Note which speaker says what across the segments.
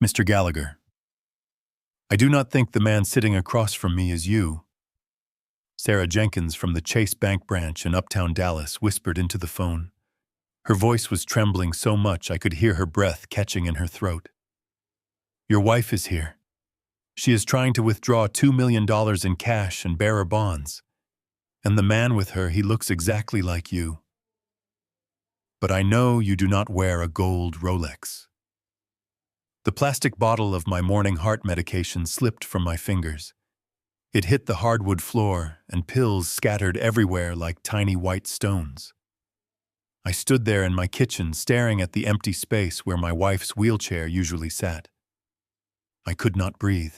Speaker 1: Mr. Gallagher, I do not think the man sitting across from me is you. Sarah Jenkins from the Chase Bank branch in Uptown Dallas whispered into the phone. Her voice was trembling so much I could hear her breath catching in her throat. Your wife is here. She is trying to withdraw $2 million in cash and bearer bonds. And the man with her, he looks exactly like you. But I know you do not wear a gold Rolex. The plastic bottle of my morning heart medication slipped from my fingers. It hit the hardwood floor, and pills scattered everywhere like tiny white stones. I stood there in my kitchen staring at the empty space where my wife's wheelchair usually sat. I could not breathe.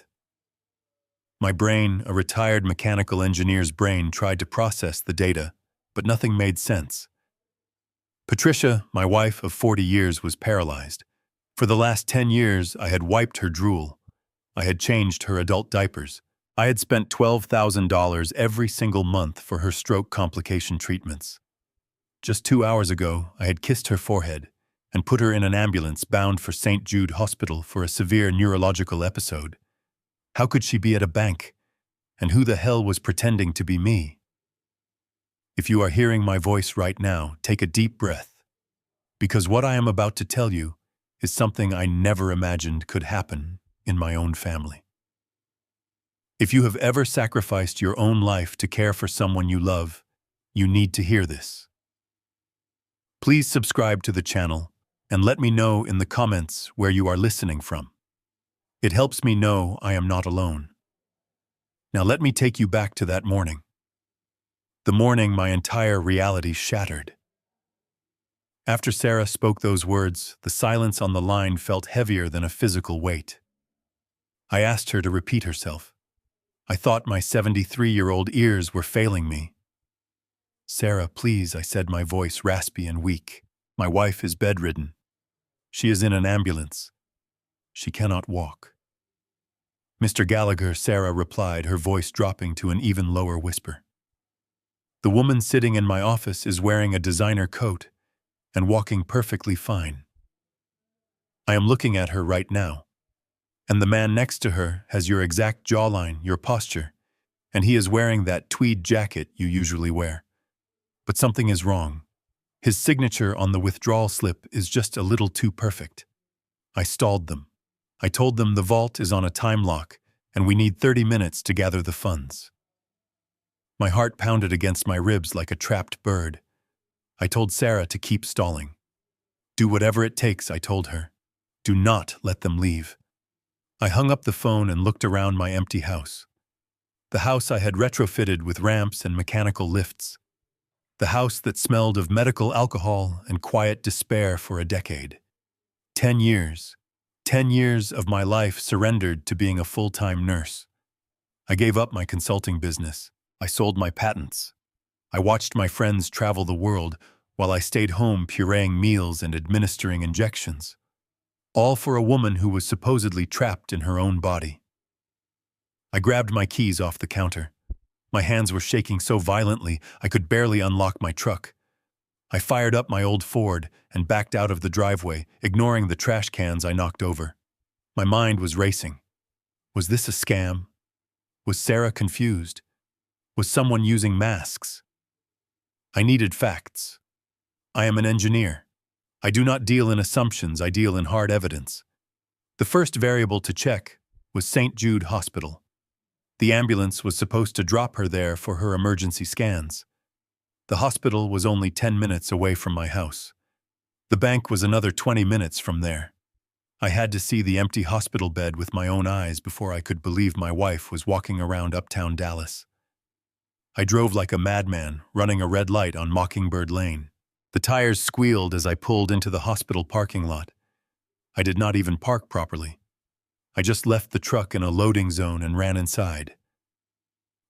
Speaker 1: My brain, a retired mechanical engineer's brain, tried to process the data, but nothing made sense. Patricia, my wife of 40 years, was paralyzed. For the last 10 years, I had wiped her drool. I had changed her adult diapers. I had spent $12,000 every single month for her stroke complication treatments. Just 2 hours ago, I had kissed her forehead and put her in an ambulance bound for St. Jude Hospital for a severe neurological episode. How could she be at a bank? And who the hell was pretending to be me? If you are hearing my voice right now, take a deep breath, because what I am about to tell you is something I never imagined could happen in my own family. If you have ever sacrificed your own life to care for someone you love, you need to hear this. Please subscribe to the channel and let me know in the comments where you are listening from. It helps me know I am not alone. Now let me take you back to that morning. The morning my entire reality shattered. After Sarah spoke those words, the silence on the line felt heavier than a physical weight. I asked her to repeat herself. I thought my 73-year-old ears were failing me. Sarah, please, I said, my voice raspy and weak. My wife is bedridden. She is in an ambulance. She cannot walk. Mr. Gallagher, Sarah replied, her voice dropping to an even lower whisper. The woman sitting in my office is wearing a designer coat and walking perfectly fine. I am looking at her right now, and the man next to her has your exact jawline, your posture, and he is wearing that tweed jacket you usually wear. But something is wrong. His signature on the withdrawal slip is just a little too perfect. I stalled them. I told them the vault is on a time lock, and we need 30 minutes to gather the funds. My heart pounded against my ribs like a trapped bird. I told Sarah to keep stalling. Do whatever it takes, I told her. Do not let them leave. I hung up the phone and looked around my empty house. The house I had retrofitted with ramps and mechanical lifts. The house that smelled of medical alcohol and quiet despair for a decade. 10 years. 10 years of my life surrendered to being a full-time nurse. I gave up my consulting business. I sold my patents. I watched my friends travel the world while I stayed home pureeing meals and administering injections. All for a woman who was supposedly trapped in her own body. I grabbed my keys off the counter. My hands were shaking so violently I could barely unlock my truck. I fired up my old Ford and backed out of the driveway, ignoring the trash cans I knocked over. My mind was racing. Was this a scam? Was Sarah confused? Was someone using masks? I needed facts. I am an engineer. I do not deal in assumptions, I deal in hard evidence. The first variable to check was St. Jude Hospital. The ambulance was supposed to drop her there for her emergency scans. The hospital was only 10 minutes away from my house. The bank was another 20 minutes from there. I had to see the empty hospital bed with my own eyes before I could believe my wife was walking around Uptown Dallas. I drove like a madman, running a red light on Mockingbird Lane. The tires squealed as I pulled into the hospital parking lot. I did not even park properly. I just left the truck in a loading zone and ran inside.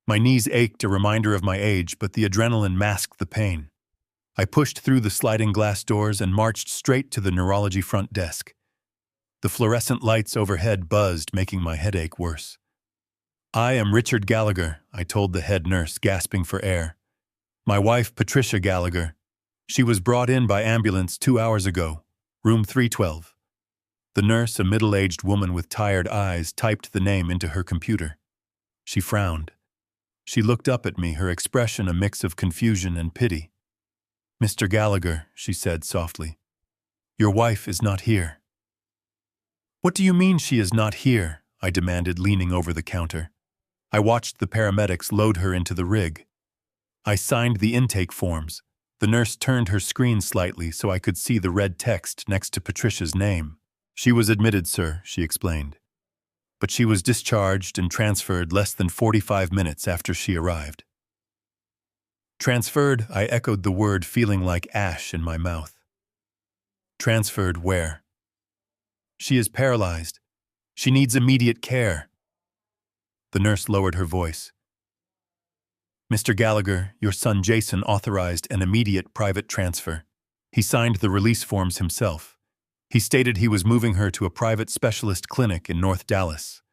Speaker 1: My knees ached, a reminder of my age, but the adrenaline masked the pain. I pushed through the sliding glass doors and marched straight to the neurology front desk. The fluorescent lights overhead buzzed, making my headache worse. I am Richard Gallagher, I told the head nurse, gasping for air. My wife, Patricia Gallagher. She was brought in by ambulance 2 hours ago, room 312. The nurse, a middle-aged woman with tired eyes, typed the name into her computer. She frowned. She looked up at me, her expression a mix of confusion and pity. "Mr. Gallagher," she said softly, "your wife is not here." "What do you mean she is not here?" I demanded, leaning over the counter. I watched the paramedics load her into the rig. I signed the intake forms. The nurse turned her screen slightly so I could see the red text next to Patricia's name. "She was admitted, sir," she explained. "But she was discharged and transferred less than 45 minutes after she arrived." "Transferred?" I echoed the word, feeling like ash in my mouth. "Transferred where?" "She is paralyzed. She needs immediate care." The nurse lowered her voice. "Mr. Gallagher, your son Jason authorized an immediate private transfer. He signed the release forms himself. He stated he was moving her to a private specialist clinic in North Dallas.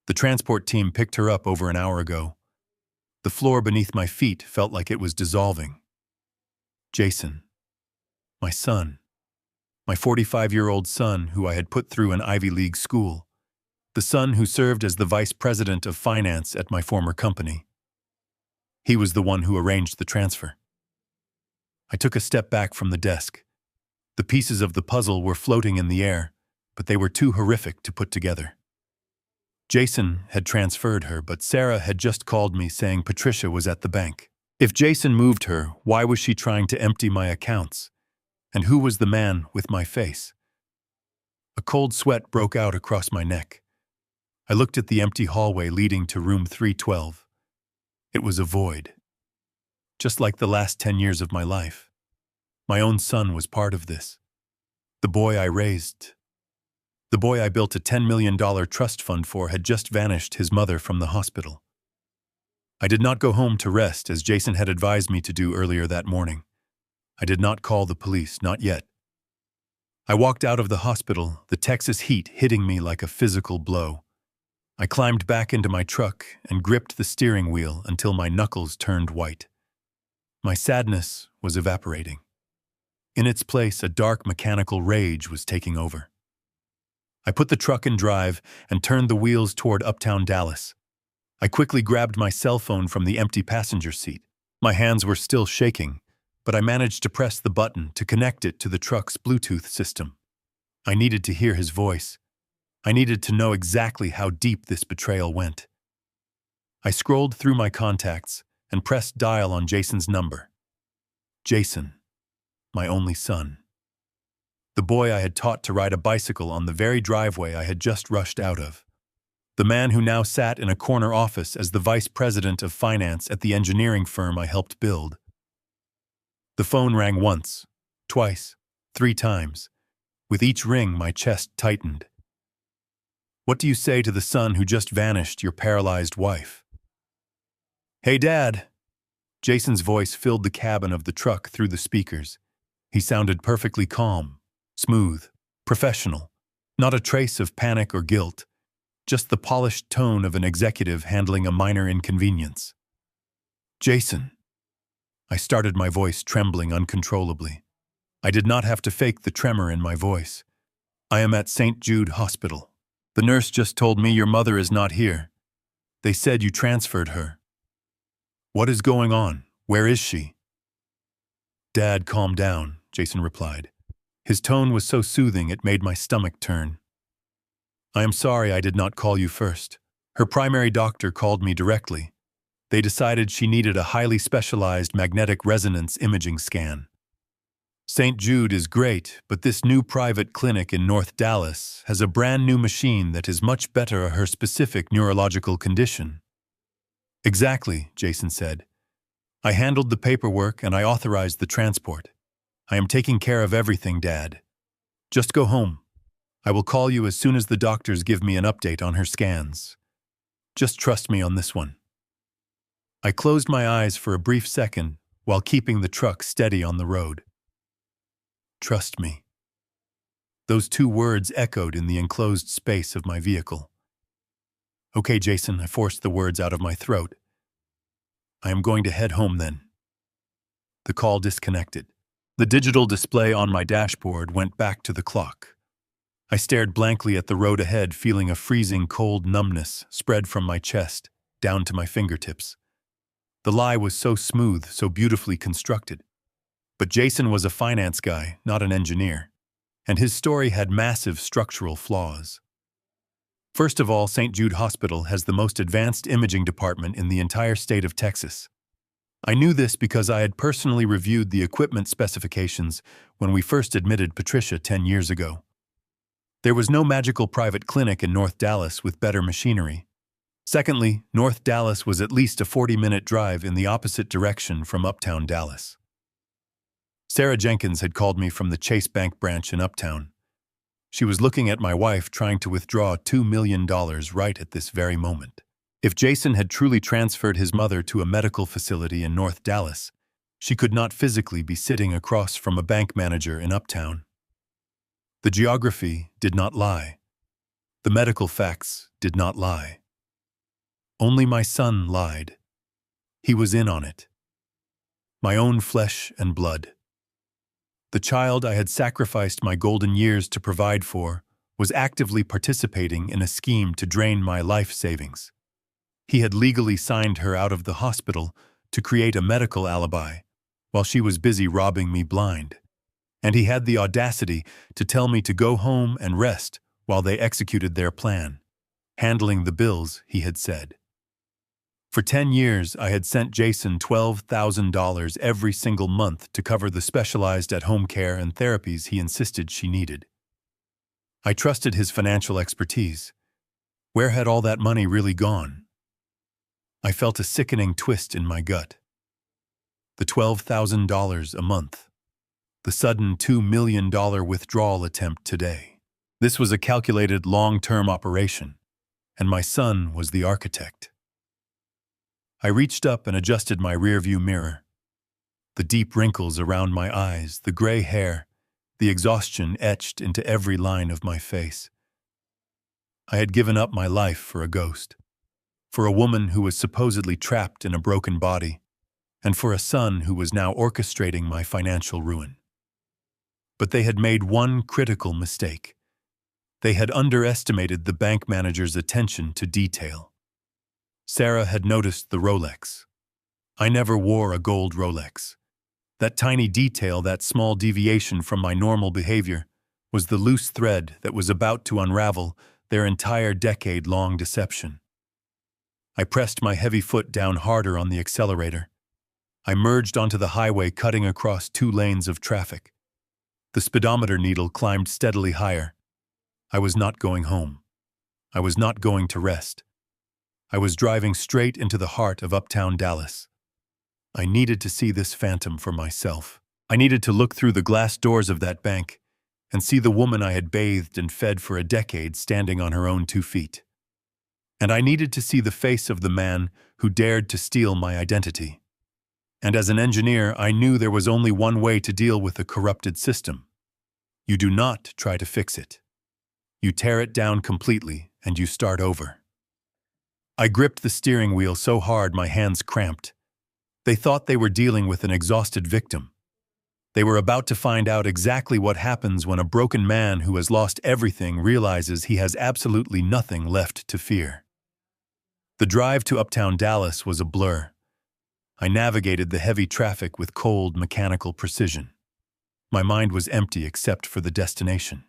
Speaker 1: The transport team picked her up over an hour ago. The floor beneath my feet felt like it was dissolving. Jason. My son. My 45-year-old son who I had put through an Ivy League school. The son who served as the vice president of finance at my former company. He was the one who arranged the transfer. I took a step back from the desk. The pieces of the puzzle were floating in the air, but they were too horrific to put together. Jason had transferred her, but Sarah had just called me saying Patricia was at the bank. If Jason moved her, why was she trying to empty my accounts? And who was the man with my face? A cold sweat broke out across my neck. I looked at the empty hallway leading to room 312. It was a void. Just like the last 10 years of my life. My own son was part of this. The boy I raised. The boy I built a $10 million trust fund for had just vanished, his mother from the hospital. I did not go home to rest as Jason had advised me to do earlier that morning. I did not call the police, not yet. I walked out of the hospital, the Texas heat hitting me like a physical blow. I climbed back into my truck and gripped the steering wheel until my knuckles turned white. My sadness was evaporating. In its place, a dark mechanical rage was taking over. I put the truck in drive and turned the wheels toward Uptown Dallas. I quickly grabbed my cell phone from the empty passenger seat. My hands were still shaking, but I managed to press the button to connect it to the truck's Bluetooth system. I needed to hear his voice. I needed to know exactly how deep this betrayal went. I scrolled through my contacts and pressed dial on Jason's number. Jason, my only son. The boy I had taught to ride a bicycle on the very driveway I had just rushed out of. The man who now sat in a corner office as the vice president of finance at the engineering firm I helped build. The phone rang once, twice, 3 times. With each ring, my chest tightened. "What do you say to the son who just vanished, your paralyzed wife?" "Hey, Dad." Jason's voice filled the cabin of the truck through the speakers. He sounded perfectly calm, smooth, professional. Not a trace of panic or guilt, just the polished tone of an executive handling a minor inconvenience. "Jason." I started, my voice trembling uncontrollably. I did not have to fake the tremor in my voice. "I am at St. Jude Hospital. The nurse just told me your mother is not here. They said you transferred her." "What is going on? Where is she?" "Dad, calm down," Jason replied. His tone was so soothing it made my stomach turn. "I am sorry I did not call you first. Her primary doctor called me directly. They decided she needed a highly specialized magnetic resonance imaging scan. St. Jude is great, but this new private clinic in North Dallas has a brand new machine that is much better at her specific neurological condition." "Exactly," Jason said. "I handled the paperwork and I authorized the transport. I am taking care of everything, Dad. Just go home. I will call you as soon as the doctors give me an update on her scans. Just trust me on this one." I closed my eyes for a brief second while keeping the truck steady on the road. Trust me. Those 2 words echoed in the enclosed space of my vehicle. "Okay, Jason," I forced the words out of my throat. "I am going to head home then." The call disconnected. The digital display on my dashboard went back to the clock. I stared blankly at the road ahead, feeling a freezing cold numbness spread from my chest down to my fingertips. The lie was so smooth, so beautifully constructed. But Jason was a finance guy, not an engineer, and his story had massive structural flaws. First of all, St. Jude Hospital has the most advanced imaging department in the entire state of Texas. I knew this because I had personally reviewed the equipment specifications when we first admitted Patricia 10 years ago. There was no magical private clinic in North Dallas with better machinery. Secondly, North Dallas was at least a 40-minute drive in the opposite direction from Uptown Dallas. Sarah Jenkins had called me from the Chase Bank branch in Uptown. She was looking at my wife trying to withdraw $2 million right at this very moment. If Jason had truly transferred his mother to a medical facility in North Dallas, she could not physically be sitting across from a bank manager in Uptown. The geography did not lie. The medical facts did not lie. Only my son lied. He was in on it. My own flesh and blood. The child I had sacrificed my golden years to provide for was actively participating in a scheme to drain my life savings. He had legally signed her out of the hospital to create a medical alibi, while she was busy robbing me blind. And he had the audacity to tell me to go home and rest while they executed their plan, handling the bills, he had said. For 10 years, I had sent Jason $12,000 every single month to cover the specialized at-home care and therapies he insisted she needed. I trusted his financial expertise. Where had all that money really gone? I felt a sickening twist in my gut. The $12,000 a month. The sudden $2 million withdrawal attempt today. This was a calculated long-term operation, and my son was the architect. I reached up and adjusted my rearview mirror. The deep wrinkles around my eyes, the gray hair, the exhaustion etched into every line of my face. I had given up my life for a ghost, for a woman who was supposedly trapped in a broken body, and for a son who was now orchestrating my financial ruin. But they had made one critical mistake. They had underestimated the bank manager's attention to detail. Sarah had noticed the Rolex. I never wore a gold Rolex. That tiny detail, that small deviation from my normal behavior, was the loose thread that was about to unravel their entire decade-long deception. I pressed my heavy foot down harder on the accelerator. I merged onto the highway, cutting across 2 lanes of traffic. The speedometer needle climbed steadily higher. I was not going home. I was not going to rest. I was driving straight into the heart of Uptown Dallas. I needed to see this phantom for myself. I needed to look through the glass doors of that bank and see the woman I had bathed and fed for a decade standing on her own 2 feet. And I needed to see the face of the man who dared to steal my identity. And as an engineer, I knew there was only one way to deal with a corrupted system. You do not try to fix it. You tear it down completely and you start over. I gripped the steering wheel so hard my hands cramped. They thought they were dealing with an exhausted victim. They were about to find out exactly what happens when a broken man who has lost everything realizes he has absolutely nothing left to fear. The drive to Uptown Dallas was a blur. I navigated the heavy traffic with cold, mechanical precision. My mind was empty except for the destination.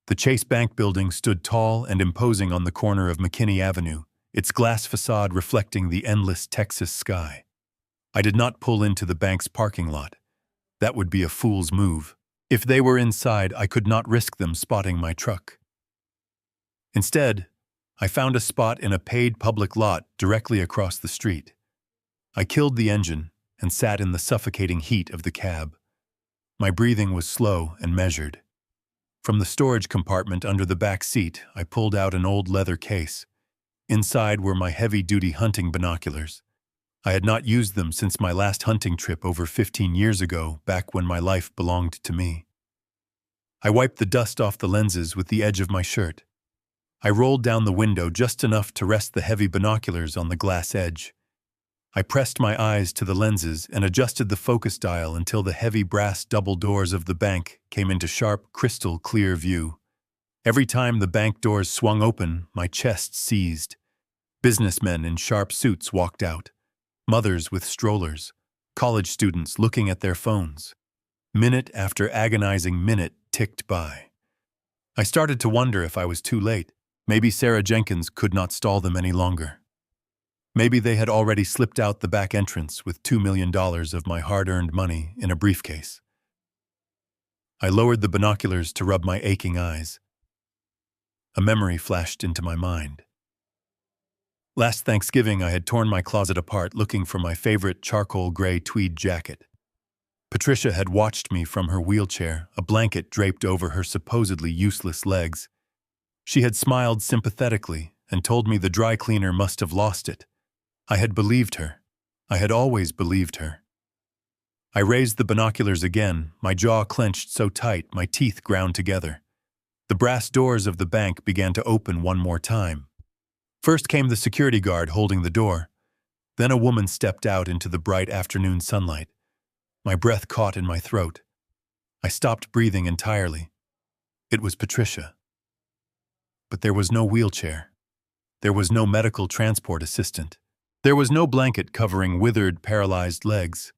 Speaker 1: The Chase Bank building stood tall and imposing on the corner of McKinney Avenue, its glass facade reflecting the endless Texas sky. I did not pull into the bank's parking lot. That would be a fool's move. If they were inside, I could not risk them spotting my truck. Instead, I found a spot in a paid public lot directly across the street. I killed the engine and sat in the suffocating heat of the cab. My breathing was slow and measured. From the storage compartment under the back seat, I pulled out an old leather case. Inside were my heavy-duty hunting binoculars. I had not used them since my last hunting trip over 15 years ago, back when my life belonged to me. I wiped the dust off the lenses with the edge of my shirt. I rolled down the window just enough to rest the heavy binoculars on the glass edge. I pressed my eyes to the lenses and adjusted the focus dial until the heavy brass double doors of the bank came into sharp, crystal-clear view. Every time the bank doors swung open, my chest seized. Businessmen in sharp suits walked out. Mothers with strollers. College students looking at their phones. Minute after agonizing minute ticked by. I started to wonder if I was too late. Maybe Sarah Jenkins could not stall them any longer. Maybe they had already slipped out the back entrance with $2 million of my hard-earned money in a briefcase. I lowered the binoculars to rub my aching eyes. A memory flashed into my mind. Last Thanksgiving, I had torn my closet apart looking for my favorite charcoal gray tweed jacket. Patricia had watched me from her wheelchair, a blanket draped over her supposedly useless legs. She had smiled sympathetically and told me the dry cleaner must have lost it. I had believed her. I had always believed her. I raised the binoculars again, my jaw clenched so tight my teeth ground together. The brass doors of the bank began to open one more time. First came the security guard holding the door. Then a woman stepped out into the bright afternoon sunlight. My breath caught in my throat. I stopped breathing entirely. It was Patricia. But there was no wheelchair. There was no medical transport assistant. There was no blanket covering withered, paralyzed legs.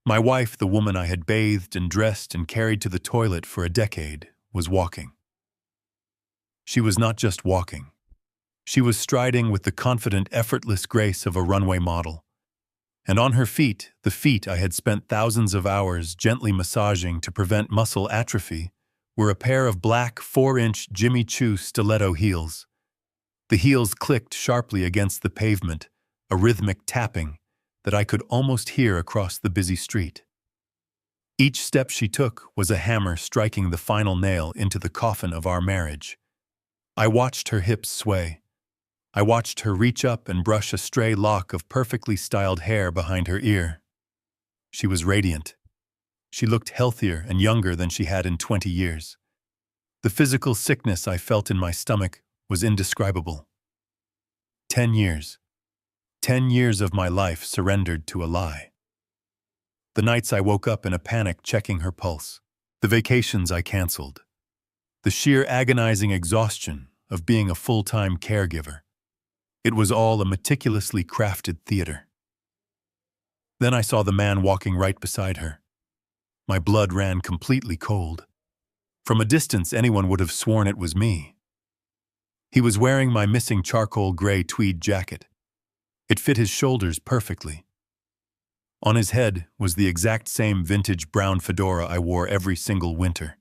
Speaker 1: My wife, the woman I had bathed and dressed and carried to the toilet for a decade, was walking. She was not just walking. She was striding with the confident, effortless grace of a runway model. And on her feet, the feet I had spent thousands of hours gently massaging to prevent muscle atrophy, were a pair of black 4-inch Jimmy Choo stiletto heels. The heels clicked sharply against the pavement, a rhythmic tapping that I could almost hear across the busy street. Each step she took was a hammer striking the final nail into the coffin of our marriage. I watched her hips sway. I watched her reach up and brush a stray lock of perfectly styled hair behind her ear. She was radiant. She looked healthier and younger than she had in 20 years. The physical sickness I felt in my stomach was indescribable. 10 years. 10 years of my life surrendered to a lie. The nights I woke up in a panic checking her pulse. The vacations I canceled. The sheer agonizing exhaustion of being a full-time caregiver. It was all a meticulously crafted theater. Then I saw the man walking right beside her. My blood ran completely cold. From a distance, anyone would have sworn it was me. He was wearing my missing charcoal gray tweed jacket. It fit his shoulders perfectly. On his head was the exact same vintage brown fedora I wore every single winter.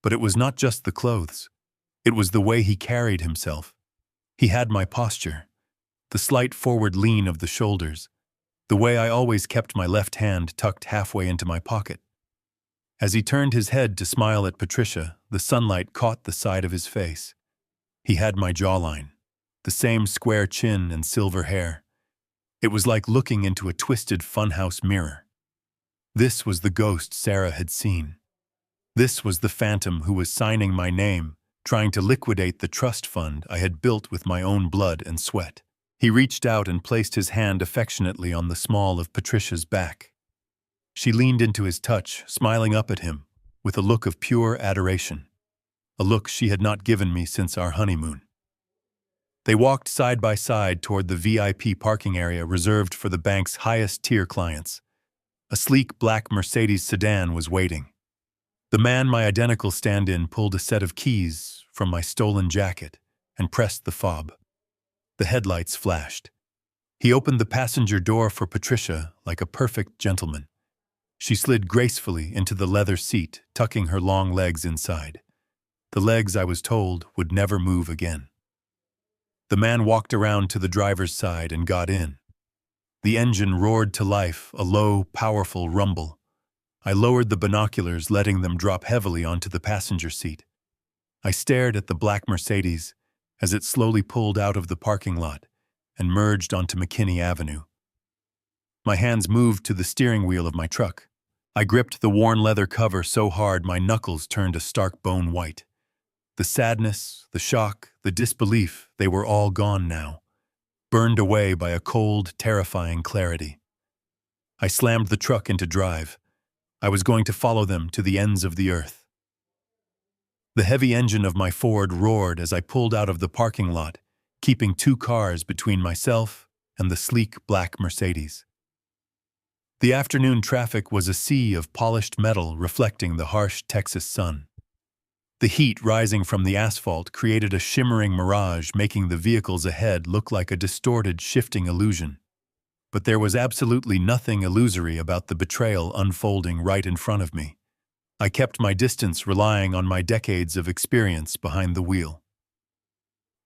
Speaker 1: But it was not just the clothes. It was the way he carried himself. He had my posture, the slight forward lean of the shoulders, the way I always kept my left hand tucked halfway into my pocket. As he turned his head to smile at Patricia, the sunlight caught the side of his face. He had my jawline, the same square chin and silver hair. It was like looking into a twisted funhouse mirror. This was the ghost Sarah had seen. This was the phantom who was signing my name, trying to liquidate the trust fund I had built with my own blood and sweat. He reached out and placed his hand affectionately on the small of Patricia's back. She leaned into his touch, smiling up at him, with a look of pure adoration. A look she had not given me since our honeymoon. They walked side by side toward the VIP parking area reserved for the bank's highest-tier clients. A sleek black Mercedes sedan was waiting. The man my identical stand-in pulled a set of keys from my stolen jacket and pressed the fob. The headlights flashed. He opened the passenger door for Patricia like a perfect gentleman. She slid gracefully into the leather seat, tucking her long legs inside. The legs, I was told, would never move again. The man walked around to the driver's side and got in. The engine roared to life, a low, powerful rumble. I lowered the binoculars, letting them drop heavily onto the passenger seat. I stared at the black Mercedes as it slowly pulled out of the parking lot and merged onto McKinney Avenue. My hands moved to the steering wheel of my truck. I gripped the worn leather cover so hard my knuckles turned a stark bone white. The sadness, the shock, the disbelief, they were all gone now, burned away by a cold, terrifying clarity. I slammed the truck into drive. I was going to follow them to the ends of the earth. The heavy engine of my Ford roared as I pulled out of the parking lot, keeping two cars between myself and the sleek black Mercedes. The afternoon traffic was a sea of polished metal reflecting the harsh Texas sun. The heat rising from the asphalt created a shimmering mirage, making the vehicles ahead look like a distorted, shifting illusion. But there was absolutely nothing illusory about the betrayal unfolding right in front of me. I kept my distance, relying on my decades of experience behind the wheel.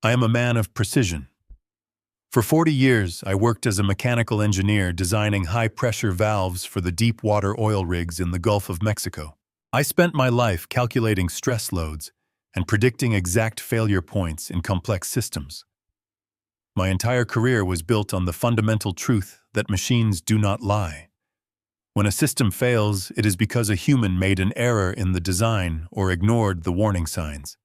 Speaker 1: I am a man of precision. For 40 years, I worked as a mechanical engineer designing high-pressure valves for the deep-water oil rigs in the Gulf of Mexico. I spent my life calculating stress loads and predicting exact failure points in complex systems. My entire career was built on the fundamental truth that machines do not lie. When a system fails, it is because a human made an error in the design or ignored the warning signs.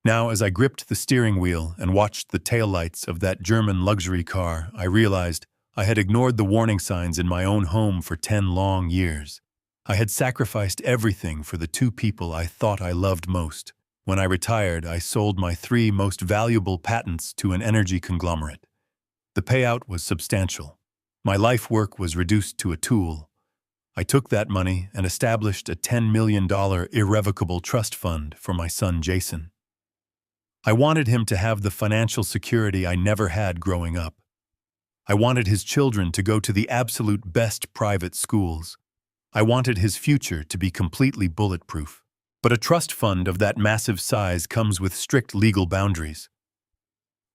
Speaker 1: Now, as I gripped the steering wheel and watched the taillights of that German luxury car, I realized I had ignored the warning signs in my own home for 10 long years. I had sacrificed everything for the two people I thought I loved most. When I retired, I sold my 3 most valuable patents to an energy conglomerate. The payout was substantial. My life work was reduced to a tool. I took that money and established a $10 million irrevocable trust fund for my son Jason. I wanted him to have the financial security I never had growing up. I wanted his children to go to the absolute best private schools. I wanted his future to be completely bulletproof. But a trust fund of that massive size comes with strict legal boundaries.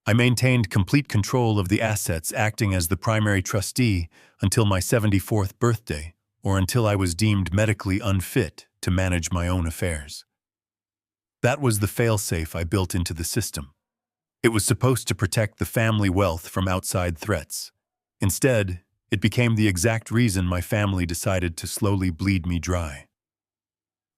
Speaker 1: I maintained complete control of the assets, acting as the primary trustee until my 74th birthday, or until I was deemed medically unfit to manage my own affairs. That was the fail-safe I built into the system. It was supposed to protect the family wealth from outside threats. Instead, it became the exact reason my family decided to slowly bleed me dry.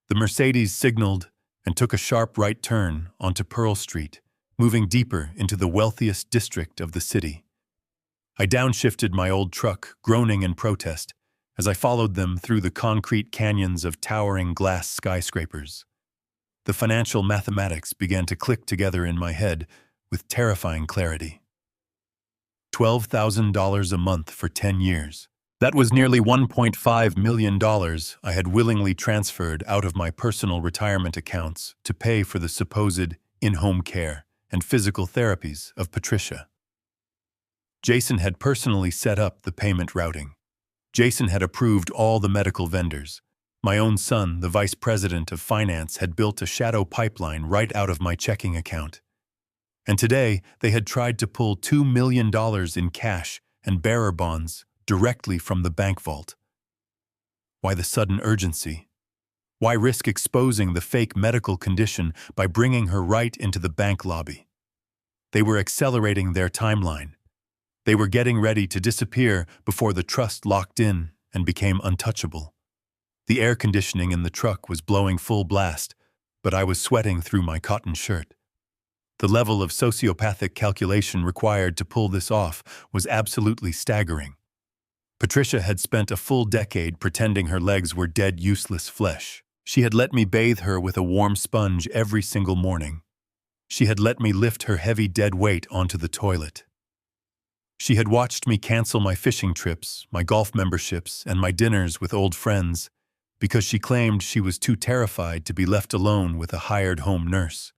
Speaker 1: The Mercedes signaled and took a sharp right turn onto Pearl Street, moving deeper into the wealthiest district of the city. I downshifted my old truck, groaning in protest, as I followed them through the concrete canyons of towering glass skyscrapers. The financial mathematics began to click together in my head with terrifying clarity. $12,000 a month for 10 years. That was nearly $1.5 million I had willingly transferred out of my personal retirement accounts to pay for the supposed in-home care and physical therapies of Patricia. Jason had personally set up the payment routing. Jason had approved all the medical vendors. My own son, the vice president of finance, had built a shadow pipeline right out of my checking account. And today, they had tried to pull $2 million in cash and bearer bonds directly from the bank vault. Why the sudden urgency? Why risk exposing the fake medical condition by bringing her right into the bank lobby? They were accelerating their timeline. They were getting ready to disappear before the trust locked in and became untouchable. The air conditioning in the truck was blowing full blast, but I was sweating through my cotton shirt. The level of sociopathic calculation required to pull this off was absolutely staggering. Patricia had spent a full decade pretending her legs were dead, useless flesh. She had let me bathe her with a warm sponge every single morning. She had let me lift her heavy dead weight onto the toilet. She had watched me cancel my fishing trips, my golf memberships, and my dinners with old friends because she claimed she was too terrified to be left alone with a hired home nurse.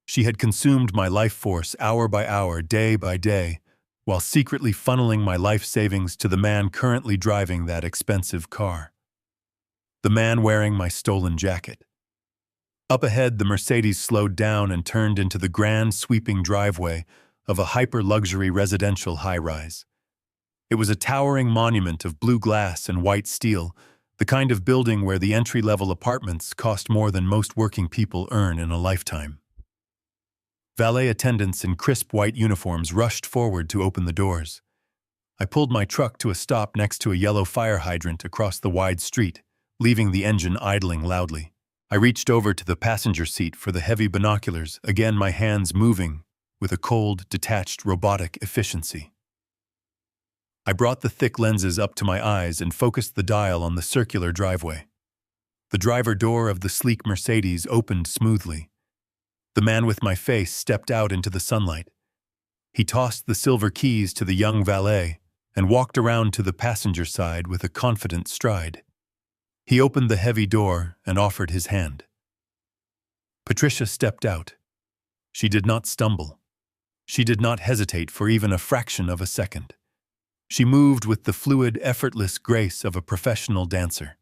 Speaker 1: She had consumed my life force hour by hour, day by day, while secretly funneling my life savings to the man currently driving that expensive car. The man wearing my stolen jacket. Up ahead, the Mercedes slowed down and turned into the grand sweeping driveway of a hyper-luxury residential high-rise. It was a towering monument of blue glass and white steel, the kind of building where the entry-level apartments cost more than most working people earn in a lifetime. Valet attendants in crisp white uniforms rushed forward to open the doors. I pulled my truck to a stop next to a yellow fire hydrant across the wide street, leaving the engine idling loudly. I reached over to the passenger seat for the heavy binoculars, again my hands moving with a cold, detached, robotic efficiency. I brought the thick lenses up to my eyes and focused the dial on the circular driveway. The driver door of the sleek Mercedes opened smoothly. The man with my face stepped out into the sunlight. He tossed the silver keys to the young valet and walked around to the passenger side with a confident stride. He opened the heavy door and offered his hand. Patricia stepped out. She did not stumble. She did not hesitate for even a fraction of a second. She moved with the fluid, effortless grace of a professional dancer.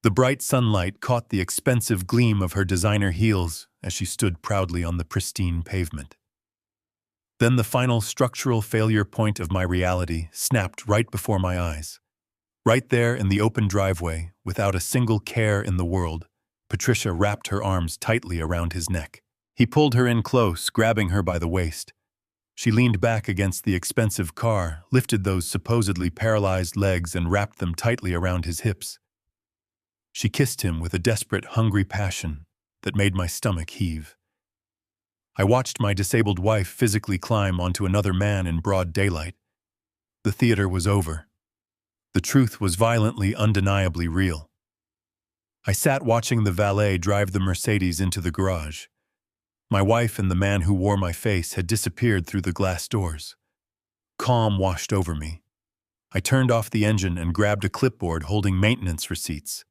Speaker 1: The bright sunlight caught the expensive gleam of her designer heels as she stood proudly on the pristine pavement. Then the final structural failure point of my reality snapped right before my eyes. Right there in the open driveway, without a single care in the world, Patricia wrapped her arms tightly around his neck. He pulled her in close, grabbing her by the waist. She leaned back against the expensive car, lifted those supposedly paralyzed legs and wrapped them tightly around his hips. She kissed him with a desperate, hungry passion that made my stomach heave. I watched my disabled wife physically climb onto another man in broad daylight. The theater was over. The truth was violently, undeniably real. I sat watching the valet drive the Mercedes into the garage. My wife and the man who wore my face had disappeared through the glass doors. Calm washed over me. I turned off the engine and grabbed a clipboard holding maintenance receipts.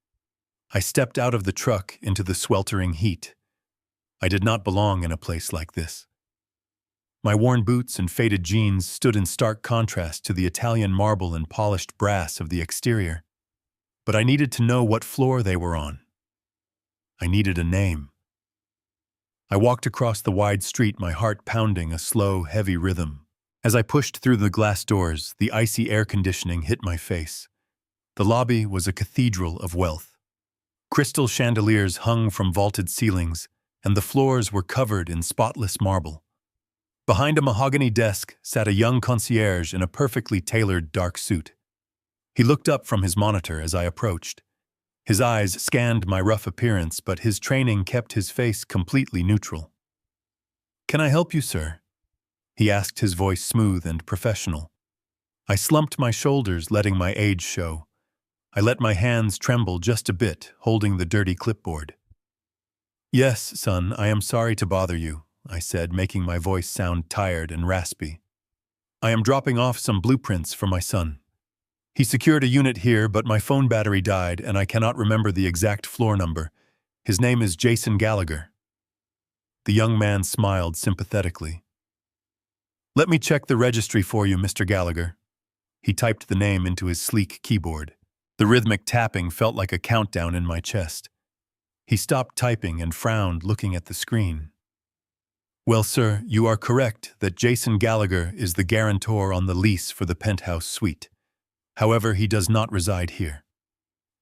Speaker 1: I stepped out of the truck into the sweltering heat. I did not belong in a place like this. My worn boots and faded jeans stood in stark contrast to the Italian marble and polished brass of the exterior. But I needed to know what floor they were on. I needed a name. I walked across the wide street, my heart pounding a slow, heavy rhythm. As I pushed through the glass doors, the icy air conditioning hit my face. The lobby was a cathedral of wealth. Crystal chandeliers hung from vaulted ceilings, and the floors were covered in spotless marble. Behind a mahogany desk sat a young concierge in a perfectly tailored dark suit. He looked up from his monitor as I approached. His eyes scanned my rough appearance, but his training kept his face completely neutral. "Can I help you, sir?" he asked, his voice smooth and professional. I slumped my shoulders, letting my age show. I let my hands tremble just a bit, holding the dirty clipboard. "Yes, son, I am sorry to bother you," I said, making my voice sound tired and raspy. "I am dropping off some blueprints for my son. He secured a unit here, but my phone battery died and I cannot remember the exact floor number. His name is Jason Gallagher." The young man smiled sympathetically. "Let me check the registry for you, Mr. Gallagher." He typed the name into his sleek keyboard. The rhythmic tapping felt like a countdown in my chest. He stopped typing and frowned, looking at the screen. "Well, sir, you are correct that Jason Gallagher is the guarantor on the lease for the penthouse suite. However, he does not reside here.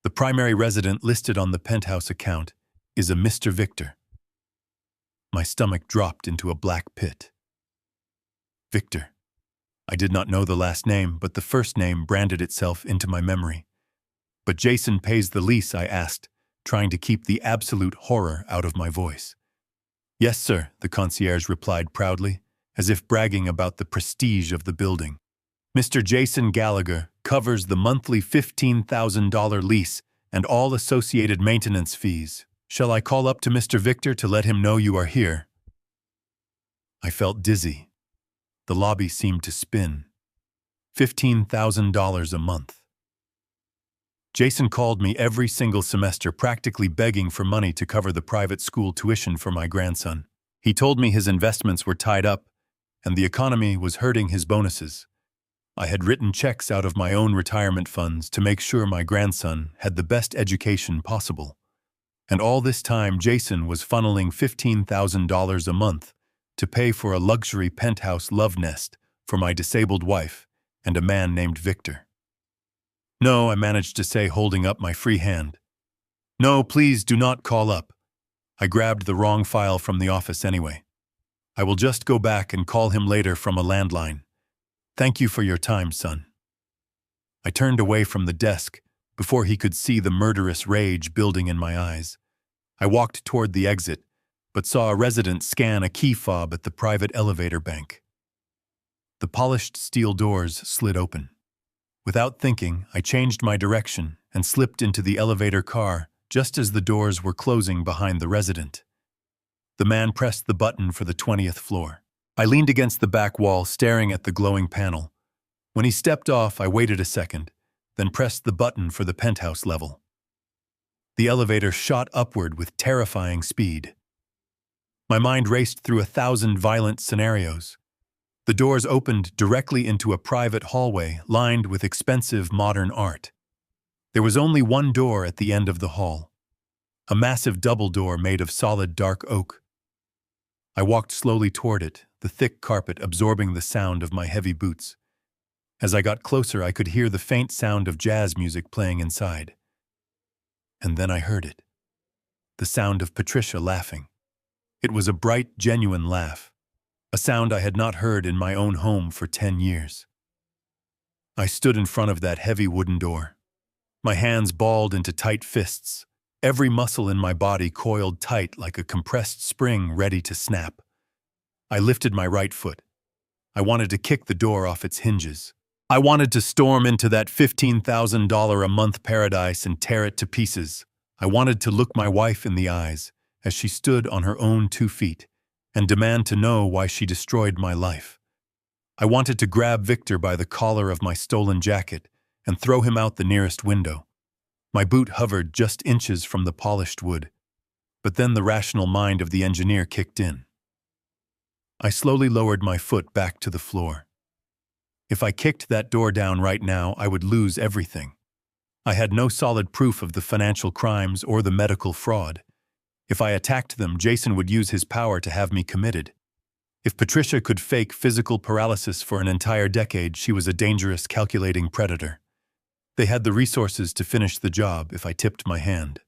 Speaker 1: The primary resident listed on the penthouse account is a Mr. Victor." My stomach dropped into a black pit. Victor. I did not know the last name, but the first name branded itself into my memory. "But Jason pays the lease?" I asked, trying to keep the absolute horror out of my voice. "Yes, sir," the concierge replied proudly, as if bragging about the prestige of the building. "Mr. Jason Gallagher covers the monthly $15,000 lease and all associated maintenance fees. Shall I call up to Mr. Victor to let him know you are here?" I felt dizzy. The lobby seemed to spin. $15,000 a month. Jason called me every single semester, practically begging for money to cover the private school tuition for my grandson. He told me his investments were tied up, and the economy was hurting his bonuses. I had written checks out of my own retirement funds to make sure my grandson had the best education possible. And all this time, Jason was funneling $15,000 a month to pay for a luxury penthouse love nest for my disabled wife and a man named Victor. "No," I managed to say, holding up my free hand. "No, please do not call up. I grabbed the wrong file from the office anyway. I will just go back and call him later from a landline. Thank you for your time, son." I turned away from the desk before he could see the murderous rage building in my eyes. I walked toward the exit, but saw a resident scan a key fob at the private elevator bank. The polished steel doors slid open. Without thinking, I changed my direction and slipped into the elevator car just as the doors were closing behind the resident. The man pressed the button for the 20th floor. I leaned against the back wall, staring at the glowing panel. When he stepped off, I waited a second, then pressed the button for the penthouse level. The elevator shot upward with terrifying speed. My mind raced through 1,000 violent scenarios. The doors opened directly into a private hallway lined with expensive modern art. There was only one door at the end of the hall, a massive double door made of solid dark oak. I walked slowly toward it, the thick carpet absorbing the sound of my heavy boots. As I got closer, I could hear the faint sound of jazz music playing inside. And then I heard it. The sound of Patricia laughing. It was a bright, genuine laugh, a sound I had not heard in my own home for 10 years. I stood in front of that heavy wooden door, my hands balled into tight fists, every muscle in my body coiled tight like a compressed spring ready to snap. I lifted my right foot. I wanted to kick the door off its hinges. I wanted to storm into that $15,000 a month paradise and tear it to pieces. I wanted to look my wife in the eyes as she stood on her own 2 feet and demand to know why she destroyed my life. I wanted to grab Victor by the collar of my stolen jacket and throw him out the nearest window. My boot hovered just inches from the polished wood, but then the rational mind of the engineer kicked in. I slowly lowered my foot back to the floor. If I kicked that door down right now, I would lose everything. I had no solid proof of the financial crimes or the medical fraud. If I attacked them, Jason would use his power to have me committed. If Patricia could fake physical paralysis for an entire decade, she was a dangerous, calculating predator. They had the resources to finish the job if I tipped my hand.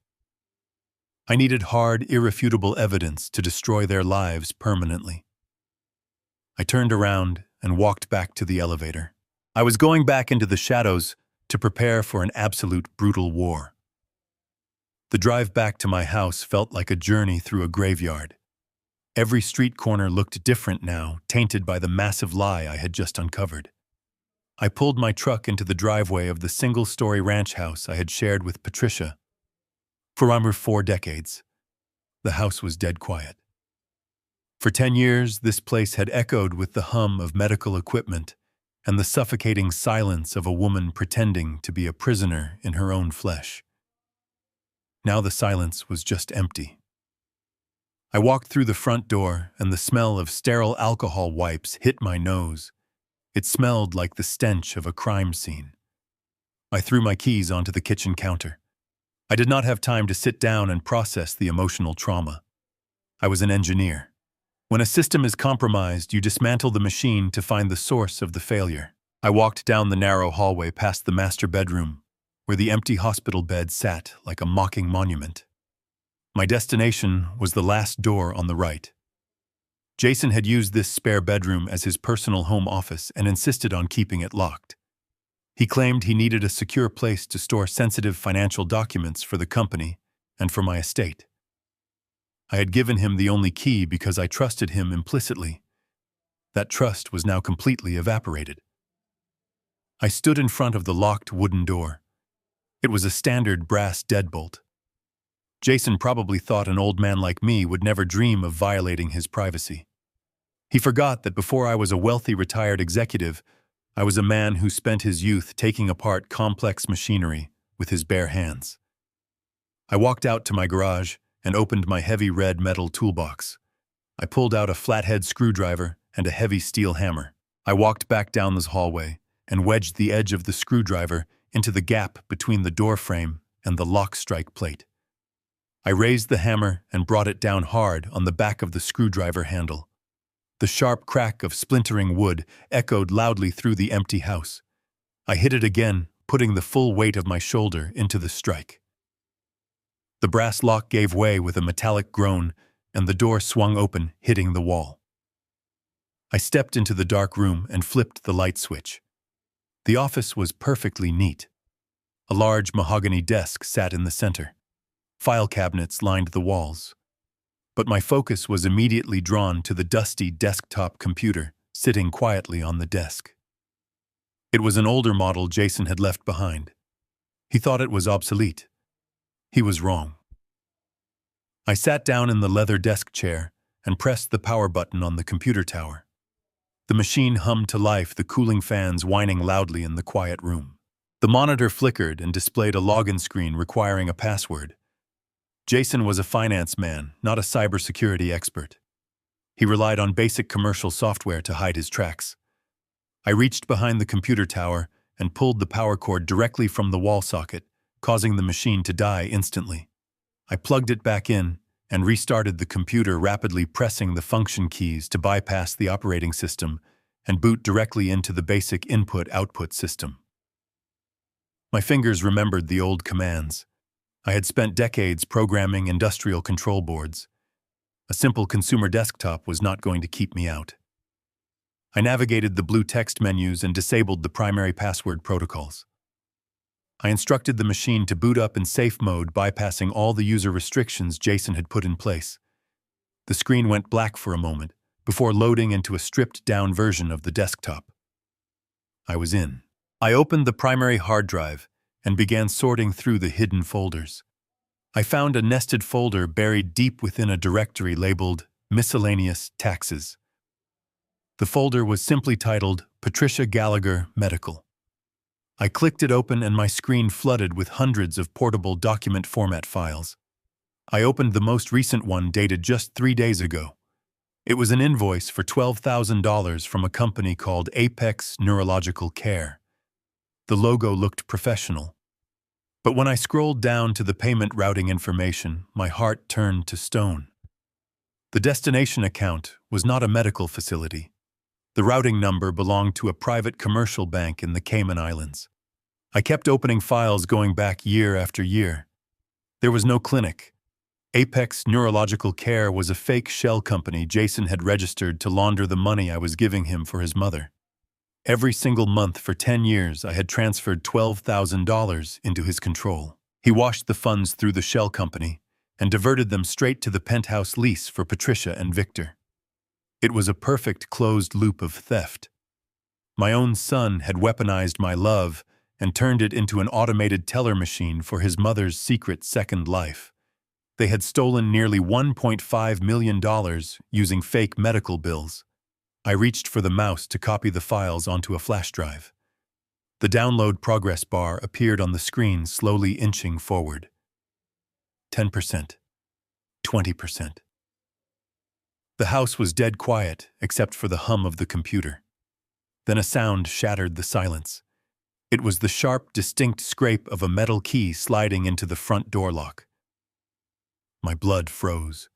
Speaker 1: I needed hard, irrefutable evidence to destroy their lives permanently. I turned around and walked back to the elevator. I was going back into the shadows to prepare for an absolute brutal war. The drive back to my house felt like a journey through a graveyard. Every street corner looked different now, tainted by the massive lie I had just uncovered. I pulled my truck into the driveway of the single-story ranch house I had shared with Patricia. For over 4 decades, the house was dead quiet. For 10 years, this place had echoed with the hum of medical equipment and the suffocating silence of a woman pretending to be a prisoner in her own flesh. Now the silence was just empty. I walked through the front door, and the smell of sterile alcohol wipes hit my nose. It smelled like the stench of a crime scene. I threw my keys onto the kitchen counter. I did not have time to sit down and process the emotional trauma. I was an engineer. When a system is compromised, you dismantle the machine to find the source of the failure. I walked down the narrow hallway past the master bedroom, where the empty hospital bed sat like a mocking monument. My destination was the last door on the right. Jason had used this spare bedroom as his personal home office and insisted on keeping it locked. He claimed he needed a secure place to store sensitive financial documents for the company and for my estate. I had given him the only key because I trusted him implicitly. That trust was now completely evaporated. I stood in front of the locked wooden door. It was a standard brass deadbolt. Jason probably thought an old man like me would never dream of violating his privacy. He forgot that before I was a wealthy retired executive, I was a man who spent his youth taking apart complex machinery with his bare hands. I walked out to my garage and opened my heavy red metal toolbox. I pulled out a flathead screwdriver and a heavy steel hammer. I walked back down this hallway and wedged the edge of the screwdriver into the gap between the door frame and the lock strike plate. I raised the hammer and brought it down hard on the back of the screwdriver handle. The sharp crack of splintering wood echoed loudly through the empty house. I hit it again, putting the full weight of my shoulder into the strike. The brass lock gave way with a metallic groan, and the door swung open, hitting the wall. I stepped into the dark room and flipped the light switch. The office was perfectly neat. A large mahogany desk sat in the center. File cabinets lined the walls. But my focus was immediately drawn to the dusty desktop computer sitting quietly on the desk. It was an older model Jason had left behind. He thought it was obsolete. He was wrong. I sat down in the leather desk chair and pressed the power button on the computer tower. The machine hummed to life, the cooling fans whining loudly in the quiet room. The monitor flickered and displayed a login screen requiring a password. Jason was a finance man, not a cybersecurity expert. He relied on basic commercial software to hide his tracks. I reached behind the computer tower and pulled the power cord directly from the wall socket, causing the machine to die instantly. I plugged it back in and restarted the computer, rapidly pressing the function keys to bypass the operating system and boot directly into the basic input-output system. My fingers remembered the old commands. I had spent decades programming industrial control boards. A simple consumer desktop was not going to keep me out. I navigated the blue text menus and disabled the primary password protocols. I instructed the machine to boot up in safe mode, bypassing all the user restrictions Jason had put in place. The screen went black for a moment, before loading into a stripped-down version of the desktop. I was in. I opened the primary hard drive and began sorting through the hidden folders. I found a nested folder buried deep within a directory labeled Miscellaneous Taxes. The folder was simply titled Patricia Gallagher Medical. I clicked it open and my screen flooded with hundreds of portable document format files. I opened the most recent one, dated just 3 days ago. It was an invoice for $12,000 from a company called Apex Neurological Care. The logo looked professional. But when I scrolled down to the payment routing information, my heart turned to stone. The destination account was not a medical facility. The routing number belonged to a private commercial bank in the Cayman Islands. I kept opening files going back year after year. There was no clinic. Apex Neurological Care was a fake shell company Jason had registered to launder the money I was giving him for his mother. Every single month for 10 years, I had transferred $12,000 into his control. He washed the funds through the shell company and diverted them straight to the penthouse lease for Patricia and Victor. It was a perfect closed loop of theft. My own son had weaponized my love and turned it into an automated teller machine for his mother's secret second life. They had stolen nearly $1.5 million using fake medical bills. I reached for the mouse to copy the files onto a flash drive. The download progress bar appeared on the screen, slowly inching forward. 10%. 20%. The house was dead quiet, except for the hum of the computer. Then a sound shattered the silence. It was the sharp, distinct scrape of a metal key sliding into the front door lock. My blood froze.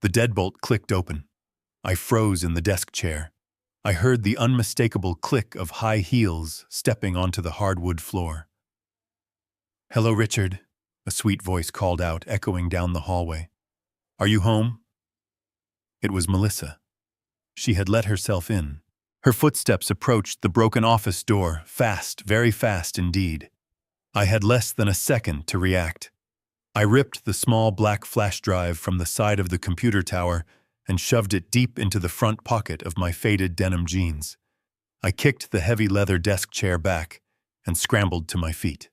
Speaker 1: The deadbolt clicked open. I froze in the desk chair. I heard the unmistakable click of high heels stepping onto the hardwood floor. "Hello, Richard," a sweet voice called out, echoing down the hallway. "Are you home?" It was Melissa. She had let herself in. Her footsteps approached the broken office door, fast, very fast indeed. I had less than a second to react. I ripped the small black flash drive from the side of the computer tower and shoved it deep into the front pocket of my faded denim jeans. I kicked the heavy leather desk chair back and scrambled to my feet.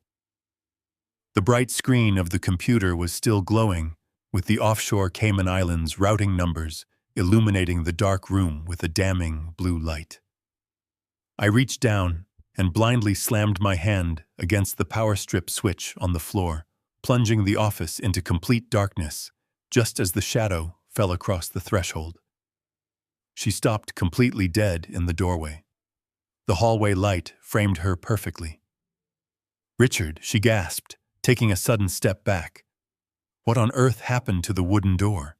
Speaker 1: The bright screen of the computer was still glowing, with the offshore Cayman Islands routing numbers illuminating the dark room with a damning blue light. I reached down and blindly slammed my hand against the power strip switch on the floor, plunging the office into complete darkness, just as the shadow fell across the threshold. She stopped completely dead in the doorway. The hallway light framed her perfectly. "Richard," she gasped, taking a sudden step back. What on earth happened to the wooden door?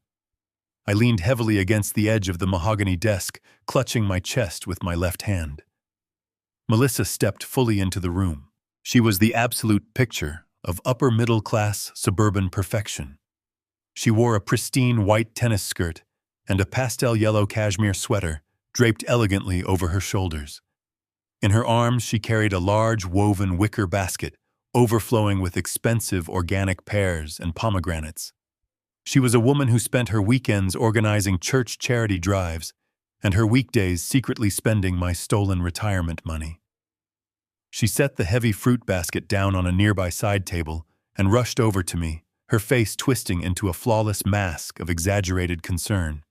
Speaker 1: I leaned heavily against the edge of the mahogany desk, clutching my chest with my left hand. Melissa stepped fully into the room. She was the absolute picture of upper-middle-class suburban perfection. She wore a pristine white tennis skirt and a pastel yellow cashmere sweater draped elegantly over her shoulders. In her arms, she carried a large woven wicker basket overflowing with expensive organic pears and pomegranates. She was a woman who spent her weekends organizing church charity drives and her weekdays secretly spending my stolen retirement money. She set the heavy fruit basket down on a nearby side table and rushed over to me, her face twisting into a flawless mask of exaggerated concern.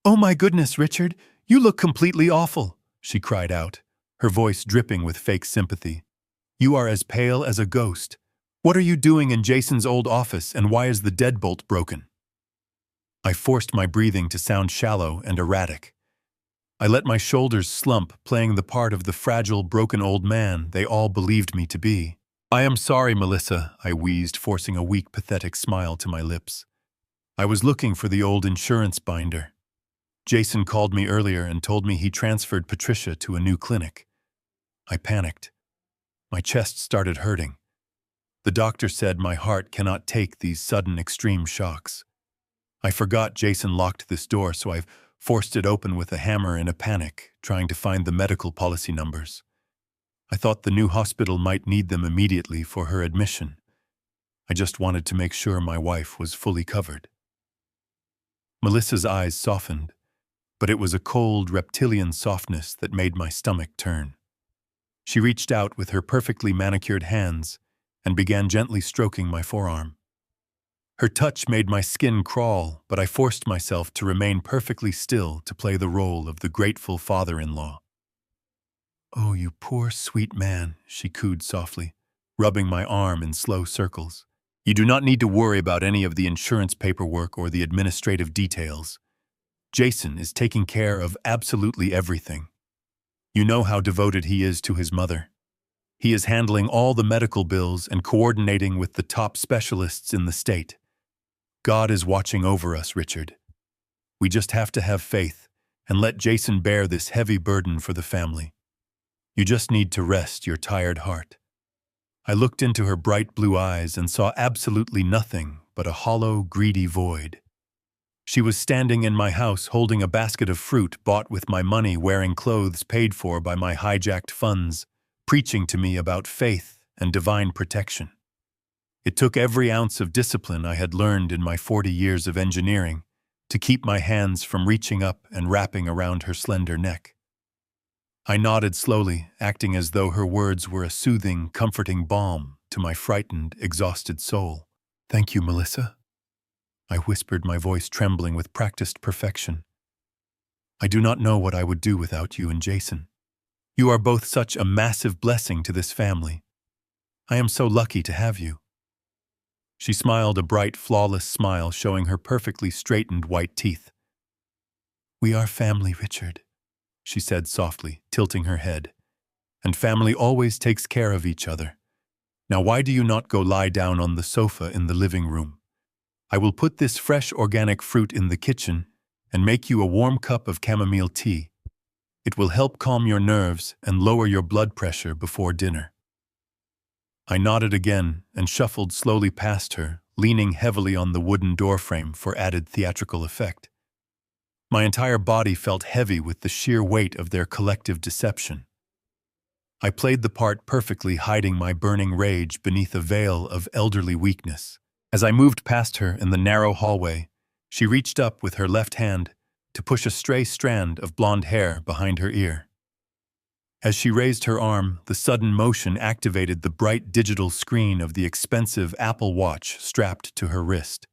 Speaker 1: "Oh my goodness, Richard, you look completely awful," she cried out, her voice dripping with fake sympathy. "You are as pale as a ghost. What are you doing in Jason's old office, and why is the deadbolt broken?" I forced my breathing to sound shallow and erratic. I let my shoulders slump, playing the part of the fragile, broken old man they all believed me to be. "I am sorry, Melissa," I wheezed, forcing a weak, pathetic smile to my lips. "I was looking for the old insurance binder. Jason called me earlier and told me he transferred Patricia to a new clinic." I panicked. My chest started hurting. The doctor said my heart cannot take these sudden extreme shocks. I forgot Jason locked this door, so I forced it open with a hammer in a panic, trying to find the medical policy numbers. I thought the new hospital might need them immediately for her admission. I just wanted to make sure my wife was fully covered. Melissa's eyes softened, but it was a cold, reptilian softness that made my stomach turn. She reached out with her perfectly manicured hands and began gently stroking my forearm. Her touch made my skin crawl, but I forced myself to remain perfectly still to play the role of the grateful father-in-law. "Oh, you poor, sweet man," she cooed softly, rubbing my arm in slow circles. "You do not need to worry about any of the insurance paperwork or the administrative details. Jason is taking care of absolutely everything. You know how devoted he is to his mother. He is handling all the medical bills and coordinating with the top specialists in the state. God is watching over us, Richard. We just have to have faith and let Jason bear this heavy burden for the family. You just need to rest your tired heart." I looked into her bright blue eyes and saw absolutely nothing but a hollow, greedy void. She was standing in my house holding a basket of fruit bought with my money, wearing clothes paid for by my hijacked funds, preaching to me about faith and divine protection. It took every ounce of discipline I had learned in my 40 years of engineering to keep my hands from reaching up and wrapping around her slender neck. I nodded slowly, acting as though her words were a soothing, comforting balm to my frightened, exhausted soul. "Thank you, Melissa," I whispered, my voice trembling with practiced perfection. "I do not know what I would do without you and Jason. You are both such a massive blessing to this family. I am so lucky to have you." She smiled a bright, flawless smile, showing her perfectly straightened white teeth. "We are family, Richard," she said softly, tilting her head. "And family always takes care of each other. Now why do you not go lie down on the sofa in the living room? I will put this fresh organic fruit in the kitchen and make you a warm cup of chamomile tea. It will help calm your nerves and lower your blood pressure before dinner." I nodded again and shuffled slowly past her, leaning heavily on the wooden doorframe for added theatrical effect. My entire body felt heavy with the sheer weight of their collective deception. I played the part perfectly, hiding my burning rage beneath a veil of elderly weakness. As I moved past her in the narrow hallway, she reached up with her left hand to push a stray strand of blonde hair behind her ear. As she raised her arm, the sudden motion activated the bright digital screen of the expensive Apple Watch strapped to her wrist.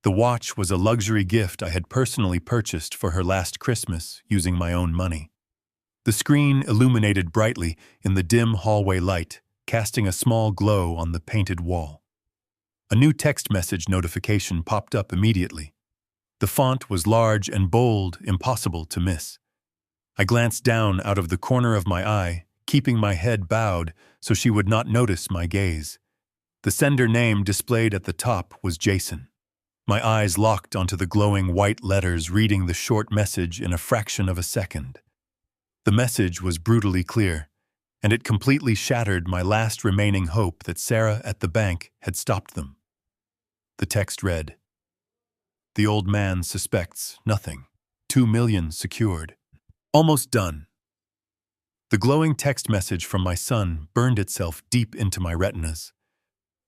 Speaker 1: The watch was a luxury gift I had personally purchased for her last Christmas using my own money. The screen illuminated brightly in the dim hallway light, casting a small glow on the painted wall. A new text message notification popped up immediately. The font was large and bold, impossible to miss. I glanced down out of the corner of my eye, keeping my head bowed so she would not notice my gaze. The sender name displayed at the top was Jason. My eyes locked onto the glowing white letters, reading the short message in a fraction of a second. The message was brutally clear, and it completely shattered my last remaining hope that Sarah at the bank had stopped them. The text read, "The old man suspects nothing. 2 million secured. Almost done." The glowing text message from my son burned itself deep into my retinas.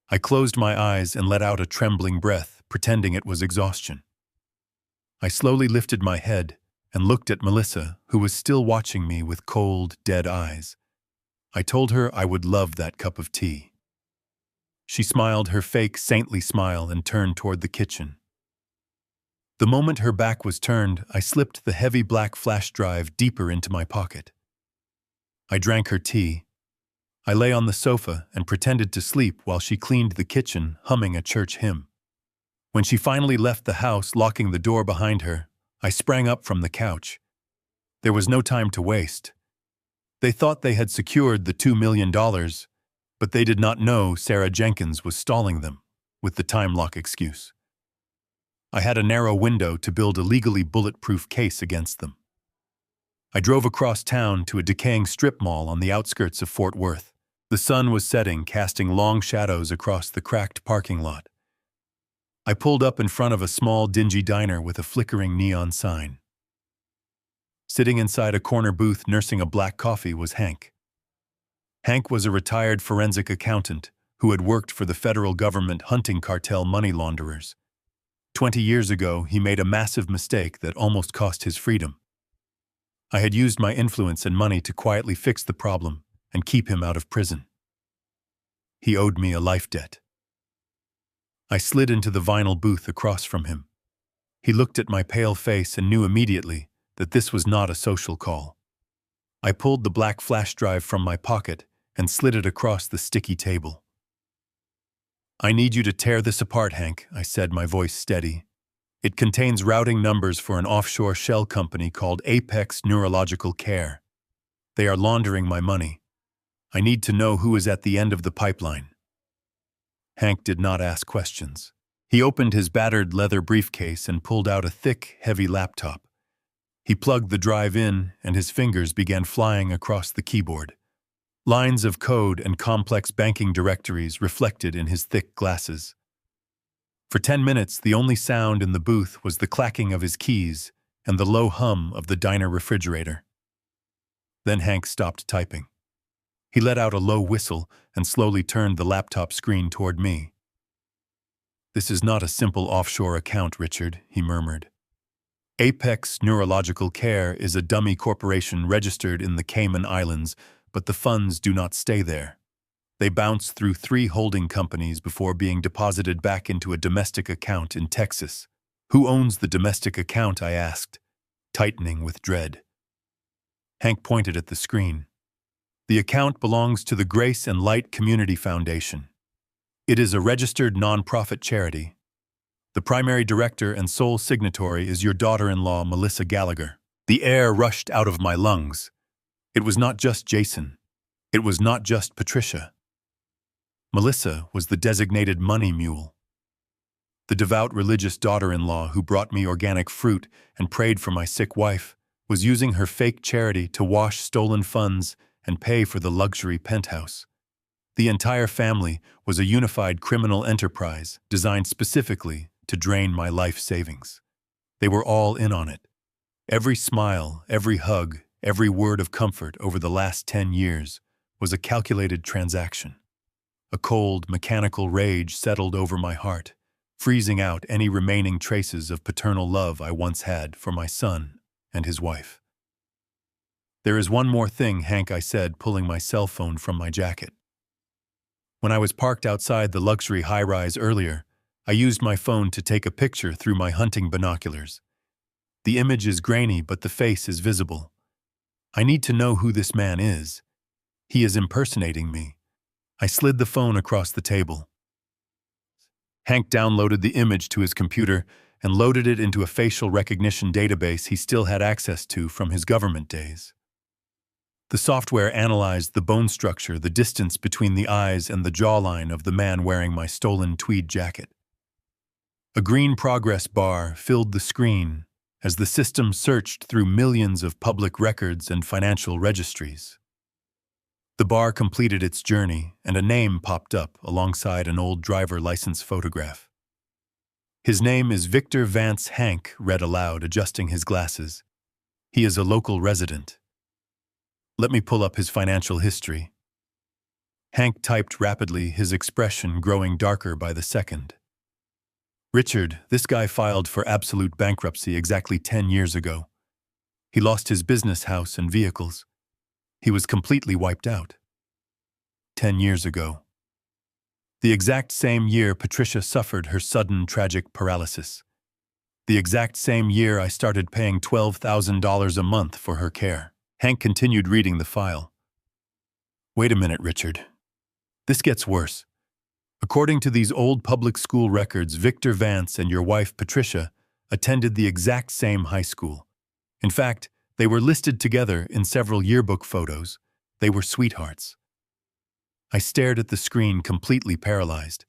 Speaker 1: I closed my eyes and let out a trembling breath, pretending it was exhaustion. I slowly lifted my head and looked at Melissa, who was still watching me with cold, dead eyes. I told her I would love that cup of tea. She smiled her fake, saintly smile and turned toward the kitchen. The moment her back was turned, I slipped the heavy black flash drive deeper into my pocket. I drank her tea. I lay on the sofa and pretended to sleep while she cleaned the kitchen, humming a church hymn. When she finally left the house, locking the door behind her, I sprang up from the couch. There was no time to waste. They thought they had secured the $2 million, but they did not know Sarah Jenkins was stalling them with the time lock excuse. I had a narrow window to build a legally bulletproof case against them. I drove across town to a decaying strip mall on the outskirts of Fort Worth. The sun was setting, casting long shadows across the cracked parking lot. I pulled up in front of a small, dingy diner with a flickering neon sign. Sitting inside a corner booth nursing a black coffee was Hank. Hank was a retired forensic accountant who had worked for the federal government hunting cartel money launderers. 20 years ago, he made a massive mistake that almost cost his freedom. I had used my influence and money to quietly fix the problem and keep him out of prison. He owed me a life debt. I slid into the vinyl booth across from him. He looked at my pale face and knew immediately that this was not a social call. I pulled the black flash drive from my pocket and slid it across the sticky table. "I need you to tear this apart, Hank," I said, my voice steady. "It contains routing numbers for an offshore shell company called Apex Neurological Care. They are laundering my money. I need to know who is at the end of the pipeline." Hank did not ask questions. He opened his battered leather briefcase and pulled out a thick, heavy laptop. He plugged the drive in, and his fingers began flying across the keyboard. Lines of code and complex banking directories reflected in his thick glasses. For 10 minutes, the only sound in the booth was the clacking of his keys and the low hum of the diner refrigerator. Then Hank stopped typing. He let out a low whistle and slowly turned the laptop screen toward me. "This is not a simple offshore account, Richard," he murmured. "Apex Neurological Care is a dummy corporation registered in the Cayman Islands, but the funds do not stay there. They bounce through 3 holding companies before being deposited back into a domestic account in Texas." "Who owns the domestic account?" I asked, tightening with dread. Hank pointed at the screen. "The account belongs to the Grace and Light Community Foundation. It is a registered nonprofit charity. The primary director and sole signatory is your daughter-in-law, Melissa Gallagher." The air rushed out of my lungs. It was not just Jason. It was not just Patricia. Melissa was the designated money mule. The devout religious daughter-in-law who brought me organic fruit and prayed for my sick wife was using her fake charity to wash stolen funds and pay for the luxury penthouse. The entire family was a unified criminal enterprise designed specifically to drain my life savings. They were all in on it. Every smile, every hug, every word of comfort over the last 10 years was a calculated transaction. A cold, mechanical rage settled over my heart, freezing out any remaining traces of paternal love I once had for my son and his wife. "There is one more thing, Hank," I said, pulling my cell phone from my jacket. When I was parked outside the luxury high-rise earlier, I used my phone to take a picture through my hunting binoculars. The image is grainy, but the face is visible. I need to know who this man is. He is impersonating me. I slid the phone across the table. Hank downloaded the image to his computer and loaded it into a facial recognition database he still had access to from his government days. The software analyzed the bone structure, the distance between the eyes and the jawline of the man wearing my stolen tweed jacket. A green progress bar filled the screen as the system searched through millions of public records and financial registries. The bar completed its journey, and a name popped up alongside an old driver license photograph. "His name is Victor Vance," Hank read aloud, adjusting his glasses. "He is a local resident. Let me pull up his financial history." Hank typed rapidly, his expression growing darker by the second. "Richard, this guy filed for absolute bankruptcy exactly 10 years ago. He lost his business house and vehicles. He was completely wiped out. 10 years ago." The exact same year Patricia suffered her sudden tragic paralysis. The exact same year I started paying $12,000 a month for her care. Hank continued reading the file. Wait a minute, Richard. This gets worse. According to these old public school records, Victor Vance and your wife, Patricia, attended the exact same high school. In fact, they were listed together in several yearbook photos. They were sweethearts. I stared at the screen, completely paralyzed.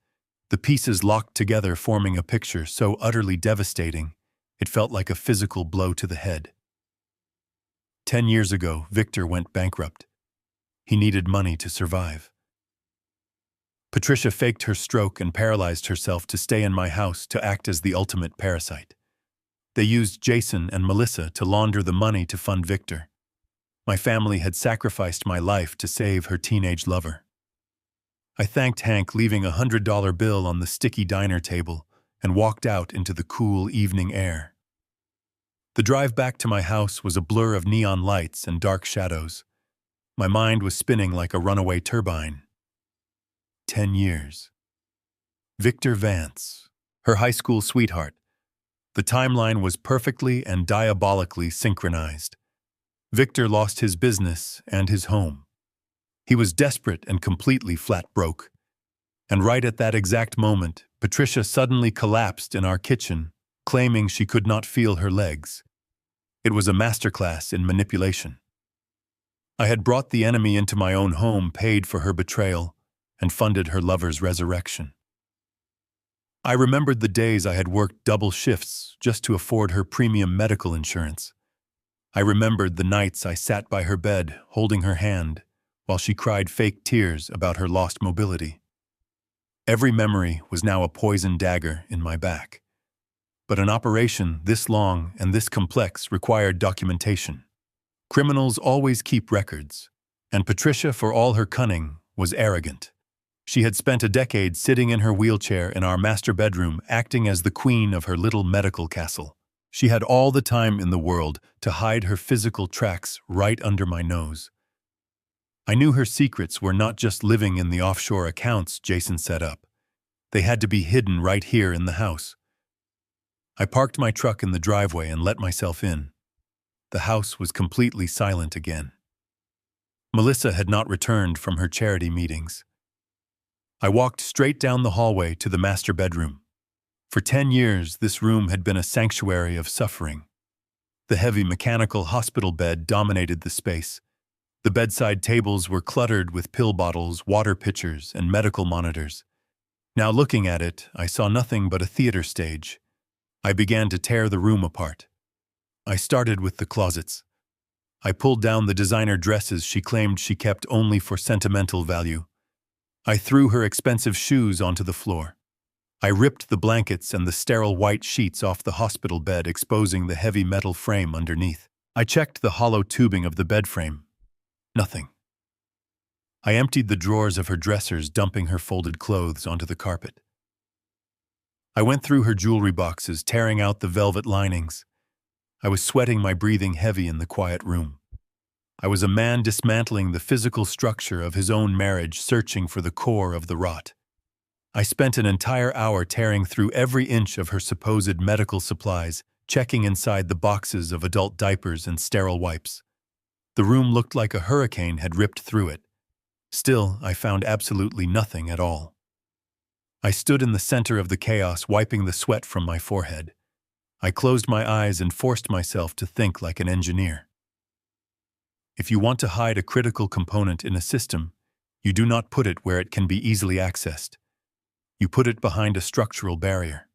Speaker 1: The pieces locked together, forming a picture so utterly devastating, it felt like a physical blow to the head. 10 years ago, Victor went bankrupt. He needed money to survive. Patricia faked her stroke and paralyzed herself to stay in my house to act as the ultimate parasite. They used Jason and Melissa to launder the money to fund Victor. My family had sacrificed my life to save her teenage lover. I thanked Hank, leaving a $100 bill on the sticky diner table, and walked out into the cool evening air. The drive back to my house was a blur of neon lights and dark shadows. My mind was spinning like a runaway turbine. 10 years. Victor Vance, her high school sweetheart. The timeline was perfectly and diabolically synchronized. Victor lost his business and his home. He was desperate and completely flat broke. And right at that exact moment, Patricia suddenly collapsed in our kitchen, claiming she could not feel her legs. It was a masterclass in manipulation. I had brought the enemy into my own home, paid for her betrayal, and funded her lover's resurrection. I remembered the days I had worked double shifts just to afford her premium medical insurance. I remembered the nights I sat by her bed, holding her hand, while she cried fake tears about her lost mobility. Every memory was now a poison dagger in my back. But an operation this long and this complex required documentation. Criminals always keep records, and Patricia, for all her cunning, was arrogant. She had spent a decade sitting in her wheelchair in our master bedroom, acting as the queen of her little medical castle. She had all the time in the world to hide her physical tracks right under my nose. I knew her secrets were not just living in the offshore accounts Jason set up. They had to be hidden right here in the house. I parked my truck in the driveway and let myself in. The house was completely silent again. Melissa had not returned from her charity meetings. I walked straight down the hallway to the master bedroom. For 10 years, this room had been a sanctuary of suffering. The heavy mechanical hospital bed dominated the space. The bedside tables were cluttered with pill bottles, water pitchers, and medical monitors. Now looking at it, I saw nothing but a theater stage. I began to tear the room apart. I started with the closets. I pulled down the designer dresses she claimed she kept only for sentimental value. I threw her expensive shoes onto the floor. I ripped the blankets and the sterile white sheets off the hospital bed, exposing the heavy metal frame underneath. I checked the hollow tubing of the bed frame. Nothing. I emptied the drawers of her dressers, dumping her folded clothes onto the carpet. I went through her jewelry boxes, tearing out the velvet linings. I was sweating, my breathing heavy in the quiet room. I was a man dismantling the physical structure of his own marriage, searching for the core of the rot. I spent an entire hour tearing through every inch of her supposed medical supplies, checking inside the boxes of adult diapers and sterile wipes. The room looked like a hurricane had ripped through it. Still, I found absolutely nothing at all. I stood in the center of the chaos, wiping the sweat from my forehead. I closed my eyes and forced myself to think like an engineer. If you want to hide a critical component in a system, you do not put it where it can be easily accessed. You put it behind a structural barrier.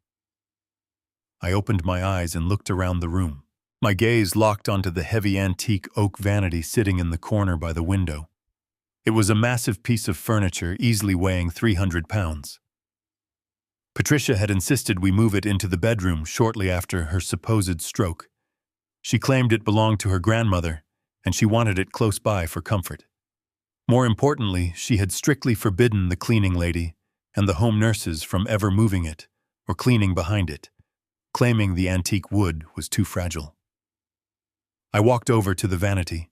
Speaker 1: I opened my eyes and looked around the room. My gaze locked onto the heavy antique oak vanity sitting in the corner by the window. It was a massive piece of furniture, easily weighing 300 pounds. Patricia had insisted we move it into the bedroom shortly after her supposed stroke. She claimed it belonged to her grandmother, and she wanted it close by for comfort. More importantly, she had strictly forbidden the cleaning lady and the home nurses from ever moving it or cleaning behind it, claiming the antique wood was too fragile. I walked over to the vanity.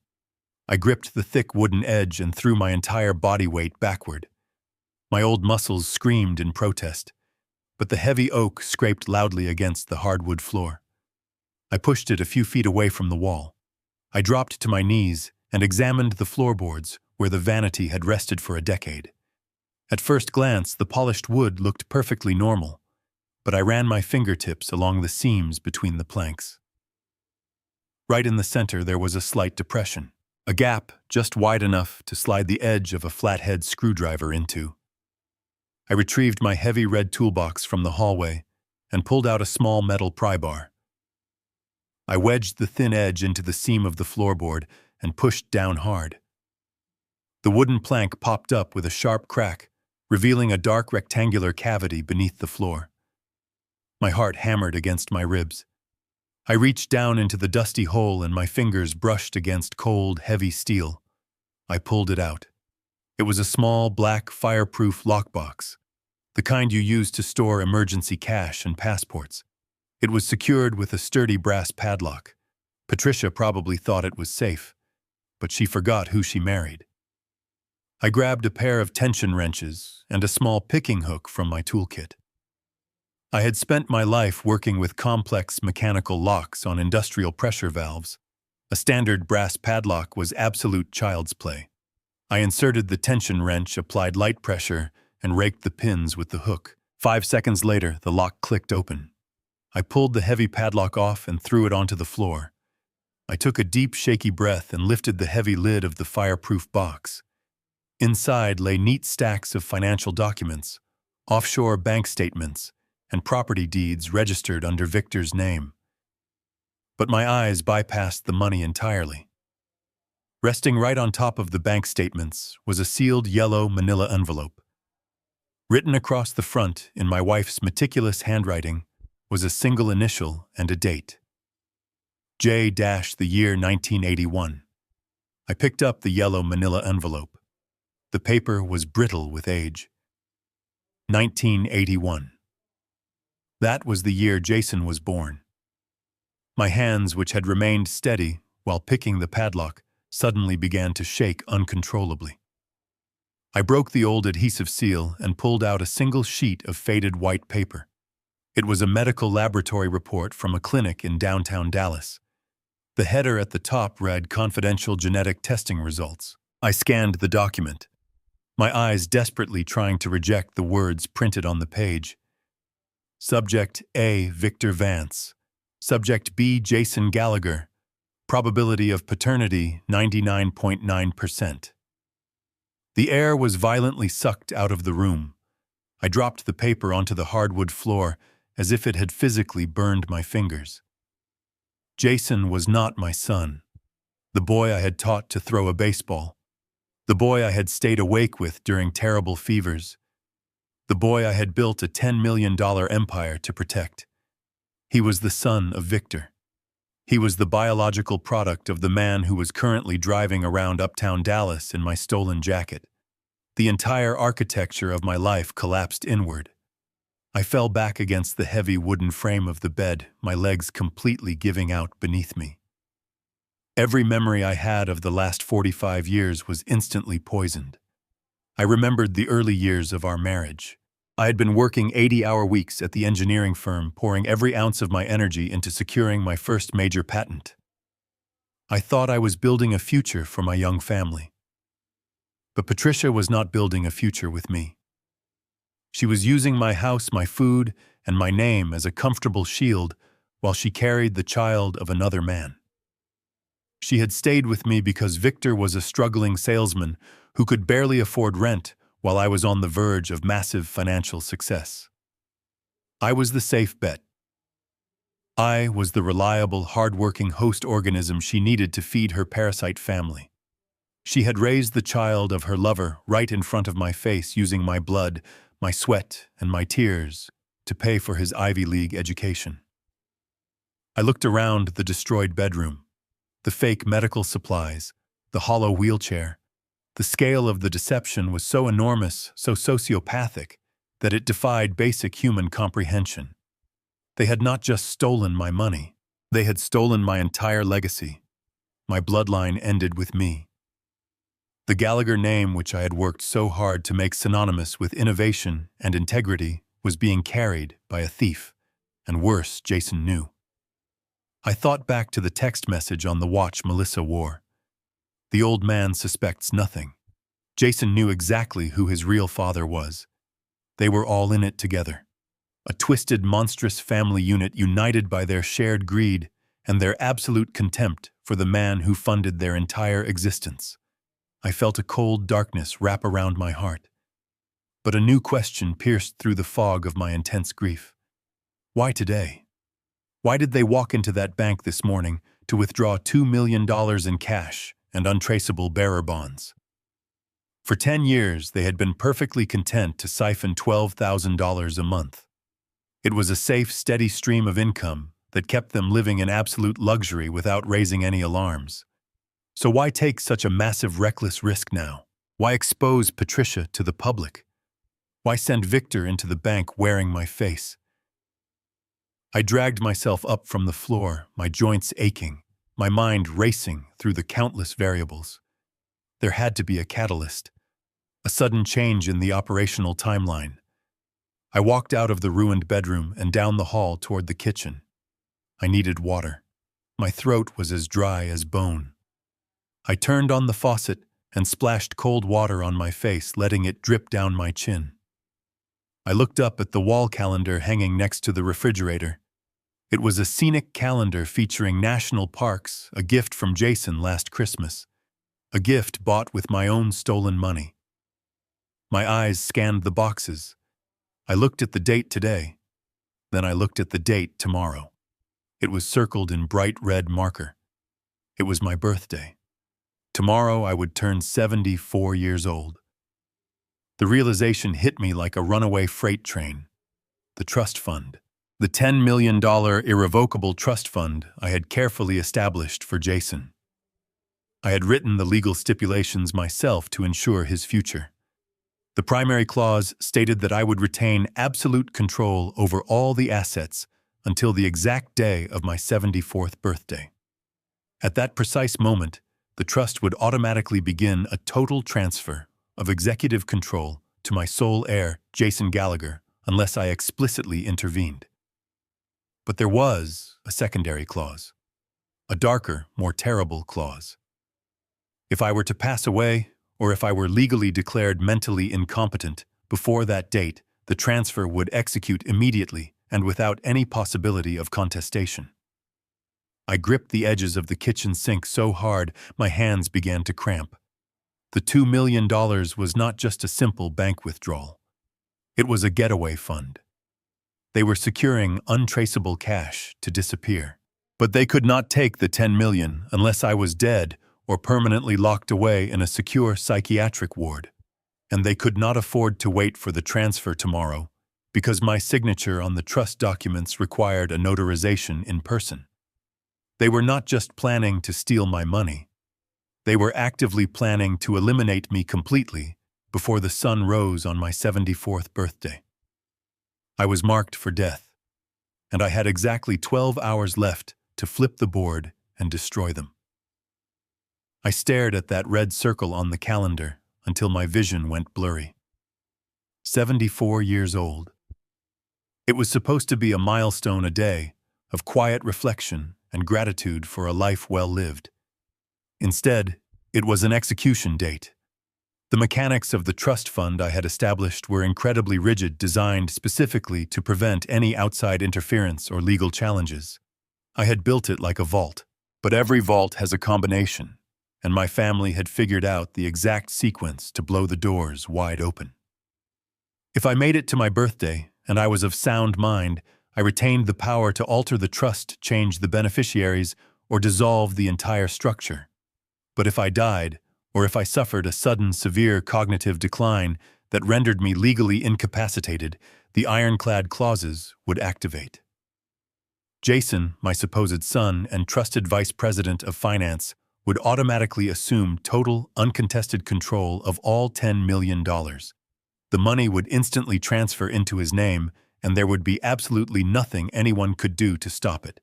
Speaker 1: I gripped the thick wooden edge and threw my entire body weight backward. My old muscles screamed in protest, but the heavy oak scraped loudly against the hardwood floor. I pushed it a few feet away from the wall. I dropped to my knees and examined the floorboards where the vanity had rested for a decade. At first glance, the polished wood looked perfectly normal, but I ran my fingertips along the seams between the planks. Right in the center, there was a slight depression, a gap just wide enough to slide the edge of a flathead screwdriver into. I retrieved my heavy red toolbox from the hallway and pulled out a small metal pry bar. I wedged the thin edge into the seam of the floorboard and pushed down hard. The wooden plank popped up with a sharp crack, revealing a dark rectangular cavity beneath the floor. My heart hammered against my ribs. I reached down into the dusty hole and my fingers brushed against cold, heavy steel. I pulled it out. It was a small, black, fireproof lockbox, the kind you use to store emergency cash and passports. It was secured with a sturdy brass padlock. Patricia probably thought it was safe, but she forgot who she married. I grabbed a pair of tension wrenches and a small picking hook from my toolkit. I had spent my life working with complex mechanical locks on industrial pressure valves. A standard brass padlock was absolute child's play. I inserted the tension wrench, applied light pressure, and raked the pins with the hook. 5 seconds later, the lock clicked open. I pulled the heavy padlock off and threw it onto the floor. I took a deep, shaky breath and lifted the heavy lid of the fireproof box. Inside lay neat stacks of financial documents, offshore bank statements, and property deeds registered under Victor's name. But my eyes bypassed the money entirely. Resting right on top of the bank statements was a sealed yellow manila envelope. Written across the front in my wife's meticulous handwriting was a single initial and a date. J-the year 1981. I picked up the yellow manila envelope. The paper was brittle with age. 1981. That was the year Jason was born. My hands, which had remained steady while picking the padlock, suddenly began to shake uncontrollably. I broke the old adhesive seal and pulled out a single sheet of faded white paper. It was a medical laboratory report from a clinic in downtown Dallas. The header at the top read "Confidential Genetic Testing Results." I scanned the document, my eyes desperately trying to reject the words printed on the page. Subject A, Victor Vance. Subject B, Jason Gallagher. Probability of paternity, 99.9%. The air was violently sucked out of the room. I dropped the paper onto the hardwood floor as if it had physically burned my fingers. Jason was not my son, the boy I had taught to throw a baseball, the boy I had stayed awake with during terrible fevers, the boy I had built a $10 million empire to protect. He was the son of Victor. He was the biological product of the man who was currently driving around Uptown Dallas in my stolen jacket. The entire architecture of my life collapsed inward. I fell back against the heavy wooden frame of the bed, my legs completely giving out beneath me. Every memory I had of the last 45 years was instantly poisoned. I remembered the early years of our marriage. I had been working 80-hour weeks at the engineering firm, pouring every ounce of my energy into securing my first major patent. I thought I was building a future for my young family. But Patricia was not building a future with me. She was using my house, my food, and my name as a comfortable shield while she carried the child of another man. She had stayed with me because Victor was a struggling salesman who could barely afford rent while I was on the verge of massive financial success. I was the safe bet. I was the reliable, hard-working host organism she needed to feed her parasite family. She had raised the child of her lover right in front of my face using my blood, my sweat, and my tears to pay for his Ivy League education. I looked around the destroyed bedroom, the fake medical supplies, the hollow wheelchair. The scale of the deception was so enormous, so sociopathic, that it defied basic human comprehension. They had not just stolen my money, they had stolen my entire legacy. My bloodline ended with me. The Gallagher name, which I had worked so hard to make synonymous with innovation and integrity, was being carried by a thief, and worse, Jason knew. I thought back to the text message on the watch Melissa wore. The old man suspects nothing. Jason knew exactly who his real father was. They were all in it together. A twisted, monstrous family unit united by their shared greed and their absolute contempt for the man who funded their entire existence. I felt a cold darkness wrap around my heart. But a new question pierced through the fog of my intense grief. Why today? Why did they walk into that bank this morning to withdraw $2 million in cash and untraceable bearer bonds? For 10 years, they had been perfectly content to siphon $12,000 a month. It was a safe, steady stream of income that kept them living in absolute luxury without raising any alarms. So why take such a massive, reckless risk now? Why expose Patricia to the public? Why send Victor into the bank wearing my face? I dragged myself up from the floor, my joints aching, my mind racing through the countless variables. There had to be a catalyst, a sudden change in the operational timeline. I walked out of the ruined bedroom and down the hall toward the kitchen. I needed water. My throat was as dry as bone. I turned on the faucet and splashed cold water on my face, letting it drip down my chin. I looked up at the wall calendar hanging next to the refrigerator. It was a scenic calendar featuring national parks, a gift from Jason last Christmas, a gift bought with my own stolen money. My eyes scanned the boxes. I looked at the date today. Then I looked at the date tomorrow. It was circled in bright red marker. It was my birthday. Tomorrow I would turn 74 years old. The realization hit me like a runaway freight train. The trust fund. The $10 million irrevocable trust fund I had carefully established for Jason. I had written the legal stipulations myself to ensure his future. The primary clause stated that I would retain absolute control over all the assets until the exact day of my 74th birthday. At that precise moment, the trust would automatically begin a total transfer of executive control to my sole heir, Jason Gallagher, unless I explicitly intervened. But there was a secondary clause, a darker, more terrible clause. If I were to pass away, or if I were legally declared mentally incompetent before that date, the transfer would execute immediately and without any possibility of contestation. I gripped the edges of the kitchen sink so hard my hands began to cramp. The $2 million was not just a simple bank withdrawal. It was a getaway fund. They were securing untraceable cash to disappear. But they could not take the $10 million unless I was dead or permanently locked away in a secure psychiatric ward. And they could not afford to wait for the transfer tomorrow because my signature on the trust documents required a notarization in person. They were not just planning to steal my money. They were actively planning to eliminate me completely before the sun rose on my 74th birthday. I was marked for death, and I had exactly 12 hours left to flip the board and destroy them. I stared at that red circle on the calendar until my vision went blurry. 74 years old. It was supposed to be a milestone a day of quiet reflection and gratitude for a life well lived. Instead, it was an execution date. The mechanics of the trust fund I had established were incredibly rigid, designed specifically to prevent any outside interference or legal challenges. I had built it like a vault, but every vault has a combination, and my family had figured out the exact sequence to blow the doors wide open. If I made it to my birthday, and I was of sound mind, I retained the power to alter the trust, change the beneficiaries, or dissolve the entire structure. But if I died, or if I suffered a sudden, severe cognitive decline that rendered me legally incapacitated, the ironclad clauses would activate. Jason, my supposed son and trusted vice president of finance, would automatically assume total, uncontested control of all $10 million. The money would instantly transfer into his name, and there would be absolutely nothing anyone could do to stop it.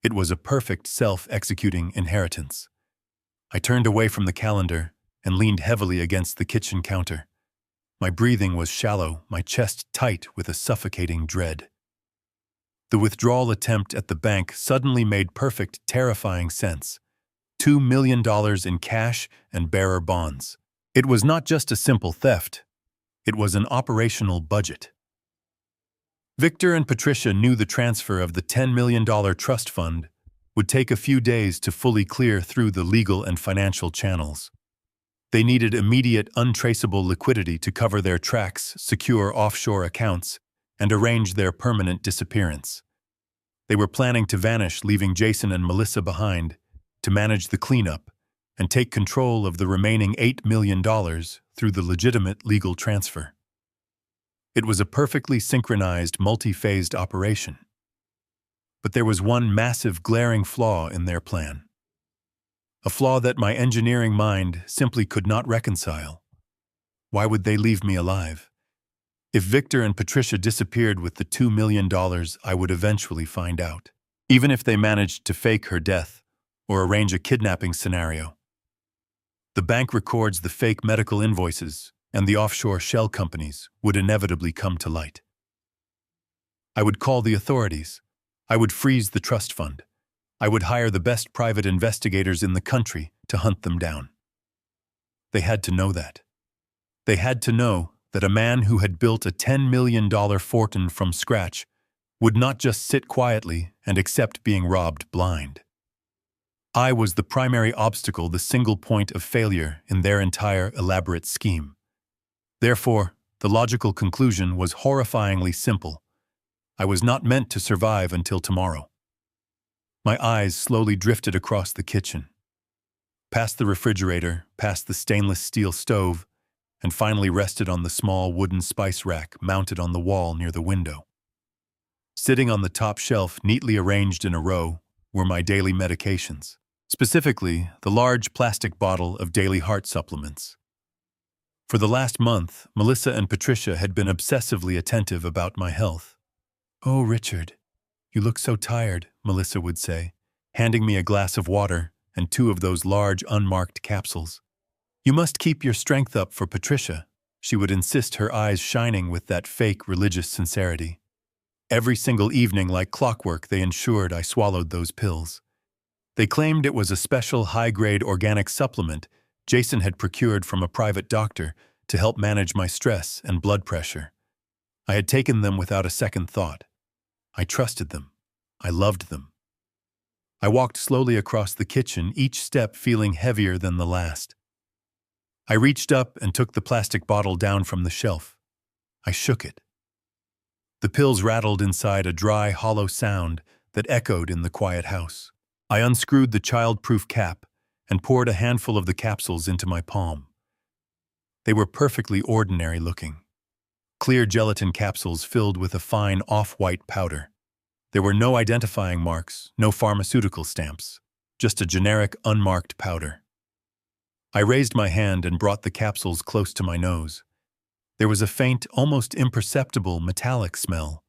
Speaker 1: It was a perfect self-executing inheritance. I turned away from the calendar and leaned heavily against the kitchen counter. My breathing was shallow, my chest tight with a suffocating dread. The withdrawal attempt at the bank suddenly made perfect, terrifying sense. $2 million in cash and bearer bonds. It was not just a simple theft. It was an operational budget. Victor and Patricia knew the transfer of the $10 million trust fund would take a few days to fully clear through the legal and financial channels. They needed immediate, untraceable liquidity to cover their tracks, secure offshore accounts, and arrange their permanent disappearance. They were planning to vanish, leaving Jason and Melissa behind, to manage the cleanup and take control of the remaining $8 million through the legitimate legal transfer. It was a perfectly synchronized, multi-phased operation. But there was one massive, glaring flaw in their plan. A flaw that my engineering mind simply could not reconcile. Why would they leave me alive? If Victor and Patricia disappeared with the $2 million, I would eventually find out. Even if they managed to fake her death or arrange a kidnapping scenario. The bank records the fake medical invoices, and the offshore shell companies would inevitably come to light. I would call the authorities. I would freeze the trust fund. I would hire the best private investigators in the country to hunt them down. They had to know that. They had to know that a man who had built a $10 million fortune from scratch would not just sit quietly and accept being robbed blind. I was the primary obstacle, the single point of failure in their entire elaborate scheme. Therefore, the logical conclusion was horrifyingly simple. I was not meant to survive until tomorrow. My eyes slowly drifted across the kitchen, past the refrigerator, past the stainless steel stove, and finally rested on the small wooden spice rack mounted on the wall near the window. Sitting on the top shelf, neatly arranged in a row, were my daily medications. Specifically, the large plastic bottle of daily heart supplements. For the last month, Melissa and Patricia had been obsessively attentive about my health. "Oh, Richard, you look so tired," Melissa would say, handing me a glass of water and 2 of those large unmarked capsules. "You must keep your strength up for Patricia," she would insist, her eyes shining with that fake religious sincerity. Every single evening, like clockwork, they ensured I swallowed those pills. They claimed it was a special high-grade organic supplement Jason had procured from a private doctor to help manage my stress and blood pressure. I had taken them without a second thought. I trusted them. I loved them. I walked slowly across the kitchen, each step feeling heavier than the last. I reached up and took the plastic bottle down from the shelf. I shook it. The pills rattled inside, a dry, hollow sound that echoed in the quiet house. I unscrewed the child-proof cap and poured a handful of the capsules into my palm. They were perfectly ordinary looking. Clear gelatin capsules filled with a fine off-white powder. There were no identifying marks, no pharmaceutical stamps, just a generic unmarked powder. I raised my hand and brought the capsules close to my nose. There was a faint, almost imperceptible metallic smell.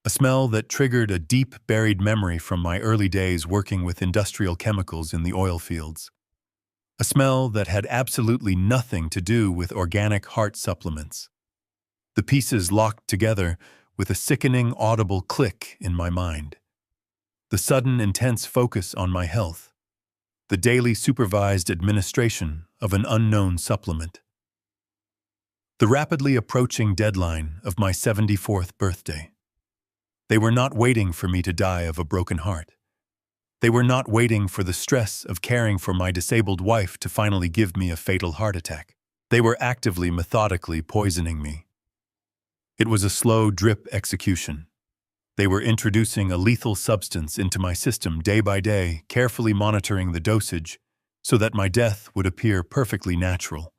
Speaker 1: A smell that triggered a deep, buried memory from my early days working with industrial chemicals in the oil fields. A smell that had absolutely nothing to do with organic heart supplements. The pieces locked together with a sickening, audible click in my mind. The sudden, intense focus on my health. The daily supervised administration of an unknown supplement. The rapidly approaching deadline of my 74th birthday. They were not waiting for me to die of a broken heart. They were not waiting for the stress of caring for my disabled wife to finally give me a fatal heart attack. They were actively, methodically poisoning me. It was a slow drip execution. They were introducing a lethal substance into my system day by day, carefully monitoring the dosage so that my death would appear perfectly natural.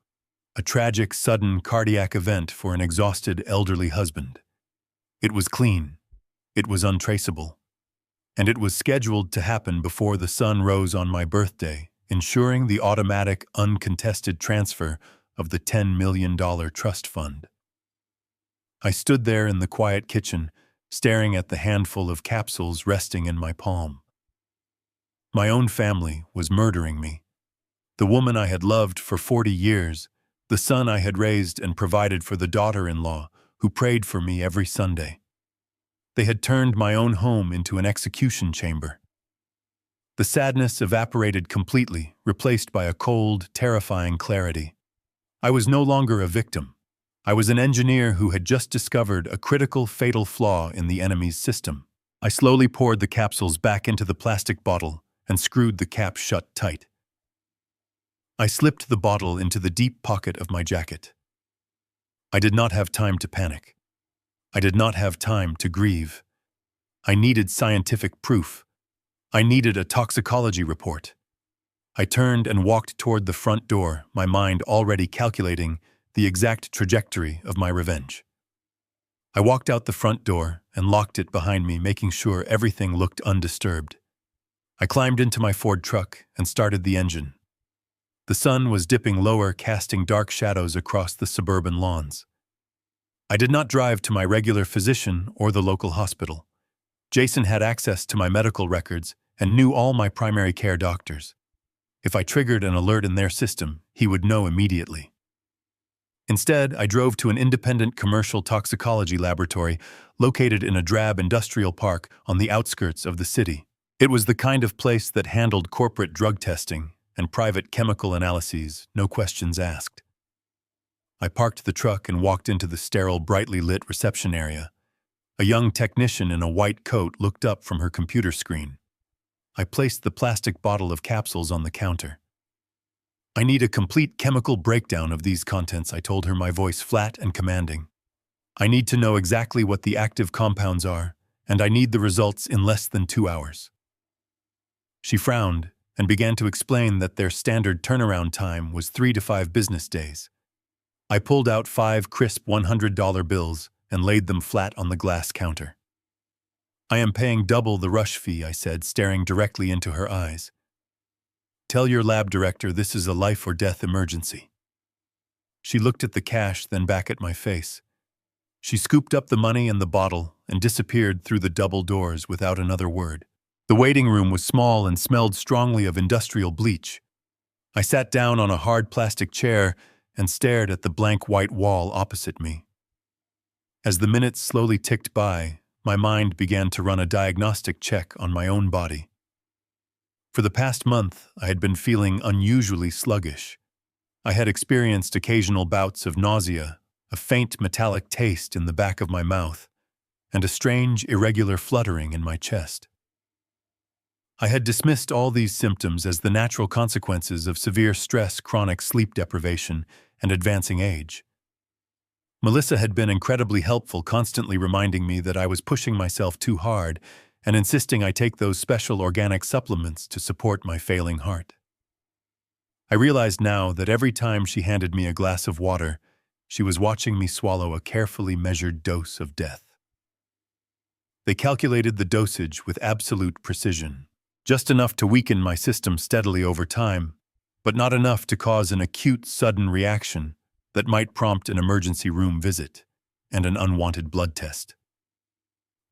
Speaker 1: A tragic, sudden cardiac event for an exhausted elderly husband. It was clean. It was untraceable. And it was scheduled to happen before the sun rose on my birthday, ensuring the automatic, uncontested transfer of the $10 million trust fund. I stood there in the quiet kitchen, staring at the handful of capsules resting in my palm. My own family was murdering me. The woman I had loved for 40 years, the son I had raised and provided for the daughter-in-law who prayed for me every Sunday. They had turned my own home into an execution chamber. The sadness evaporated completely, replaced by a cold, terrifying clarity. I was no longer a victim. I was an engineer who had just discovered a critical, fatal flaw in the enemy's system. I slowly poured the capsules back into the plastic bottle and screwed the cap shut tight. I slipped the bottle into the deep pocket of my jacket. I did not have time to panic. I did not have time to grieve. I needed scientific proof. I needed a toxicology report. I turned and walked toward the front door, my mind already calculating the exact trajectory of my revenge. I walked out the front door and locked it behind me, making sure everything looked undisturbed. I climbed into my Ford truck and started the engine. The sun was dipping lower, casting dark shadows across the suburban lawns. I did not drive to my regular physician or the local hospital. Jason had access to my medical records and knew all my primary care doctors. If I triggered an alert in their system, he would know immediately. Instead, I drove to an independent commercial toxicology laboratory located in a drab industrial park on the outskirts of the city. It was the kind of place that handled corporate drug testing and private chemical analyses, no questions asked. I parked the truck and walked into the sterile, brightly lit reception area. A young technician in a white coat looked up from her computer screen. I placed the plastic bottle of capsules on the counter. "I need a complete chemical breakdown of these contents," I told her, my voice flat and commanding. "I need to know exactly what the active compounds are, and I need the results in less than 2 hours." She frowned and began to explain that their standard turnaround time was 3 to 5 business days. I pulled out 5 crisp $100 bills and laid them flat on the glass counter. "I am paying double the rush fee," I said, staring directly into her eyes. "Tell your lab director this is a life-or-death emergency." She looked at the cash, then back at my face. She scooped up the money and the bottle and disappeared through the double doors without another word. The waiting room was small and smelled strongly of industrial bleach. I sat down on a hard plastic chair and stared at the blank white wall opposite me. As the minutes slowly ticked by, my mind began to run a diagnostic check on my own body. For the past month, I had been feeling unusually sluggish. I had experienced occasional bouts of nausea, a faint metallic taste in the back of my mouth, and a strange, irregular fluttering in my chest. I had dismissed all these symptoms as the natural consequences of severe stress, chronic sleep deprivation, and advancing age. Melissa had been incredibly helpful, constantly reminding me that I was pushing myself too hard and insisting I take those special organic supplements to support my failing heart. I realized now that every time she handed me a glass of water, she was watching me swallow a carefully measured dose of death. They calculated the dosage with absolute precision, just enough to weaken my system steadily over time, but not enough to cause an acute, sudden reaction that might prompt an emergency room visit and an unwanted blood test.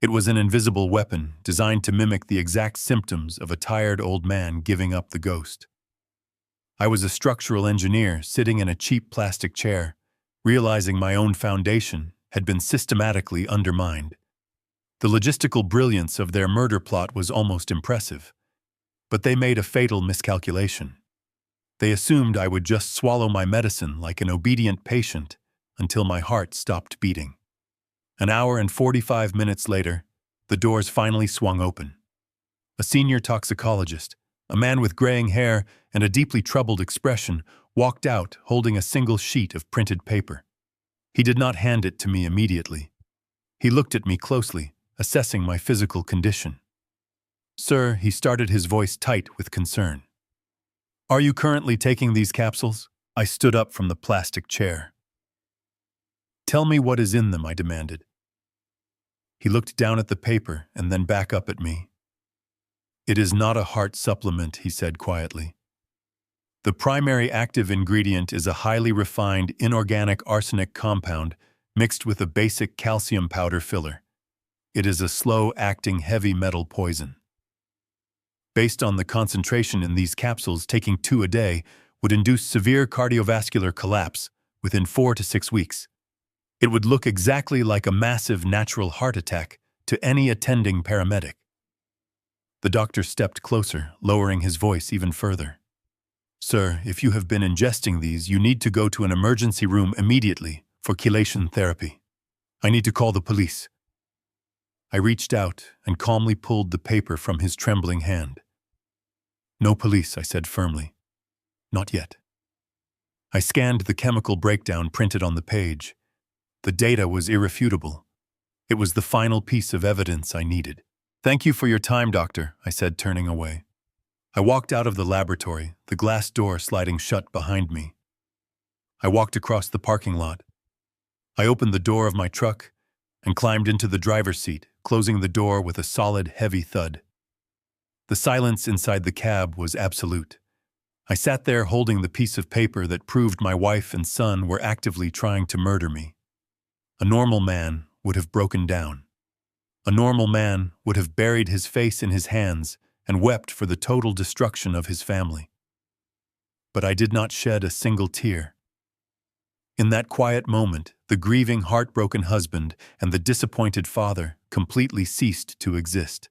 Speaker 1: It was an invisible weapon designed to mimic the exact symptoms of a tired old man giving up the ghost. I was a structural engineer sitting in a cheap plastic chair, realizing my own foundation had been systematically undermined. The logistical brilliance of their murder plot was almost impressive, but they made a fatal miscalculation. They assumed I would just swallow my medicine like an obedient patient until my heart stopped beating. An hour and 45 minutes later, the doors finally swung open. A senior toxicologist, a man with graying hair and a deeply troubled expression, walked out holding a single sheet of printed paper. He did not hand it to me immediately. He looked at me closely, assessing my physical condition. "Sir," he started, his voice tight with concern. "Are you currently taking these capsules?" I stood up from the plastic chair. "Tell me what is in them," I demanded. He looked down at the paper and then back up at me. "It is not a heart supplement," he said quietly. "The primary active ingredient is a highly refined inorganic arsenic compound mixed with a basic calcium powder filler. It is a slow-acting heavy metal poison. Based on the concentration in these capsules, taking 2 a day, would induce severe cardiovascular collapse within 4 to 6 weeks. It would look exactly like a massive natural heart attack to any attending paramedic. The doctor stepped closer, lowering his voice even further. "Sir, if you have been ingesting these, you need to go to an emergency room immediately for chelation therapy. I need to call the police." I reached out and calmly pulled the paper from his trembling hand. "No police," I said firmly. "Not yet." I scanned the chemical breakdown printed on the page. The data was irrefutable. It was the final piece of evidence I needed. "Thank you for your time, doctor," I said, turning away. I walked out of the laboratory, the glass door sliding shut behind me. I walked across the parking lot. I opened the door of my truck and climbed into the driver's seat, closing the door with a solid, heavy thud. The silence inside the cab was absolute. I sat there holding the piece of paper that proved my wife and son were actively trying to murder me. A normal man would have broken down. A normal man would have buried his face in his hands and wept for the total destruction of his family. But I did not shed a single tear. In that quiet moment, the grieving, heartbroken husband and the disappointed father completely ceased to exist.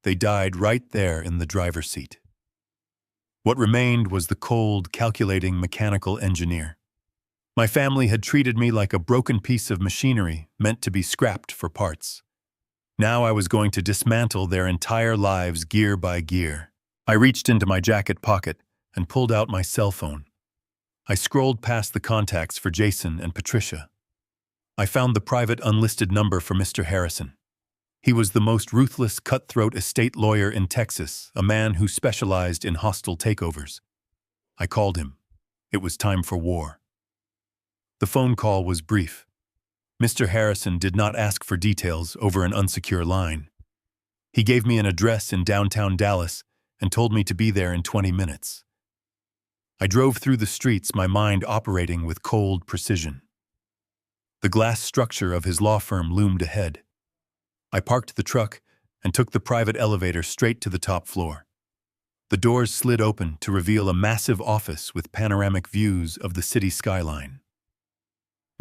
Speaker 1: They died right there in the driver's seat. What remained was the cold, calculating mechanical engineer. My family had treated me like a broken piece of machinery meant to be scrapped for parts. Now I was going to dismantle their entire lives gear by gear. I reached into my jacket pocket and pulled out my cell phone. I scrolled past the contacts for Jason and Patricia. I found the private unlisted number for Mr. Harrison. He was the most ruthless, cutthroat estate lawyer in Texas, a man who specialized in hostile takeovers. I called him. It was time for war. The phone call was brief. Mr. Harrison did not ask for details over an unsecure line. He gave me an address in downtown Dallas and told me to be there in 20 minutes. I drove through the streets, my mind operating with cold precision. The glass structure of his law firm loomed ahead. I parked the truck and took the private elevator straight to the top floor. The doors slid open to reveal a massive office with panoramic views of the city skyline.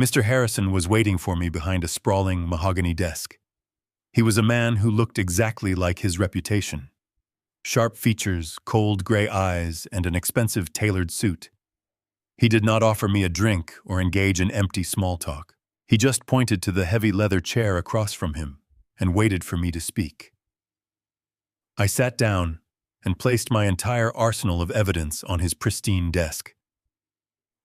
Speaker 1: Mr. Harrison was waiting for me behind a sprawling mahogany desk. He was a man who looked exactly like his reputation. Sharp features, cold gray eyes, and an expensive tailored suit. He did not offer me a drink or engage in empty small talk. He just pointed to the heavy leather chair across from him and waited for me to speak. I sat down and placed my entire arsenal of evidence on his pristine desk.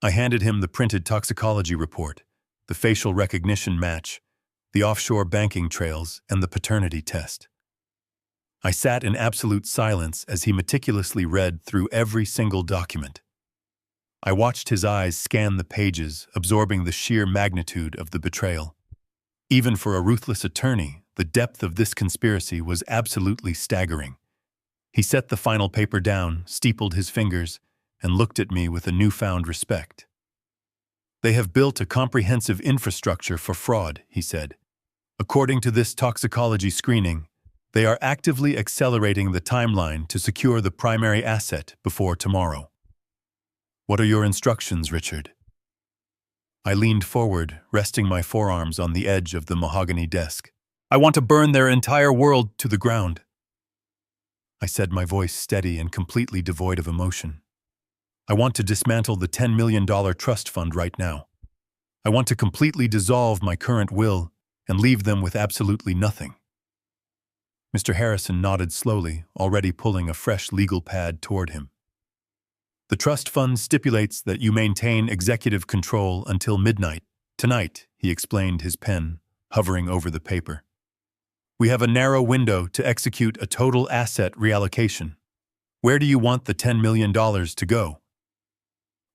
Speaker 1: I handed him the printed toxicology report, the facial recognition match, the offshore banking trails, and the paternity test. I sat in absolute silence as he meticulously read through every single document. I watched his eyes scan the pages, absorbing the sheer magnitude of the betrayal. Even for a ruthless attorney, the depth of this conspiracy was absolutely staggering. He set the final paper down, steepled his fingers, and looked at me with a newfound respect. "They have built a comprehensive infrastructure for fraud," he said. "According to this toxicology screening, they are actively accelerating the timeline to secure the primary asset before tomorrow. What are your instructions, Richard?" I leaned forward, resting my forearms on the edge of the mahogany desk. "I want to burn their entire world to the ground," I said, my voice steady and completely devoid of emotion. "I want to dismantle the $10 million trust fund right now. I want to completely dissolve my current will and leave them with absolutely nothing." Mr. Harrison nodded slowly, already pulling a fresh legal pad toward him. "The trust fund stipulates that you maintain executive control until midnight tonight," he explained, his pen hovering over the paper. "We have a narrow window to execute a total asset reallocation. Where do you want the $10 million to go?"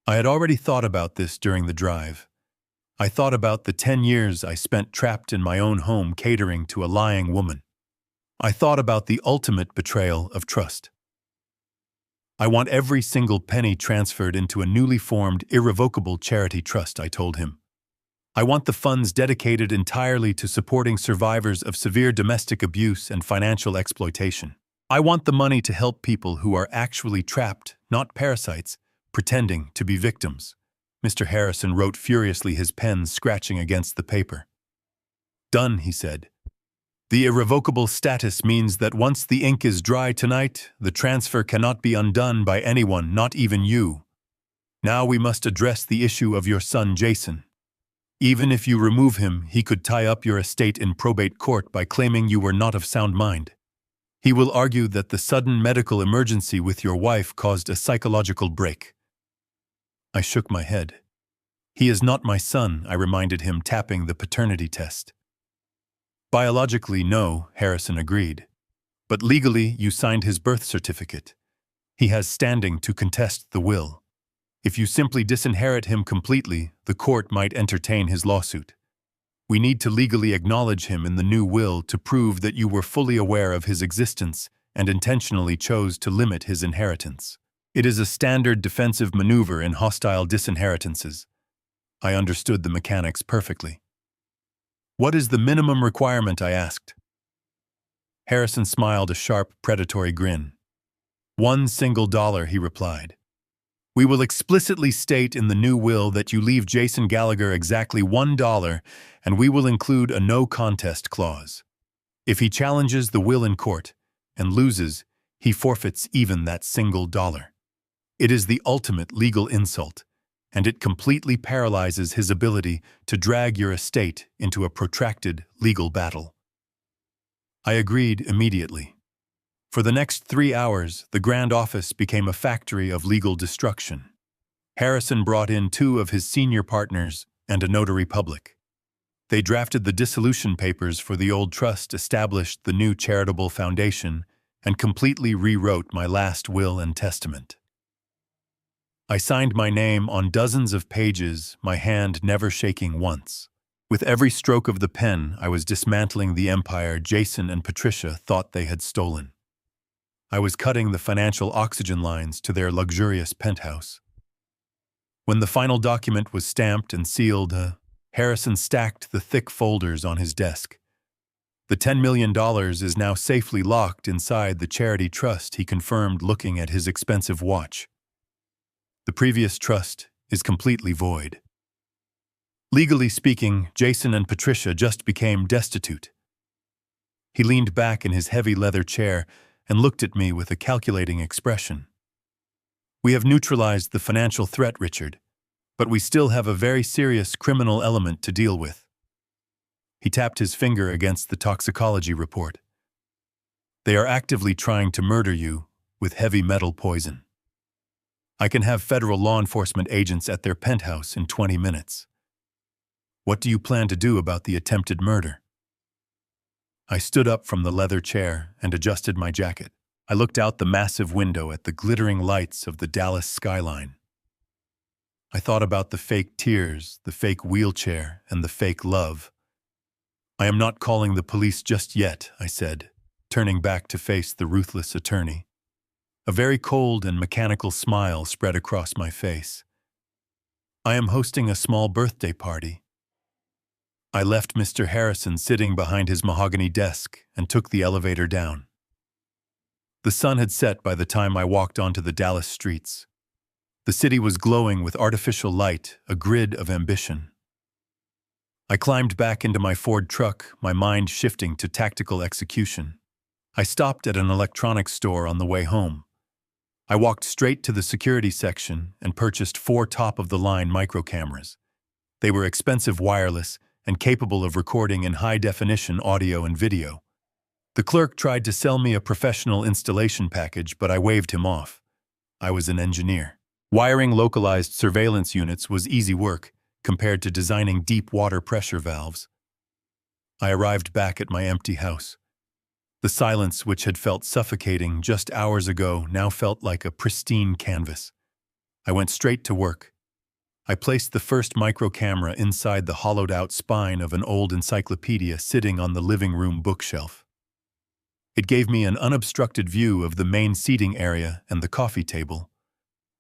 Speaker 1: I had already thought about this during the drive. I thought about the 10 years I spent trapped in my own home catering to a lying woman. I thought about the ultimate betrayal of trust. "I want every single penny transferred into a newly formed, irrevocable charity trust," I told him. "I want the funds dedicated entirely to supporting survivors of severe domestic abuse and financial exploitation. I want the money to help people who are actually trapped, not parasites, pretending to be victims. Mr. Harrison wrote furiously, his pen scratching against the paper. Done, he said. The irrevocable status means that once the ink is dry tonight, the transfer cannot be undone by anyone, not even you. Now we must address the issue of your son, Jason. Even if you remove him, he could tie up your estate in probate court by claiming you were not of sound mind. He will argue that the sudden medical emergency with your wife caused a psychological break. I shook my head. He is not my son, I reminded him, tapping the paternity test. Biologically, no, Harrison agreed. But legally, you signed his birth certificate. He has standing to contest the will. If you simply disinherit him completely, the court might entertain his lawsuit. We need to legally acknowledge him in the new will to prove that you were fully aware of his existence and intentionally chose to limit his inheritance. It is a standard defensive maneuver in hostile disinheritances. I understood the mechanics perfectly. What is the minimum requirement, I asked. Harrison smiled a sharp, predatory grin. $1, he replied. We will explicitly state in the new will that you leave Jason Gallagher exactly $1, and we will include a no contest clause. If he challenges the will in court and loses, he forfeits even that single dollar. It is the ultimate legal insult, and it completely paralyzes his ability to drag your estate into a protracted legal battle. I agreed immediately. For the next 3 hours, the Grand Office became a factory of legal destruction. Harrison brought in 2 of his senior partners and a notary public. They drafted the dissolution papers for the old trust, established the new charitable foundation, and completely rewrote my last will and testament. I signed my name on dozens of pages, my hand never shaking once. With every stroke of the pen, I was dismantling the empire Jason and Patricia thought they had stolen. I was cutting the financial oxygen lines to their luxurious penthouse. When the final document was stamped and sealed, Harrison stacked the thick folders on his desk. The $10 million is now safely locked inside the charity trust, he confirmed, looking at his expensive watch. The previous trust is completely void. Legally speaking, Jason and Patricia just became destitute. He leaned back in his heavy leather chair and looked at me with a calculating expression. We have neutralized the financial threat, Richard, but we still have a very serious criminal element to deal with. He tapped his finger against the toxicology report. They are actively trying to murder you with heavy metal poison. I can have federal law enforcement agents at their penthouse in 20 minutes. What do you plan to do about the attempted murder? I stood up from the leather chair and adjusted my jacket. I looked out the massive window at the glittering lights of the Dallas skyline. I thought about the fake tears, the fake wheelchair, and the fake love. I am not calling the police just yet, I said, turning back to face the ruthless attorney. A very cold and mechanical smile spread across my face. I am hosting a small birthday party. I left Mr. Harrison sitting behind his mahogany desk and took the elevator down. The sun had set by the time I walked onto the Dallas streets. The city was glowing with artificial light, a grid of ambition. I climbed back into my Ford truck, my mind shifting to tactical execution. I stopped at an electronics store on the way home. I walked straight to the security section and purchased 4 top-of-the-line microcameras. They were expensive wireless and capable of recording in high-definition audio and video. The clerk tried to sell me a professional installation package, but I waved him off. I was an engineer. Wiring localized surveillance units was easy work compared to designing deep water pressure valves. I arrived back at my empty house. The silence, which had felt suffocating just hours ago, now felt like a pristine canvas. I went straight to work. I placed the first microcamera inside the hollowed-out spine of an old encyclopedia sitting on the living room bookshelf. It gave me an unobstructed view of the main seating area and the coffee table.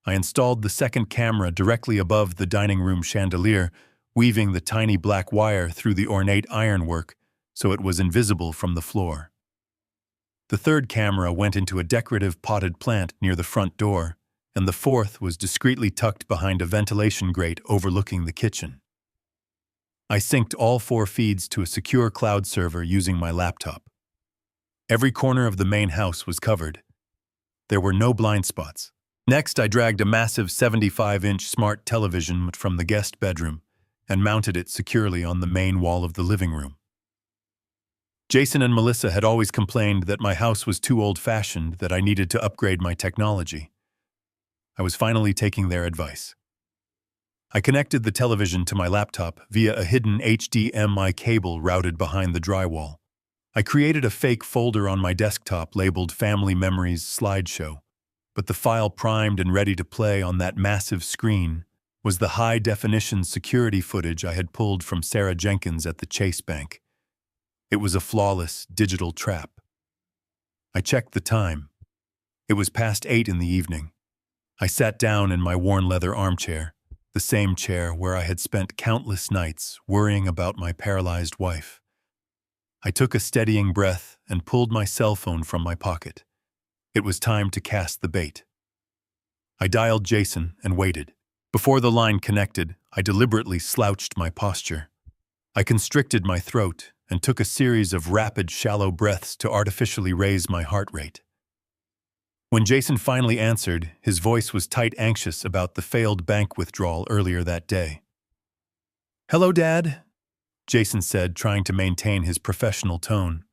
Speaker 1: I installed the second camera directly above the dining room chandelier, weaving the tiny black wire through the ornate ironwork so it was invisible from the floor. The third camera went into a decorative potted plant near the front door, and the fourth was discreetly tucked behind a ventilation grate overlooking the kitchen. I synced all 4 feeds to a secure cloud server using my laptop. Every corner of the main house was covered. There were no blind spots. Next, I dragged a massive 75-inch smart television from the guest bedroom and mounted it securely on the main wall of the living room. Jason and Melissa had always complained that my house was too old-fashioned, that I needed to upgrade my technology. I was finally taking their advice. I connected the television to my laptop via a hidden HDMI cable routed behind the drywall. I created a fake folder on my desktop labeled Family Memories Slideshow, but the file primed and ready to play on that massive screen was the high-definition security footage I had pulled from Sarah Jenkins at the Chase Bank. It was a flawless digital trap. I checked the time. It was past 8 in the evening. I sat down in my worn leather armchair, the same chair where I had spent countless nights worrying about my paralyzed wife. I took a steadying breath and pulled my cell phone from my pocket. It was time to cast the bait. I dialed Jason and waited. Before the line connected, I deliberately slouched my posture. I constricted my throat and took a series of rapid, shallow breaths to artificially raise my heart rate. When Jason finally answered, his voice was tight, anxious about the failed bank withdrawal earlier that day. "Hello, Dad," Jason said, trying to maintain his professional tone.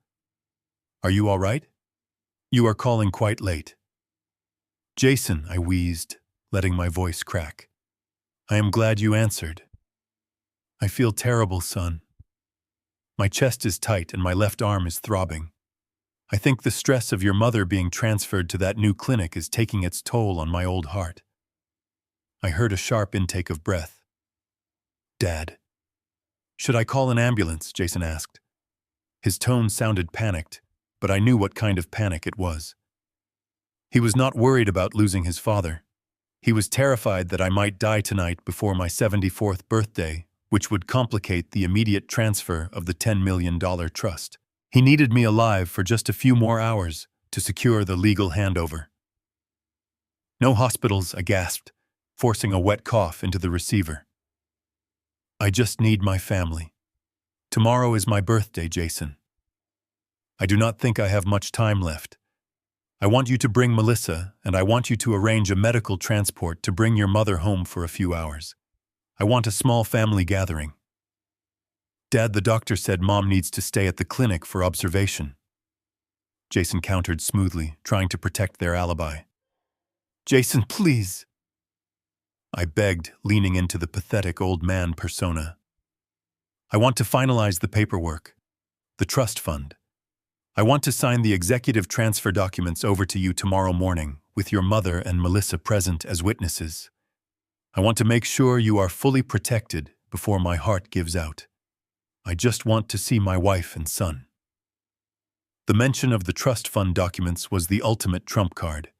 Speaker 1: "Are you all right? You are calling quite late." "Jason," I wheezed, letting my voice crack. "I am glad you answered." "I feel terrible, son. My chest is tight and my left arm is throbbing. I think the stress of your mother being transferred to that new clinic is taking its toll on my old heart." I heard a sharp intake of breath. "Dad." "Should I call an ambulance?" Jason asked. His tone sounded panicked, but I knew what kind of panic it was. He was not worried about losing his father. He was terrified that I might die tonight before my 74th birthday, which would complicate the immediate transfer of the $10 million trust. He needed me alive for just a few more hours to secure the legal handover. "No hospitals," I gasped, forcing a wet cough into the receiver. "I just need my family. Tomorrow is my birthday, Jason. I do not think I have much time left. I want you to bring Melissa, and I want you to arrange a medical transport to bring your mother home for a few hours. I want a small family gathering." "Dad, the doctor said Mom needs to stay at the clinic for observation." Jason countered smoothly, trying to protect their alibi. "Jason, please," I begged, leaning into the pathetic old man persona. "I want to finalize the paperwork. The trust fund. I want to sign the executive transfer documents over to you tomorrow morning, with your mother and Melissa present as witnesses. I want to make sure you are fully protected before my heart gives out. I just want to see my wife and son." The mention of the trust fund documents was the ultimate trump card.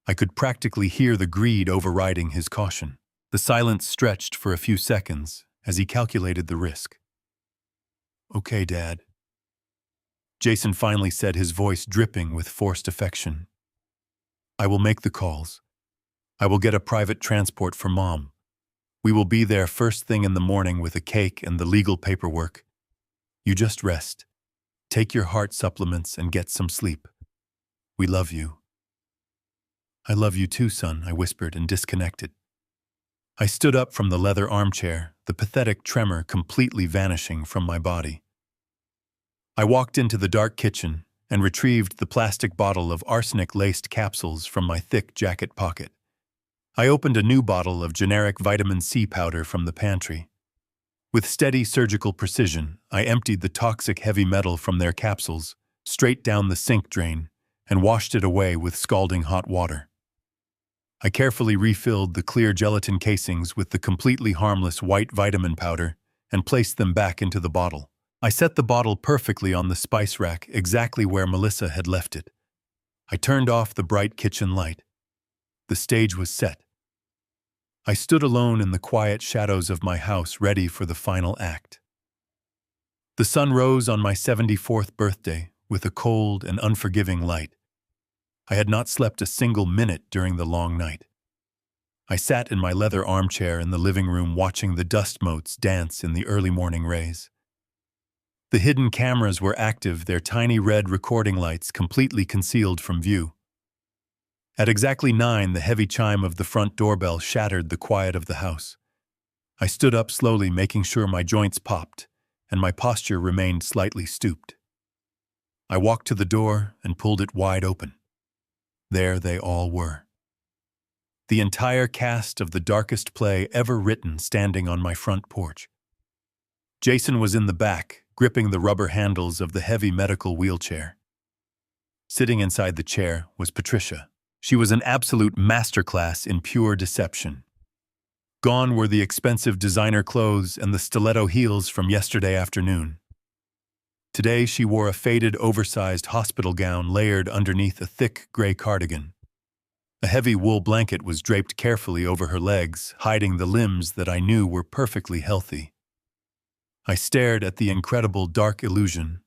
Speaker 1: I could practically hear the greed overriding his caution. The silence stretched for a few seconds as he calculated the risk. "Okay, Dad," Jason finally said, his voice dripping with forced affection. "I will make the calls. I will get a private transport for Mom. We will be there first thing in the morning with a cake and the legal paperwork. You just rest. Take your heart supplements and get some sleep. We love you." "I love you too, son," I whispered and disconnected. I stood up from the leather armchair, the pathetic tremor completely vanishing from my body. I walked into the dark kitchen and retrieved the plastic bottle of arsenic-laced capsules from my thick jacket pocket. I opened a new bottle of generic vitamin C powder from the pantry. With steady surgical precision, I emptied the toxic heavy metal from their capsules straight down the sink drain and washed it away with scalding hot water. I carefully refilled the clear gelatin casings with the completely harmless white vitamin powder and placed them back into the bottle. I set the bottle perfectly on the spice rack, exactly where Melissa had left it. I turned off the bright kitchen light. The stage was set. I stood alone in the quiet shadows of my house, ready for the final act. The sun rose on my 74th birthday with a cold and unforgiving light. I had not slept a single minute during the long night. I sat in my leather armchair in the living room watching the dust motes dance in the early morning rays. The hidden cameras were active, their tiny red recording lights completely concealed from view. At exactly 9, the heavy chime of the front doorbell shattered the quiet of the house. I stood up slowly, making sure my joints popped, and my posture remained slightly stooped. I walked to the door and pulled it wide open. There they all were. The entire cast of the darkest play ever written standing on my front porch. Jason was in the back, gripping the rubber handles of the heavy medical wheelchair. Sitting inside the chair was Patricia. She was an absolute masterclass in pure deception. Gone were the expensive designer clothes and the stiletto heels from yesterday afternoon. Today she wore a faded, oversized hospital gown layered underneath a thick gray cardigan. A heavy wool blanket was draped carefully over her legs, hiding the limbs that I knew were perfectly healthy. I stared at the incredible dark illusion.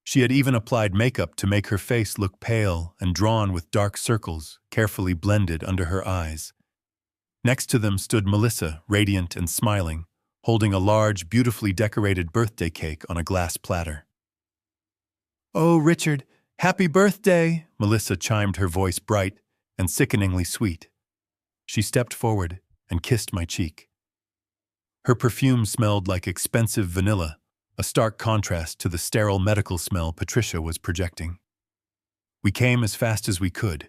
Speaker 1: She had even applied makeup to make her face look pale and drawn with dark circles, carefully blended under her eyes. Next to them stood Melissa, radiant and smiling, holding a large, beautifully decorated birthday cake on a glass platter. "Oh, Richard, happy birthday!" Melissa chimed, her voice bright and sickeningly sweet. She stepped forward and kissed my cheek. Her perfume smelled like expensive vanilla, a stark contrast to the sterile medical smell Patricia was projecting. We came as fast as we could.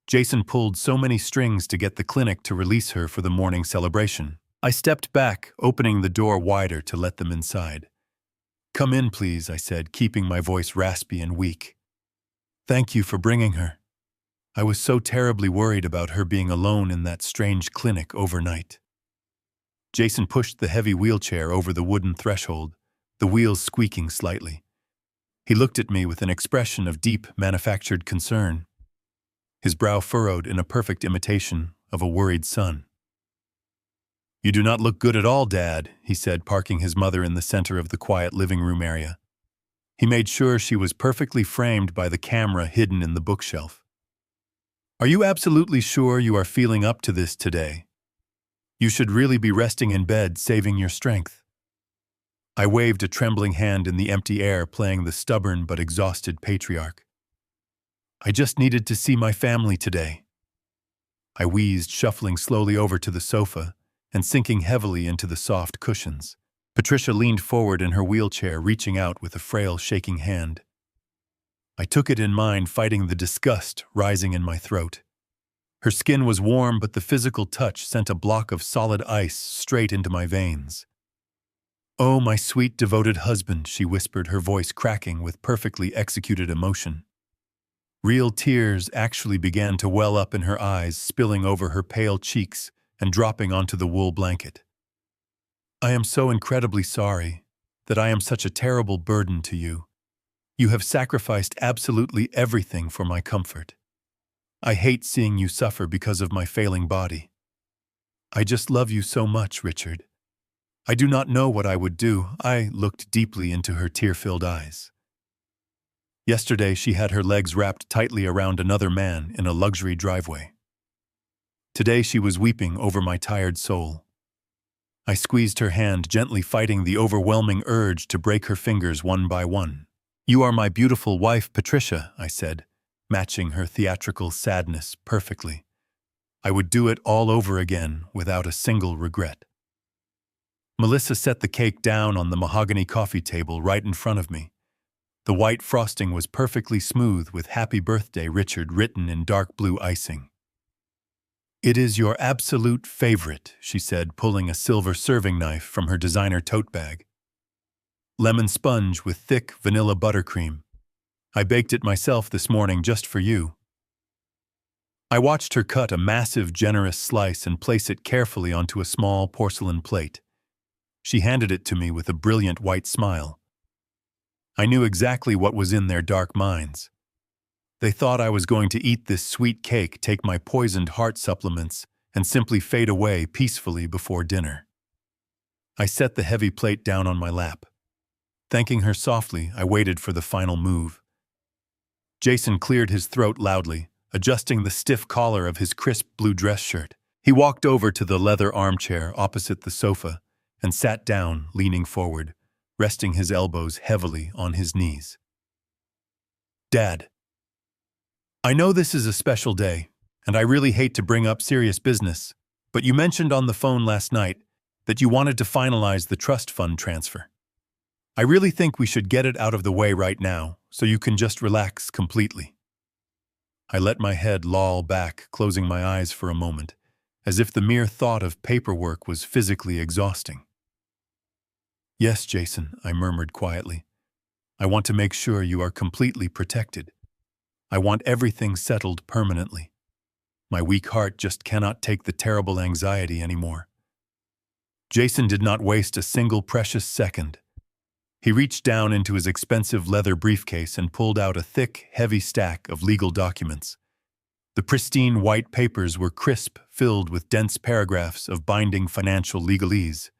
Speaker 1: Jason pulled so many strings to get the clinic to release her for the morning celebration. I stepped back, opening the door wider to let them inside. "Come in, please," I said, keeping my voice raspy and weak. "Thank you for bringing her. I was so terribly worried about her being alone in that strange clinic overnight." Jason pushed the heavy wheelchair over the wooden threshold, the wheels squeaking slightly. He looked at me with an expression of deep, manufactured concern, his brow furrowed in a perfect imitation of a worried son. "You do not look good at all, Dad," he said, parking his mother in the center of the quiet living room area. He made sure she was perfectly framed by the camera hidden in the bookshelf. "Are you absolutely sure you are feeling up to this today? You should really be resting in bed, saving your strength." I waved a trembling hand in the empty air, playing the stubborn but exhausted patriarch. "I just needed to see my family today." I wheezed, shuffling slowly over to the sofa and sinking heavily into the soft cushions. Patricia leaned forward in her wheelchair, reaching out with a frail, shaking hand. I took it in mine, fighting the disgust rising in my throat. Her skin was warm, but the physical touch sent a block of solid ice straight into my veins. "Oh, my sweet, devoted husband," she whispered, her voice cracking with perfectly executed emotion. Real tears actually began to well up in her eyes, spilling over her pale cheeks and dropping onto the wool blanket. "I am so incredibly sorry that I am such a terrible burden to you. You have sacrificed absolutely everything for my comfort. I hate seeing you suffer because of my failing body. I just love you so much, Richard. I do not know what I would do." I looked deeply into her tear-filled eyes. Yesterday she had her legs wrapped tightly around another man in a luxury driveway. Today she was weeping over my tired soul. I squeezed her hand, gently fighting the overwhelming urge to break her fingers one by one. "You are my beautiful wife, Patricia," I said, matching her theatrical sadness perfectly. I would do it all over again without a single regret. Melissa set the cake down on the mahogany coffee table right in front of me. The white frosting was perfectly smooth with "Happy Birthday, Richard" written in dark blue icing. "It is your absolute favorite," she said, pulling a silver serving knife from her designer tote bag. "Lemon sponge with thick vanilla buttercream. I baked it myself this morning just for you." I watched her cut a massive, generous slice and place it carefully onto a small porcelain plate. She handed it to me with a brilliant white smile. I knew exactly what was in their dark minds. They thought I was going to eat this sweet cake, take my poisoned heart supplements, and simply fade away peacefully before dinner. I set the heavy plate down on my lap. Thanking her softly, I waited for the final move. Jason cleared his throat loudly, adjusting the stiff collar of his crisp blue dress shirt. He walked over to the leather armchair opposite the sofa and sat down, leaning forward, resting his elbows heavily on his knees. Dad, I know this is a special day, and I really hate to bring up serious business, but you mentioned on the phone last night that you wanted to finalize the trust fund transfer. I really think we should get it out of the way right now, so you can just relax completely. I let my head loll back, closing my eyes for a moment, as if the mere thought of paperwork was physically exhausting. Yes, Jason, I murmured quietly. I want to make sure you are completely protected. I want everything settled permanently. My weak heart just cannot take the terrible anxiety anymore. Jason did not waste a single precious second. He reached down into his expensive leather briefcase and pulled out a thick, heavy stack of legal documents. The pristine white papers were crisp, filled with dense paragraphs of binding financial legalese.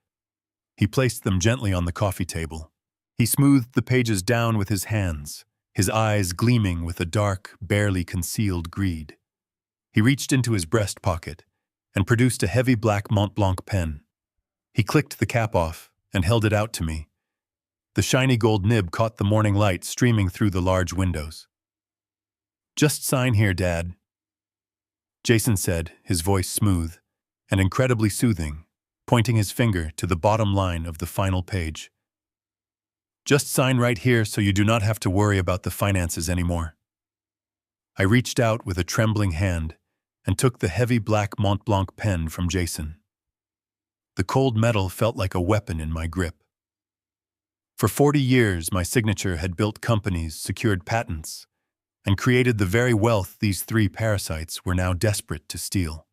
Speaker 1: He placed them gently on the coffee table. He smoothed the pages down with his hands, his eyes gleaming with a dark, barely concealed greed. He reached into his breast pocket and produced a heavy black Mont Blanc pen. He clicked the cap off and held it out to me. The shiny gold nib caught the morning light streaming through the large windows. Just sign here, Dad, Jason said, his voice smooth and incredibly soothing, pointing his finger to the bottom line of the final page. Just sign right here so you do not have to worry about the finances anymore. I reached out with a trembling hand and took the heavy black Mont Blanc pen from Jason. The cold metal felt like a weapon in my grip. For 40 years, my signature had built companies, secured patents, and created the very wealth these three parasites were now desperate to steal.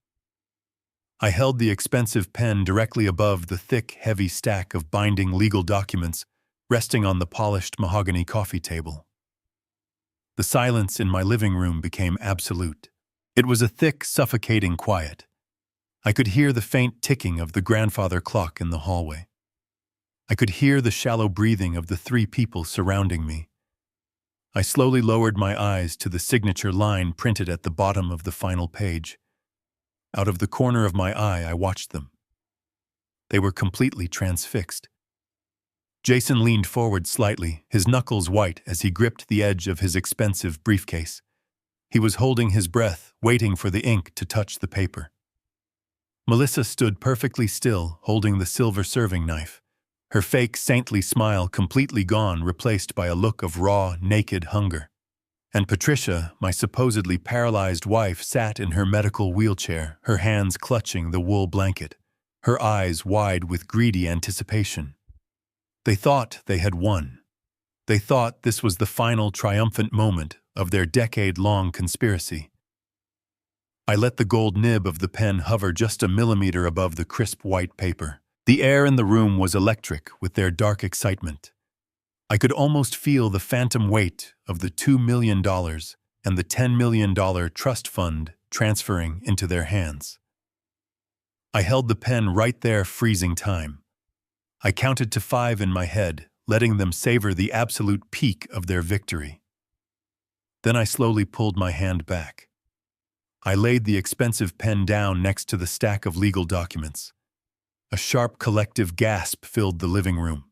Speaker 1: I held the expensive pen directly above the thick, heavy stack of binding legal documents resting on the polished mahogany coffee table. The silence in my living room became absolute. It was a thick, suffocating quiet. I could hear the faint ticking of the grandfather clock in the hallway. I could hear the shallow breathing of the three people surrounding me. I slowly lowered my eyes to the signature line printed at the bottom of the final page. Out of the corner of my eye, I watched them. They were completely transfixed. Jason leaned forward slightly, his knuckles white as he gripped the edge of his expensive briefcase. He was holding his breath, waiting for the ink to touch the paper. Melissa stood perfectly still, holding the silver serving knife, her fake saintly smile completely gone, replaced by a look of raw, naked hunger. And Patricia, my supposedly paralyzed wife, sat in her medical wheelchair, her hands clutching the wool blanket, her eyes wide with greedy anticipation. They thought they had won. They thought this was the final triumphant moment of their decade-long conspiracy. I let the gold nib of the pen hover just a millimeter above the crisp white paper. The air in the room was electric with their dark excitement. I could almost feel the phantom weight of the $2 million and the $10 million trust fund transferring into their hands. I held the pen right there, freezing time. I counted to 5 in my head, letting them savor the absolute peak of their victory. Then I slowly pulled my hand back. I laid the expensive pen down next to the stack of legal documents. A sharp collective gasp filled the living room.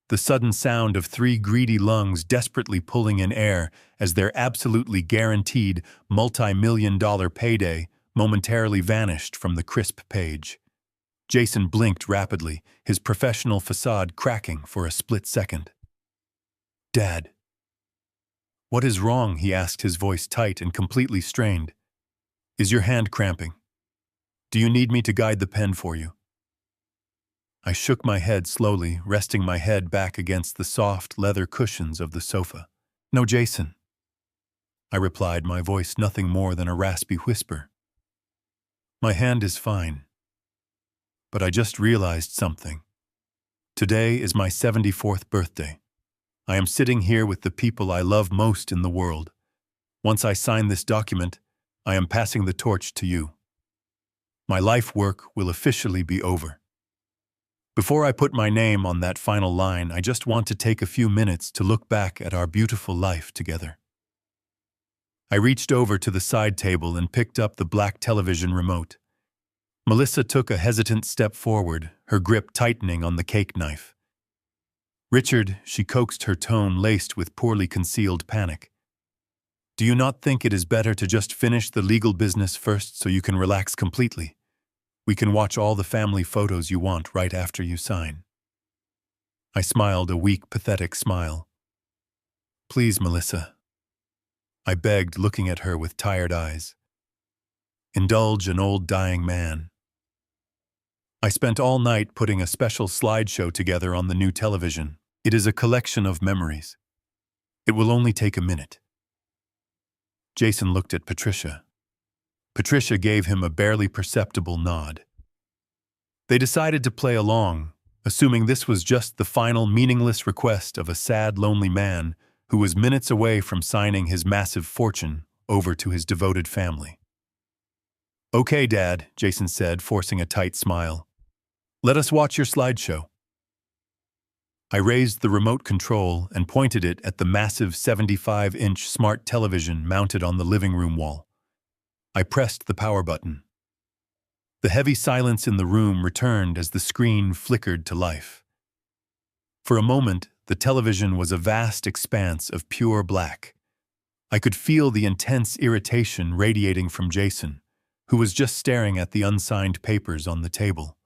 Speaker 1: The sudden sound of 3 greedy lungs desperately pulling in air as their absolutely guaranteed multi-million-dollar payday momentarily vanished from the crisp page. Jason blinked rapidly, his professional facade cracking for a split second. "Dad." "What is wrong?" he asked, his voice tight and completely strained. "Is your hand cramping? Do you need me to guide the pen for you?" I shook my head slowly, resting my head back against the soft leather cushions of the sofa. "No, Jason," I replied, my voice nothing more than a raspy whisper. "My hand is fine. But I just realized something. Today is my 74th birthday. I am sitting here with the people I love most in the world. Once I sign this document, I am passing the torch to you. My life work will officially be over. Before I put my name on that final line, I just want to take a few minutes to look back at our beautiful life together." I reached over to the side table and picked up the black television remote. Melissa took a hesitant step forward, her grip tightening on the cake knife. "Richard," she coaxed, her tone laced with poorly concealed panic. "Do you not think it is better to just finish the legal business first so you can relax completely? We can watch all the family photos you want right after you sign." I smiled a weak, pathetic smile. "Please, Melissa," I begged, looking at her with tired eyes. "Indulge an old dying man." I spent all night putting a special slideshow together on the new television. It is a collection of memories. It will only take a minute. Jason looked at Patricia. Patricia gave him a barely perceptible nod. They decided to play along, assuming this was just the final meaningless request of a sad, lonely man who was minutes away from signing his massive fortune over to his devoted family. "Okay, Dad," Jason said, forcing a tight smile. "Let us watch your slideshow." I raised the remote control and pointed it at the massive 75-inch smart television mounted on the living room wall. I pressed the power button. The heavy silence in the room returned as the screen flickered to life. For a moment, the television was a vast expanse of pure black. I could feel the intense irritation radiating from Jason, who was just staring at the unsigned papers on the table.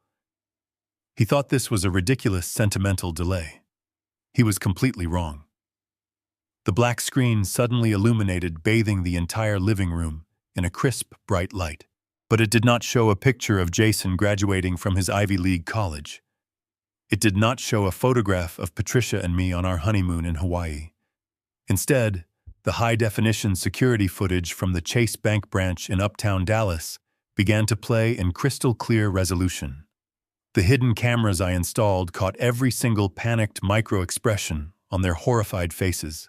Speaker 1: He thought this was a ridiculous sentimental delay. He was completely wrong. The black screen suddenly illuminated, bathing the entire living room in a crisp, bright light. But it did not show a picture of Jason graduating from his Ivy League college. It did not show a photograph of Patricia and me on our honeymoon in Hawaii. Instead, the high-definition security footage from the Chase Bank branch in Uptown Dallas began to play in crystal-clear resolution. The hidden cameras I installed caught every single panicked micro-expression on their horrified faces.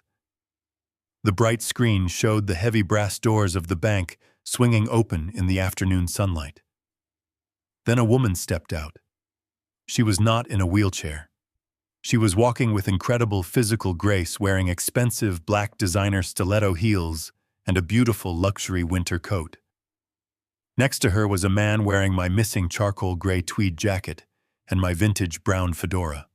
Speaker 1: The bright screen showed the heavy brass doors of the bank swinging open in the afternoon sunlight. Then a woman stepped out. She was not in a wheelchair. She was walking with incredible physical grace, wearing expensive black designer stiletto heels and a beautiful luxury winter coat. Next to her was a man wearing my missing charcoal gray tweed jacket and my vintage brown fedora.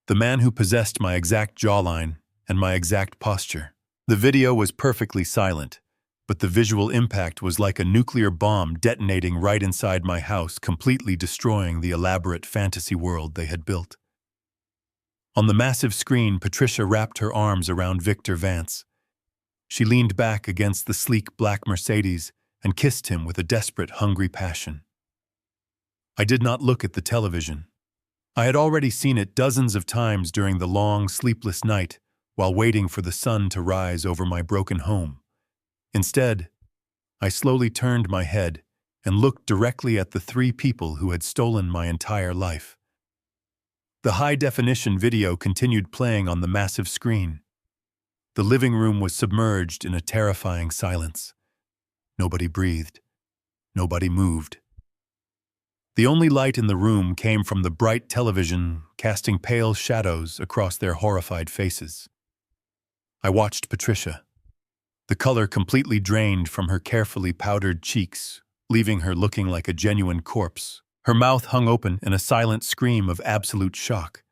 Speaker 1: The man who possessed my exact jawline and my exact posture. The video was perfectly silent, but the visual impact was like a nuclear bomb detonating right inside my house, completely destroying the elaborate fantasy world they had built. On the massive screen, Patricia wrapped her arms around Victor Vance. She leaned back against the sleek black Mercedes and kissed him with a desperate, hungry passion. I did not look at the television. I had already seen it dozens of times during the long, sleepless night while waiting for the sun to rise over my broken home. Instead, I slowly turned my head and looked directly at the three people who had stolen my entire life. The high-definition video continued playing on the massive screen. The living room was submerged in a terrifying silence. Nobody breathed. Nobody moved. The only light in the room came from the bright television, casting pale shadows across their horrified faces. I watched Patricia. The color completely drained from her carefully powdered cheeks, leaving her looking like a genuine corpse. Her mouth hung open in a silent scream of absolute shock.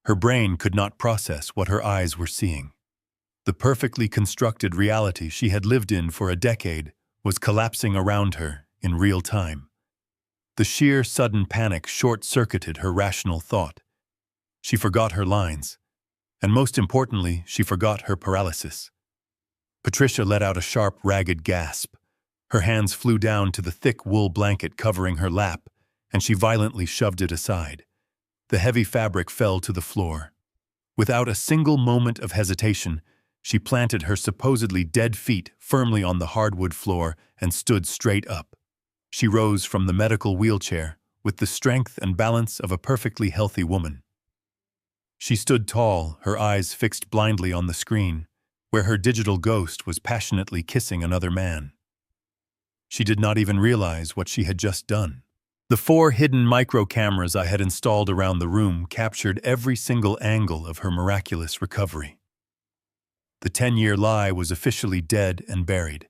Speaker 1: Her brain could not process what her eyes were seeing. The perfectly constructed reality she had lived in for a decade was collapsing around her in real time. The sheer sudden panic short-circuited her rational thought. She forgot her lines, and most importantly, she forgot her paralysis. Patricia let out a sharp, ragged gasp. Her hands flew down to the thick wool blanket covering her lap, and she violently shoved it aside. The heavy fabric fell to the floor. Without a single moment of hesitation, she planted her supposedly dead feet firmly on the hardwood floor and stood straight up. She rose from the medical wheelchair with the strength and balance of a perfectly healthy woman. She stood tall, her eyes fixed blindly on the screen, where her digital ghost was passionately kissing another man. She did not even realize what she had just done. The 4 hidden micro-cameras I had installed around the room captured every single angle of her miraculous recovery. The 10-year lie was officially dead and buried.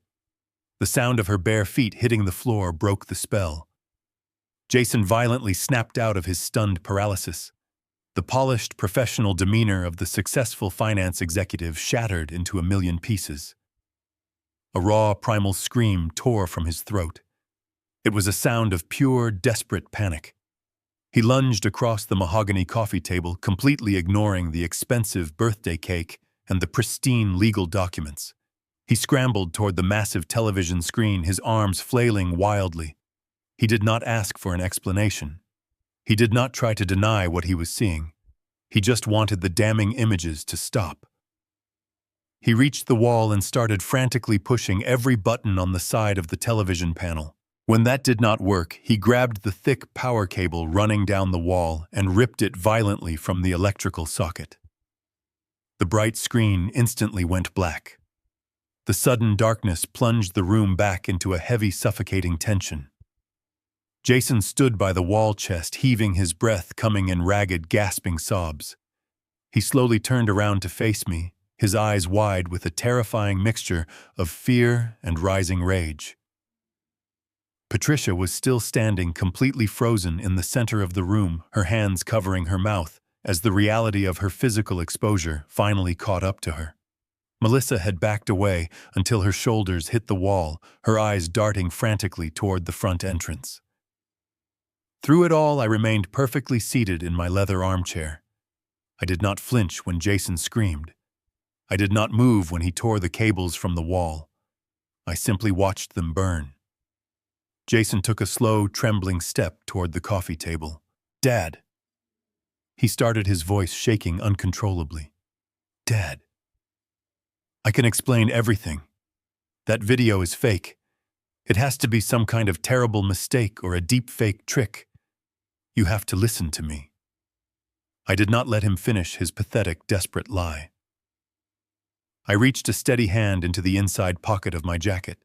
Speaker 1: The sound of her bare feet hitting the floor broke the spell. Jason violently snapped out of his stunned paralysis. The polished, professional demeanor of the successful finance executive shattered into a million pieces. A raw, primal scream tore from his throat. It was a sound of pure, desperate panic. He lunged across the mahogany coffee table, completely ignoring the expensive birthday cake and the pristine legal documents. He scrambled toward the massive television screen, his arms flailing wildly. He did not ask for an explanation. He did not try to deny what he was seeing. He just wanted the damning images to stop. He reached the wall and started frantically pushing every button on the side of the television panel. When that did not work, he grabbed the thick power cable running down the wall and ripped it violently from the electrical socket. The bright screen instantly went black. The sudden darkness plunged the room back into a heavy, suffocating tension. Jason stood by the wall chest, heaving his breath coming in ragged, gasping sobs. He slowly turned around to face me, his eyes wide with a terrifying mixture of fear and rising rage. Patricia was still standing completely frozen in the center of the room, her hands covering her mouth, as the reality of her physical exposure finally caught up to her. Melissa had backed away until her shoulders hit the wall, her eyes darting frantically toward the front entrance. Through it all, I remained perfectly seated in my leather armchair. I did not flinch when Jason screamed. I did not move when he tore the cables from the wall. I simply watched them burn. Jason took a slow, trembling step toward the coffee table. "Dad." He started, his voice shaking uncontrollably. "Dad. I can explain everything. That video is fake. It has to be some kind of terrible mistake or a deep fake trick. You have to listen to me." I did not let him finish his pathetic, desperate lie. I reached a steady hand into the inside pocket of my jacket.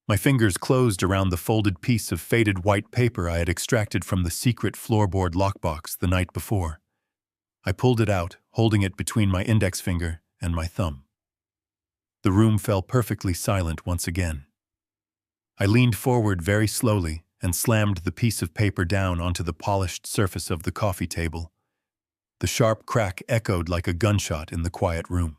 Speaker 1: My fingers closed around the folded piece of faded white paper I had extracted from the secret floorboard lockbox the night before. I pulled it out, holding it between my index finger and my thumb. The room fell perfectly silent once again. I leaned forward very slowly and slammed the piece of paper down onto the polished surface of the coffee table. The sharp crack echoed like a gunshot in the quiet room.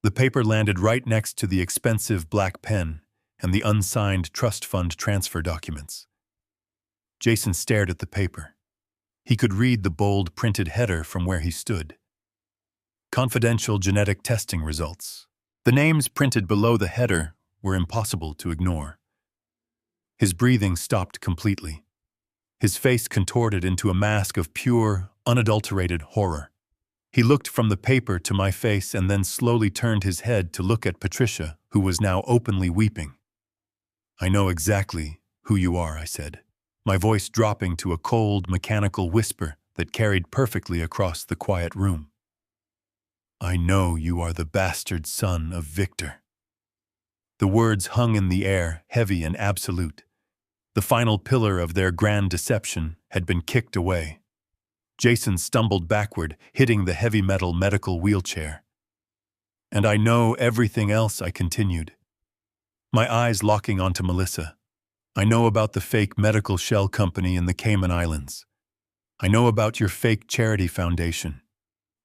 Speaker 1: The paper landed right next to the expensive black pen and the unsigned trust fund transfer documents. Jason stared at the paper. He could read the bold printed header from where he stood. Confidential genetic testing results. The names printed below the header were impossible to ignore. His breathing stopped completely. His face contorted into a mask of pure, unadulterated horror. He looked from the paper to my face and then slowly turned his head to look at Patricia, who was now openly weeping. "I know exactly who you are," I said, my voice dropping to a cold, mechanical whisper that carried perfectly across the quiet room. "I know you are the bastard son of Victor." The words hung in the air, heavy and absolute. The final pillar of their grand deception had been kicked away. Jason stumbled backward, hitting the heavy metal medical wheelchair. "And I know everything else," I continued, my eyes locking onto Melissa. "I know about the fake medical shell company in the Cayman Islands. I know about your fake charity foundation.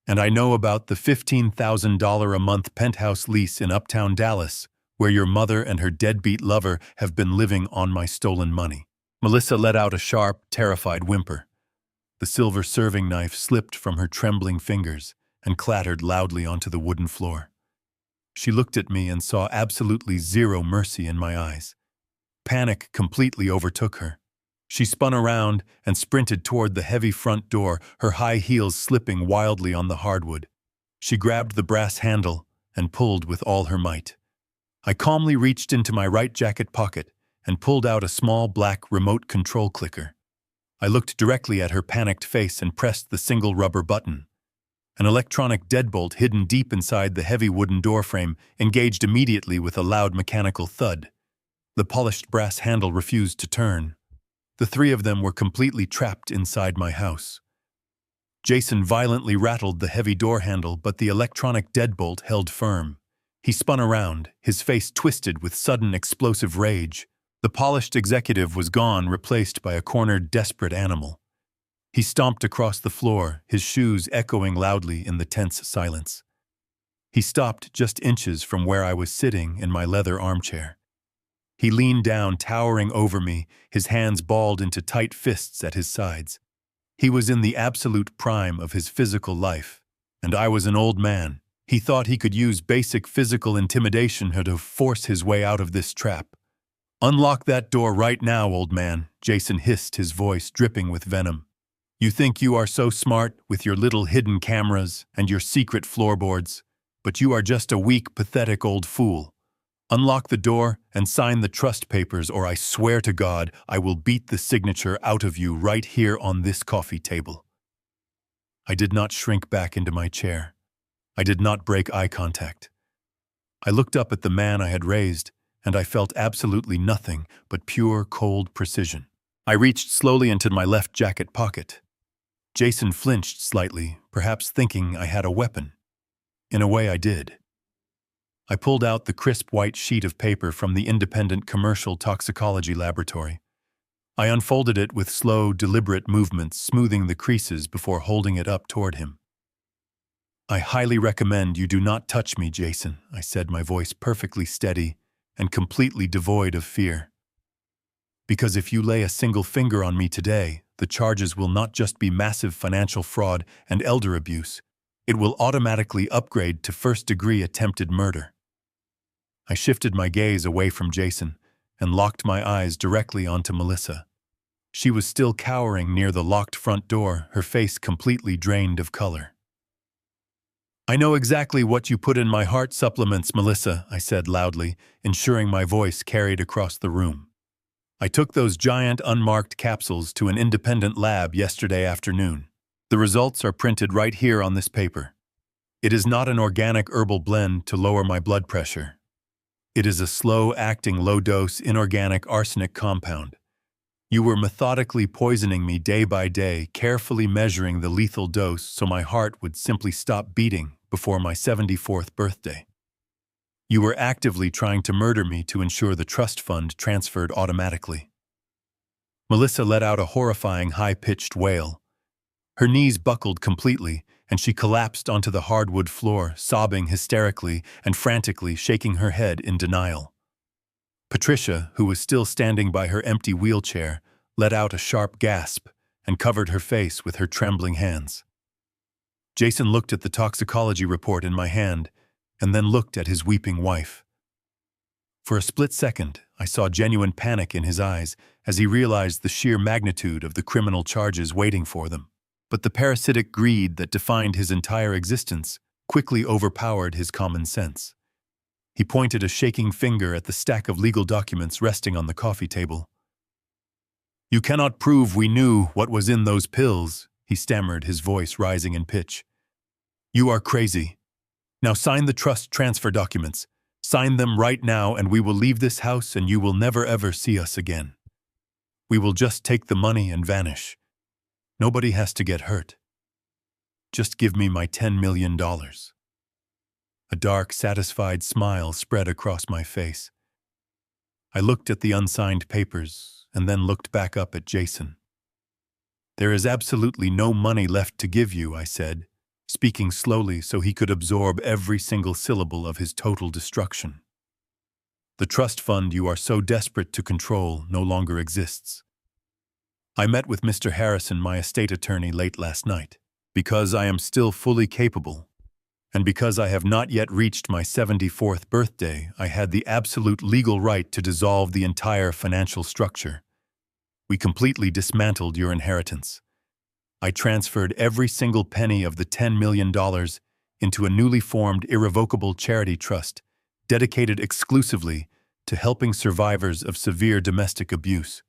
Speaker 1: And I know about the $15,000 a month penthouse lease in Uptown Dallas, where your mother and her deadbeat lover have been living on my stolen money." Melissa let out a sharp, terrified whimper. The silver serving knife slipped from her trembling fingers and clattered loudly onto the wooden floor. She looked at me and saw absolutely zero mercy in my eyes. Panic completely overtook her. She spun around and sprinted toward the heavy front door, her high heels slipping wildly on the hardwood. She grabbed the brass handle and pulled with all her might. I calmly reached into my right jacket pocket and pulled out a small black remote control clicker. I looked directly at her panicked face and pressed the single rubber button. An electronic deadbolt hidden deep inside the heavy wooden doorframe engaged immediately with a loud mechanical thud. The polished brass handle refused to turn. The three of them were completely trapped inside my house. Jason violently rattled the heavy door handle, but the electronic deadbolt held firm. He spun around, his face twisted with sudden explosive rage. The polished executive was gone, replaced by a cornered, desperate animal. He stomped across the floor, his shoes echoing loudly in the tense silence. He stopped just inches from where I was sitting in my leather armchair. He leaned down, towering over me, his hands balled into tight fists at his sides. He was in the absolute prime of his physical life, and I was an old man. He thought he could use basic physical intimidation to force his way out of this trap. "Unlock that door right now, old man," Jason hissed, his voice dripping with venom. "You think you are so smart with your little hidden cameras and your secret floorboards, but you are just a weak, pathetic old fool. Unlock the door and sign the trust papers, or I swear to God I will beat the signature out of you right here on this coffee table." I did not shrink back into my chair. I did not break eye contact. I looked up at the man I had raised, and I felt absolutely nothing but pure, cold precision. I reached slowly into my left jacket pocket. Jason flinched slightly, perhaps thinking I had a weapon. In a way, I did. I pulled out the crisp white sheet of paper from the independent commercial toxicology laboratory. I unfolded it with slow, deliberate movements, smoothing the creases before holding it up toward him. "I highly recommend you do not touch me, Jason," I said, my voice perfectly steady and completely devoid of fear. "Because if you lay a single finger on me today, the charges will not just be massive financial fraud and elder abuse. It will automatically upgrade to first-degree attempted murder." I shifted my gaze away from Jason and locked my eyes directly onto Melissa. She was still cowering near the locked front door, her face completely drained of color. "I know exactly what you put in my heart supplements, Melissa," I said loudly, ensuring my voice carried across the room. "I took those giant unmarked capsules to an independent lab yesterday afternoon. The results are printed right here on this paper. It is not an organic herbal blend to lower my blood pressure. It is a slow-acting, low-dose inorganic arsenic compound. You were methodically poisoning me day by day, carefully measuring the lethal dose so my heart would simply stop beating before my 74th birthday. You were actively trying to murder me to ensure the trust fund transferred automatically." Melissa let out a horrifying, high-pitched wail. Her knees buckled completely, and she collapsed onto the hardwood floor, sobbing hysterically and frantically, shaking her head in denial. Patricia, who was still standing by her empty wheelchair, let out a sharp gasp and covered her face with her trembling hands. Jason looked at the toxicology report in my hand and then looked at his weeping wife. For a split second, I saw genuine panic in his eyes as he realized the sheer magnitude of the criminal charges waiting for them. But the parasitic greed that defined his entire existence quickly overpowered his common sense. He pointed a shaking finger at the stack of legal documents resting on the coffee table. "You cannot prove we knew what was in those pills," he stammered, his voice rising in pitch. "You are crazy. Now sign the trust transfer documents. Sign them right now and we will leave this house and you will never ever see us again. We will just take the money and vanish. Nobody has to get hurt. Just give me my $10 million. A dark, satisfied smile spread across my face. I looked at the unsigned papers and then looked back up at Jason. "There is absolutely no money left to give you," I said, speaking slowly so he could absorb every single syllable of his total destruction. "The trust fund you are so desperate to control no longer exists. I met with Mr. Harrison, my estate attorney, late last night. Because I am still fully capable, and because I have not yet reached my 74th birthday, I had the absolute legal right to dissolve the entire financial structure. We completely dismantled your inheritance. I transferred every single penny of the $10 million into a newly formed irrevocable charity trust dedicated exclusively to helping survivors of severe domestic abuse.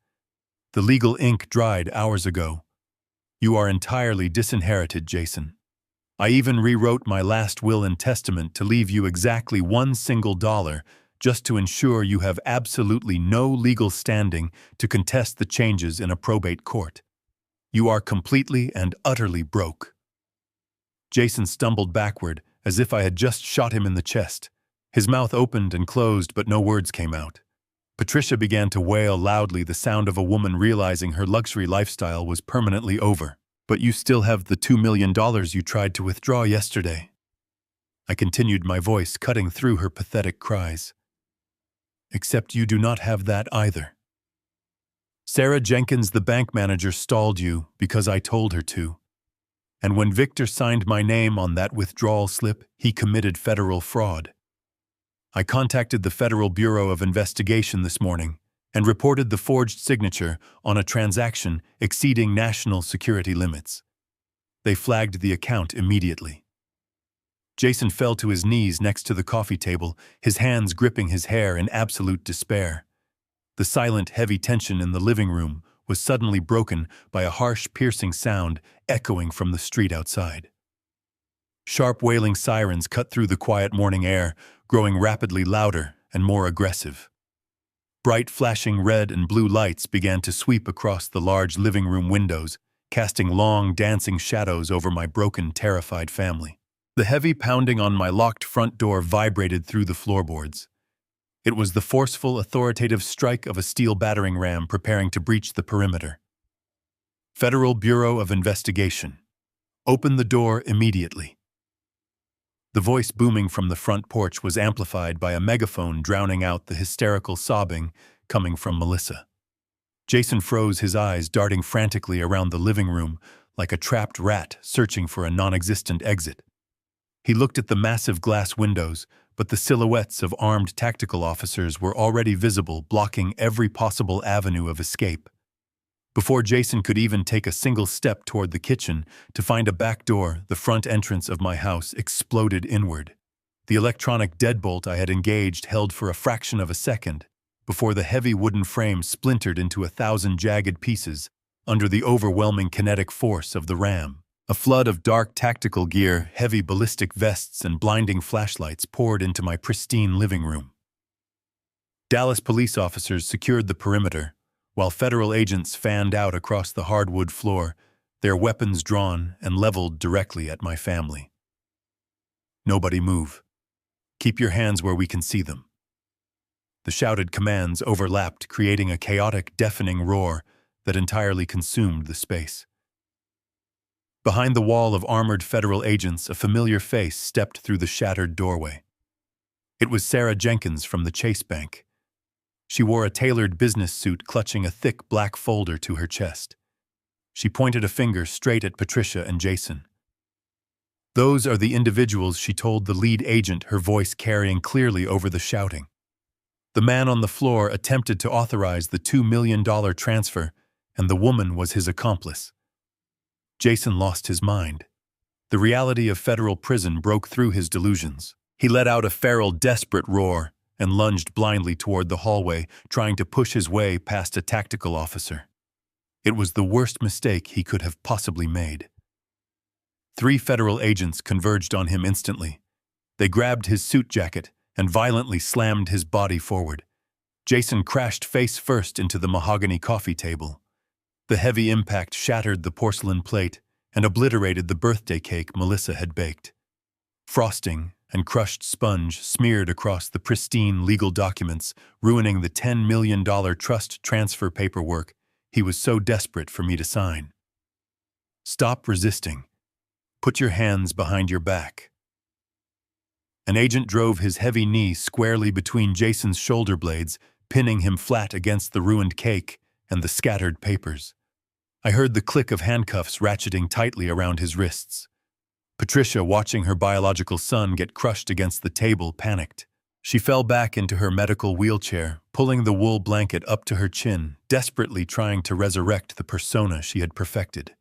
Speaker 1: The legal ink dried hours ago. You are entirely disinherited, Jason. I even rewrote my last will and testament to leave you exactly $1 single just to ensure you have absolutely no legal standing to contest the changes in a probate court. You are completely and utterly broke." Jason stumbled backward as if I had just shot him in the chest. His mouth opened and closed, but no words came out. Patricia began to wail loudly, the sound of a woman realizing her luxury lifestyle was permanently over. But you still have the $2 million you tried to withdraw yesterday. I continued, my voice cutting through her pathetic cries. Except you do not have that either. Sarah Jenkins, the bank manager, stalled you because I told her to. And when Victor signed my name on that withdrawal slip, he committed federal fraud. I contacted the Federal Bureau of Investigation this morning and reported the forged signature on a transaction exceeding national security limits. They flagged the account immediately. Jason fell to his knees next to the coffee table, his hands gripping his hair in absolute despair. The silent, heavy tension in the living room was suddenly broken by a harsh, piercing sound echoing from the street outside. Sharp, wailing sirens cut through the quiet morning air, growing rapidly louder and more aggressive. Bright, flashing red and blue lights began to sweep across the large living room windows, casting long, dancing shadows over my broken, terrified family. The heavy pounding on my locked front door vibrated through the floorboards. It was the forceful, authoritative strike of a steel battering ram preparing to breach the perimeter. Federal Bureau of Investigation. Open the door immediately. The voice booming from the front porch was amplified by a megaphone, drowning out the hysterical sobbing coming from Melissa. Jason froze, his eyes darting frantically around the living room like a trapped rat searching for a non-existent exit. He looked at the massive glass windows, but the silhouettes of armed tactical officers were already visible, blocking every possible avenue of escape. Before Jason could even take a single step toward the kitchen to find a back door, the front entrance of my house exploded inward. The electronic deadbolt I had engaged held for a fraction of a second before the heavy wooden frame splintered into 1,000 jagged pieces under the overwhelming kinetic force of the ram. A flood of dark tactical gear, heavy ballistic vests, and blinding flashlights poured into my pristine living room. Dallas police officers secured the perimeter, while federal agents fanned out across the hardwood floor, their weapons drawn and leveled directly at my family. Nobody move. Keep your hands where we can see them. The shouted commands overlapped, creating a chaotic, deafening roar that entirely consumed the space. Behind the wall of armored federal agents, a familiar face stepped through the shattered doorway. It was Sarah Jenkins from the Chase Bank. She wore a tailored business suit, clutching a thick black folder to her chest. She pointed a finger straight at Patricia and Jason. Those are the individuals, she told the lead agent, her voice carrying clearly over the shouting. The man on the floor attempted to authorize the $2 million transfer, and the woman was his accomplice. Jason lost his mind. The reality of federal prison broke through his delusions. He let out a feral, desperate roar and lunged blindly toward the hallway, trying to push his way past a tactical officer. It was the worst mistake he could have possibly made. 3 federal agents converged on him instantly. They grabbed his suit jacket and violently slammed his body forward. Jason crashed face first into the mahogany coffee table. The heavy impact shattered the porcelain plate and obliterated the birthday cake Melissa had baked. Frosting and crushed sponge smeared across the pristine legal documents, ruining the $10 million trust transfer paperwork he was so desperate for me to sign. Stop resisting. Put your hands behind your back. An agent drove his heavy knee squarely between Jason's shoulder blades, pinning him flat against the ruined cake and the scattered papers. I heard the click of handcuffs ratcheting tightly around his wrists. Patricia, watching her biological son get crushed against the table, panicked. She fell back into her medical wheelchair, pulling the wool blanket up to her chin, desperately trying to resurrect the persona she had perfected.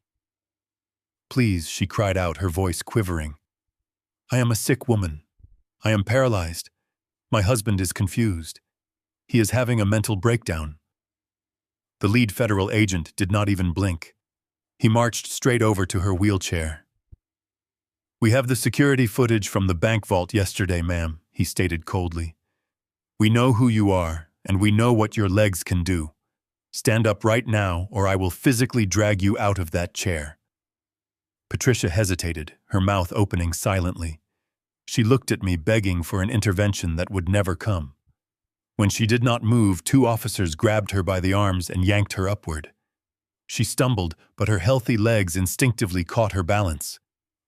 Speaker 1: Please, she cried out, her voice quivering. I am a sick woman. I am paralyzed. My husband is confused. He is having a mental breakdown. The lead federal agent did not even blink. He marched straight over to her wheelchair. We have the security footage from the bank vault yesterday, ma'am, he stated coldly. We know who you are, and we know what your legs can do. Stand up right now, or I will physically drag you out of that chair. Patricia hesitated, her mouth opening silently. She looked at me, begging for an intervention that would never come. When she did not move, two officers grabbed her by the arms and yanked her upward. She stumbled, but her healthy legs instinctively caught her balance.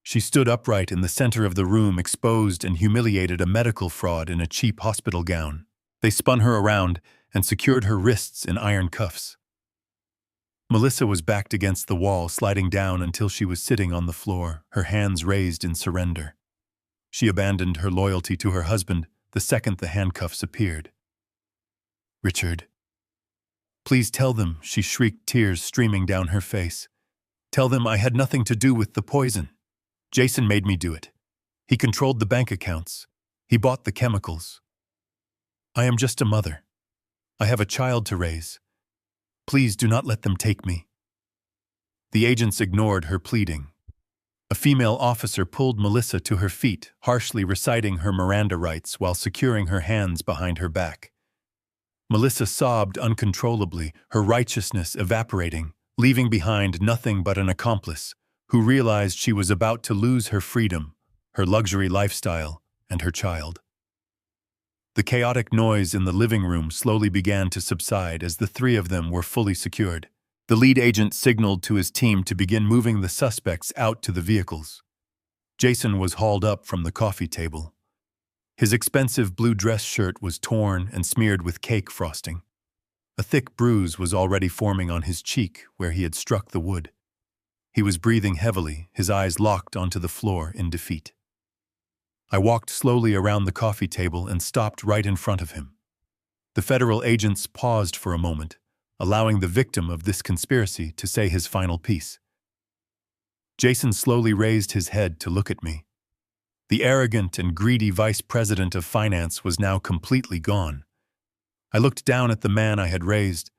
Speaker 1: She stood upright in the center of the room, exposed and humiliated, a medical fraud in a cheap hospital gown. They spun her around and secured her wrists in iron cuffs. Melissa was backed against the wall, sliding down until she was sitting on the floor, her hands raised in surrender. She abandoned her loyalty to her husband the second the handcuffs appeared. "Richard, please tell them," she shrieked, tears streaming down her face. "Tell them I had nothing to do with the poison. Jason made me do it. He controlled the bank accounts. He bought the chemicals. I am just a mother. I have a child to raise. Please do not let them take me." The agents ignored her pleading. A female officer pulled Melissa to her feet, harshly reciting her Miranda rights while securing her hands behind her back. Melissa sobbed uncontrollably, her righteousness evaporating, leaving behind nothing but an accomplice who realized she was about to lose her freedom, her luxury lifestyle, and her child. The chaotic noise in the living room slowly began to subside as the three of them were fully secured. The lead agent signaled to his team to begin moving the suspects out to the vehicles. Jason was hauled up from the coffee table. His expensive blue dress shirt was torn and smeared with cake frosting. A thick bruise was already forming on his cheek where he had struck the wood. He was breathing heavily, his eyes locked onto the floor in defeat. I walked slowly around the coffee table and stopped right in front of him. The federal agents paused for a moment, allowing the victim of this conspiracy to say his final piece. Jason slowly raised his head to look at me. The arrogant and greedy vice president of finance was now completely gone. I looked down at the man I had raised,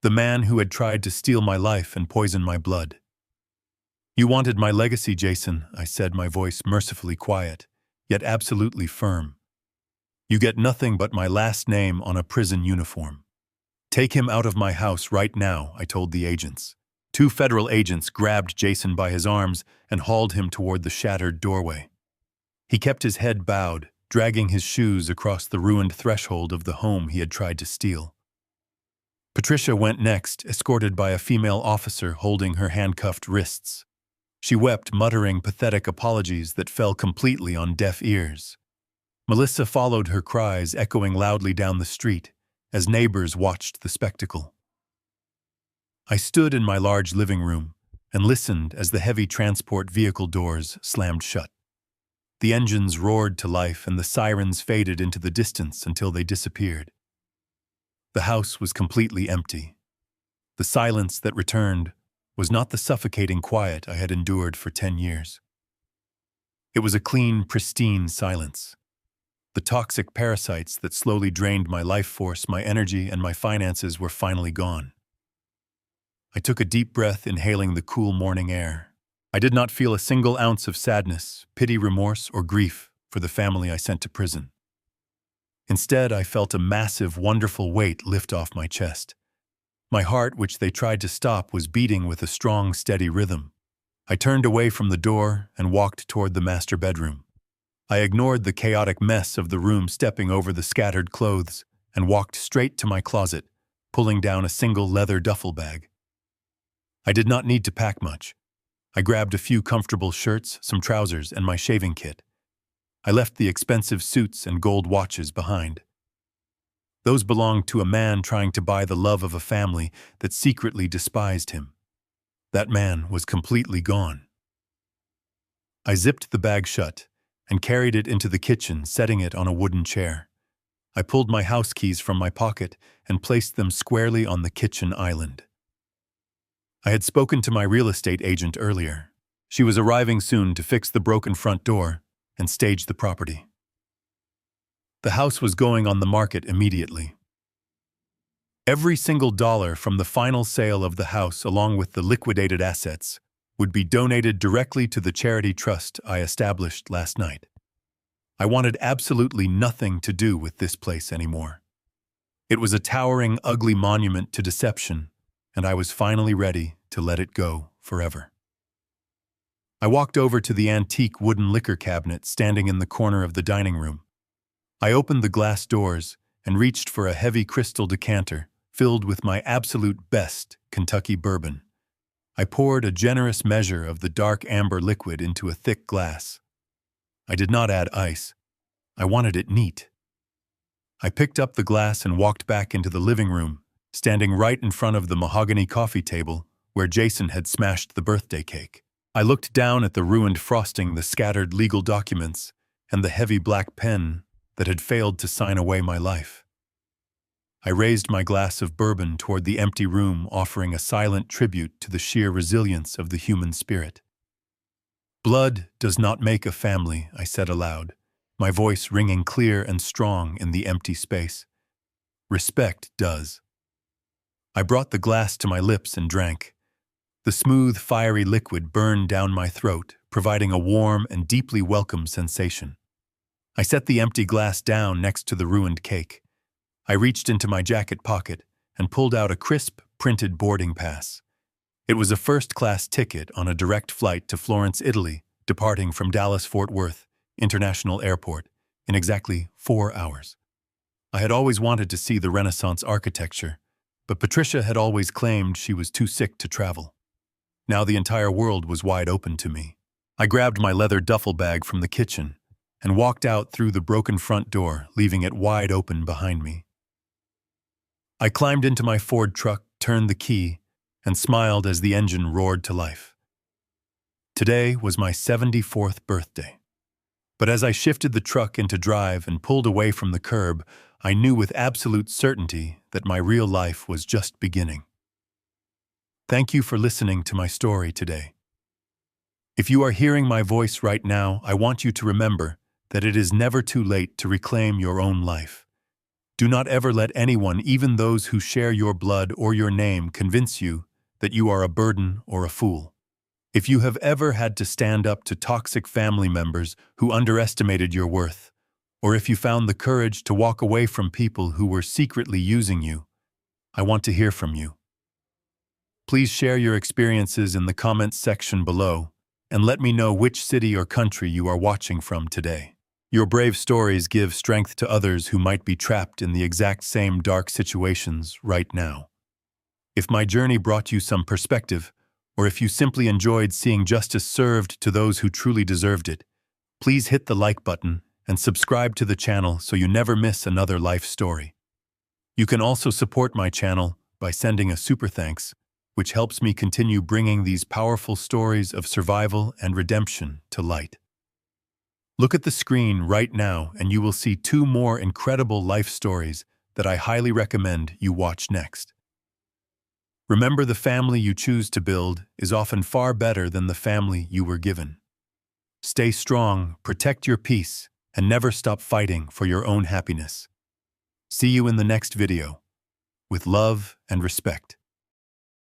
Speaker 1: the man who had tried to steal my life and poison my blood. "You wanted my legacy, Jason," I said, my voice mercifully quiet, yet absolutely firm. "You get nothing but my last name on a prison uniform. Take him out of my house right now," I told the agents. Two federal agents grabbed Jason by his arms and hauled him toward the shattered doorway. He kept his head bowed, dragging his shoes across the ruined threshold of the home he had tried to steal. Patricia went next, escorted by a female officer holding her handcuffed wrists. She wept, muttering pathetic apologies that fell completely on deaf ears. Melissa followed her cries, echoing loudly down the street, as neighbors watched the spectacle. I stood in my large living room and listened as the heavy transport vehicle doors slammed shut. The engines roared to life and the sirens faded into the distance until they disappeared. The house was completely empty. The silence that returned was not the suffocating quiet I had endured for 10 years. It was a clean, pristine silence. The toxic parasites that slowly drained my life force, my energy, and my finances were finally gone. I took a deep breath, inhaling the cool morning air. I did not feel a single ounce of sadness, pity, remorse, or grief for the family I sent to prison. Instead, I felt a massive, wonderful weight lift off my chest. My heart, which they tried to stop, was beating with a strong, steady rhythm. I turned away from the door and walked toward the master bedroom. I ignored the chaotic mess of the room, stepping over the scattered clothes, and walked straight to my closet, pulling down a single leather duffel bag. I did not need to pack much. I grabbed a few comfortable shirts, some trousers, and my shaving kit. I left the expensive suits and gold watches behind. Those belonged to a man trying to buy the love of a family that secretly despised him. That man was completely gone. I zipped the bag shut and carried it into the kitchen, setting it on a wooden chair. I pulled my house keys from my pocket and placed them squarely on the kitchen island. I had spoken to my real estate agent earlier. She was arriving soon to fix the broken front door and stage the property. The house was going on the market immediately. Every single dollar from the final sale of the house, along with the liquidated assets, would be donated directly to the charity trust I established last night. I wanted absolutely nothing to do with this place anymore. It was a towering, ugly monument to deception, and I was finally ready to let it go forever. I walked over to the antique wooden liquor cabinet standing in the corner of the dining room. I opened the glass doors and reached for a heavy crystal decanter filled with my absolute best Kentucky bourbon. I poured a generous measure of the dark amber liquid into a thick glass. I did not add ice. I wanted it neat. I picked up the glass and walked back into the living room, standing right in front of the mahogany coffee table where Jason had smashed the birthday cake. I looked down at the ruined frosting, the scattered legal documents, and the heavy black pen that had failed to sign away my life. I raised my glass of bourbon toward the empty room, offering a silent tribute to the sheer resilience of the human spirit. "Blood does not make a family," I said aloud, my voice ringing clear and strong in the empty space. "Respect does." I brought the glass to my lips and drank. The smooth, fiery liquid burned down my throat, providing a warm and deeply welcome sensation. I set the empty glass down next to the ruined cake. I reached into my jacket pocket and pulled out a crisp, printed boarding pass. It was a first-class ticket on a direct flight to Florence, Italy, departing from Dallas-Fort Worth International Airport in exactly 4 hours. I had always wanted to see the Renaissance architecture, but Patricia had always claimed she was too sick to travel. Now the entire world was wide open to me. I grabbed my leather duffel bag from the kitchen and walked out through the broken front door, leaving it wide open behind me. I climbed into my Ford truck, turned the key, and smiled as the engine roared to life. Today was my 74th birthday. But as I shifted the truck into drive and pulled away from the curb, I knew with absolute certainty that my real life was just beginning. Thank you for listening to my story today. If you are hearing my voice right now, I want you to remember that it is never too late to reclaim your own life. Do not ever let anyone, even those who share your blood or your name, convince you that you are a burden or a fool. If you have ever had to stand up to toxic family members who underestimated your worth, or if you found the courage to walk away from people who were secretly using you, I want to hear from you. Please share your experiences in the comments section below and let me know which city or country you are watching from today. Your brave stories give strength to others who might be trapped in the exact same dark situations right now. If my journey brought you some perspective, or if you simply enjoyed seeing justice served to those who truly deserved it, please hit the like button and subscribe to the channel so you never miss another life story. You can also support my channel by sending a super thanks, which helps me continue bringing these powerful stories of survival and redemption to light. Look at the screen right now and you will see 2 more incredible life stories that I highly recommend you watch next. Remember, the family you choose to build is often far better than the family you were given. Stay strong, protect your peace, and never stop fighting for your own happiness. See you in the next video. With love and respect.